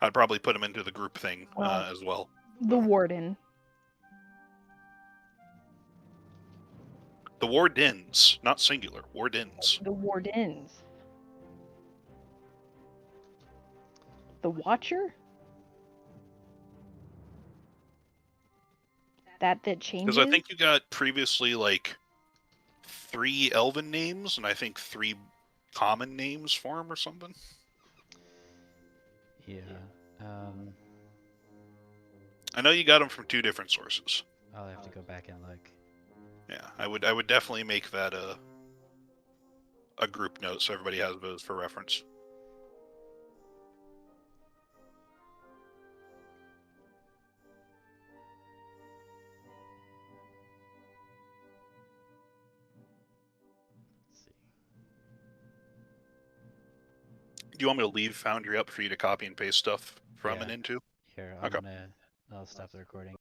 I'd probably put them into the group thing as well. The warden. The wardens, not singular. Wardens. The wardens. The watcher? That changes? Because I think you got previously like 3 elven names and I think 3 common names for him or something. Yeah. I know you got them from 2 different sources. I'll have to go back and look. Yeah, I would definitely make that a group note so everybody has those for reference. Let's see. Do you want me to leave Foundry up for you to copy and paste stuff from and into? Here, Okay. I'll stop the recording.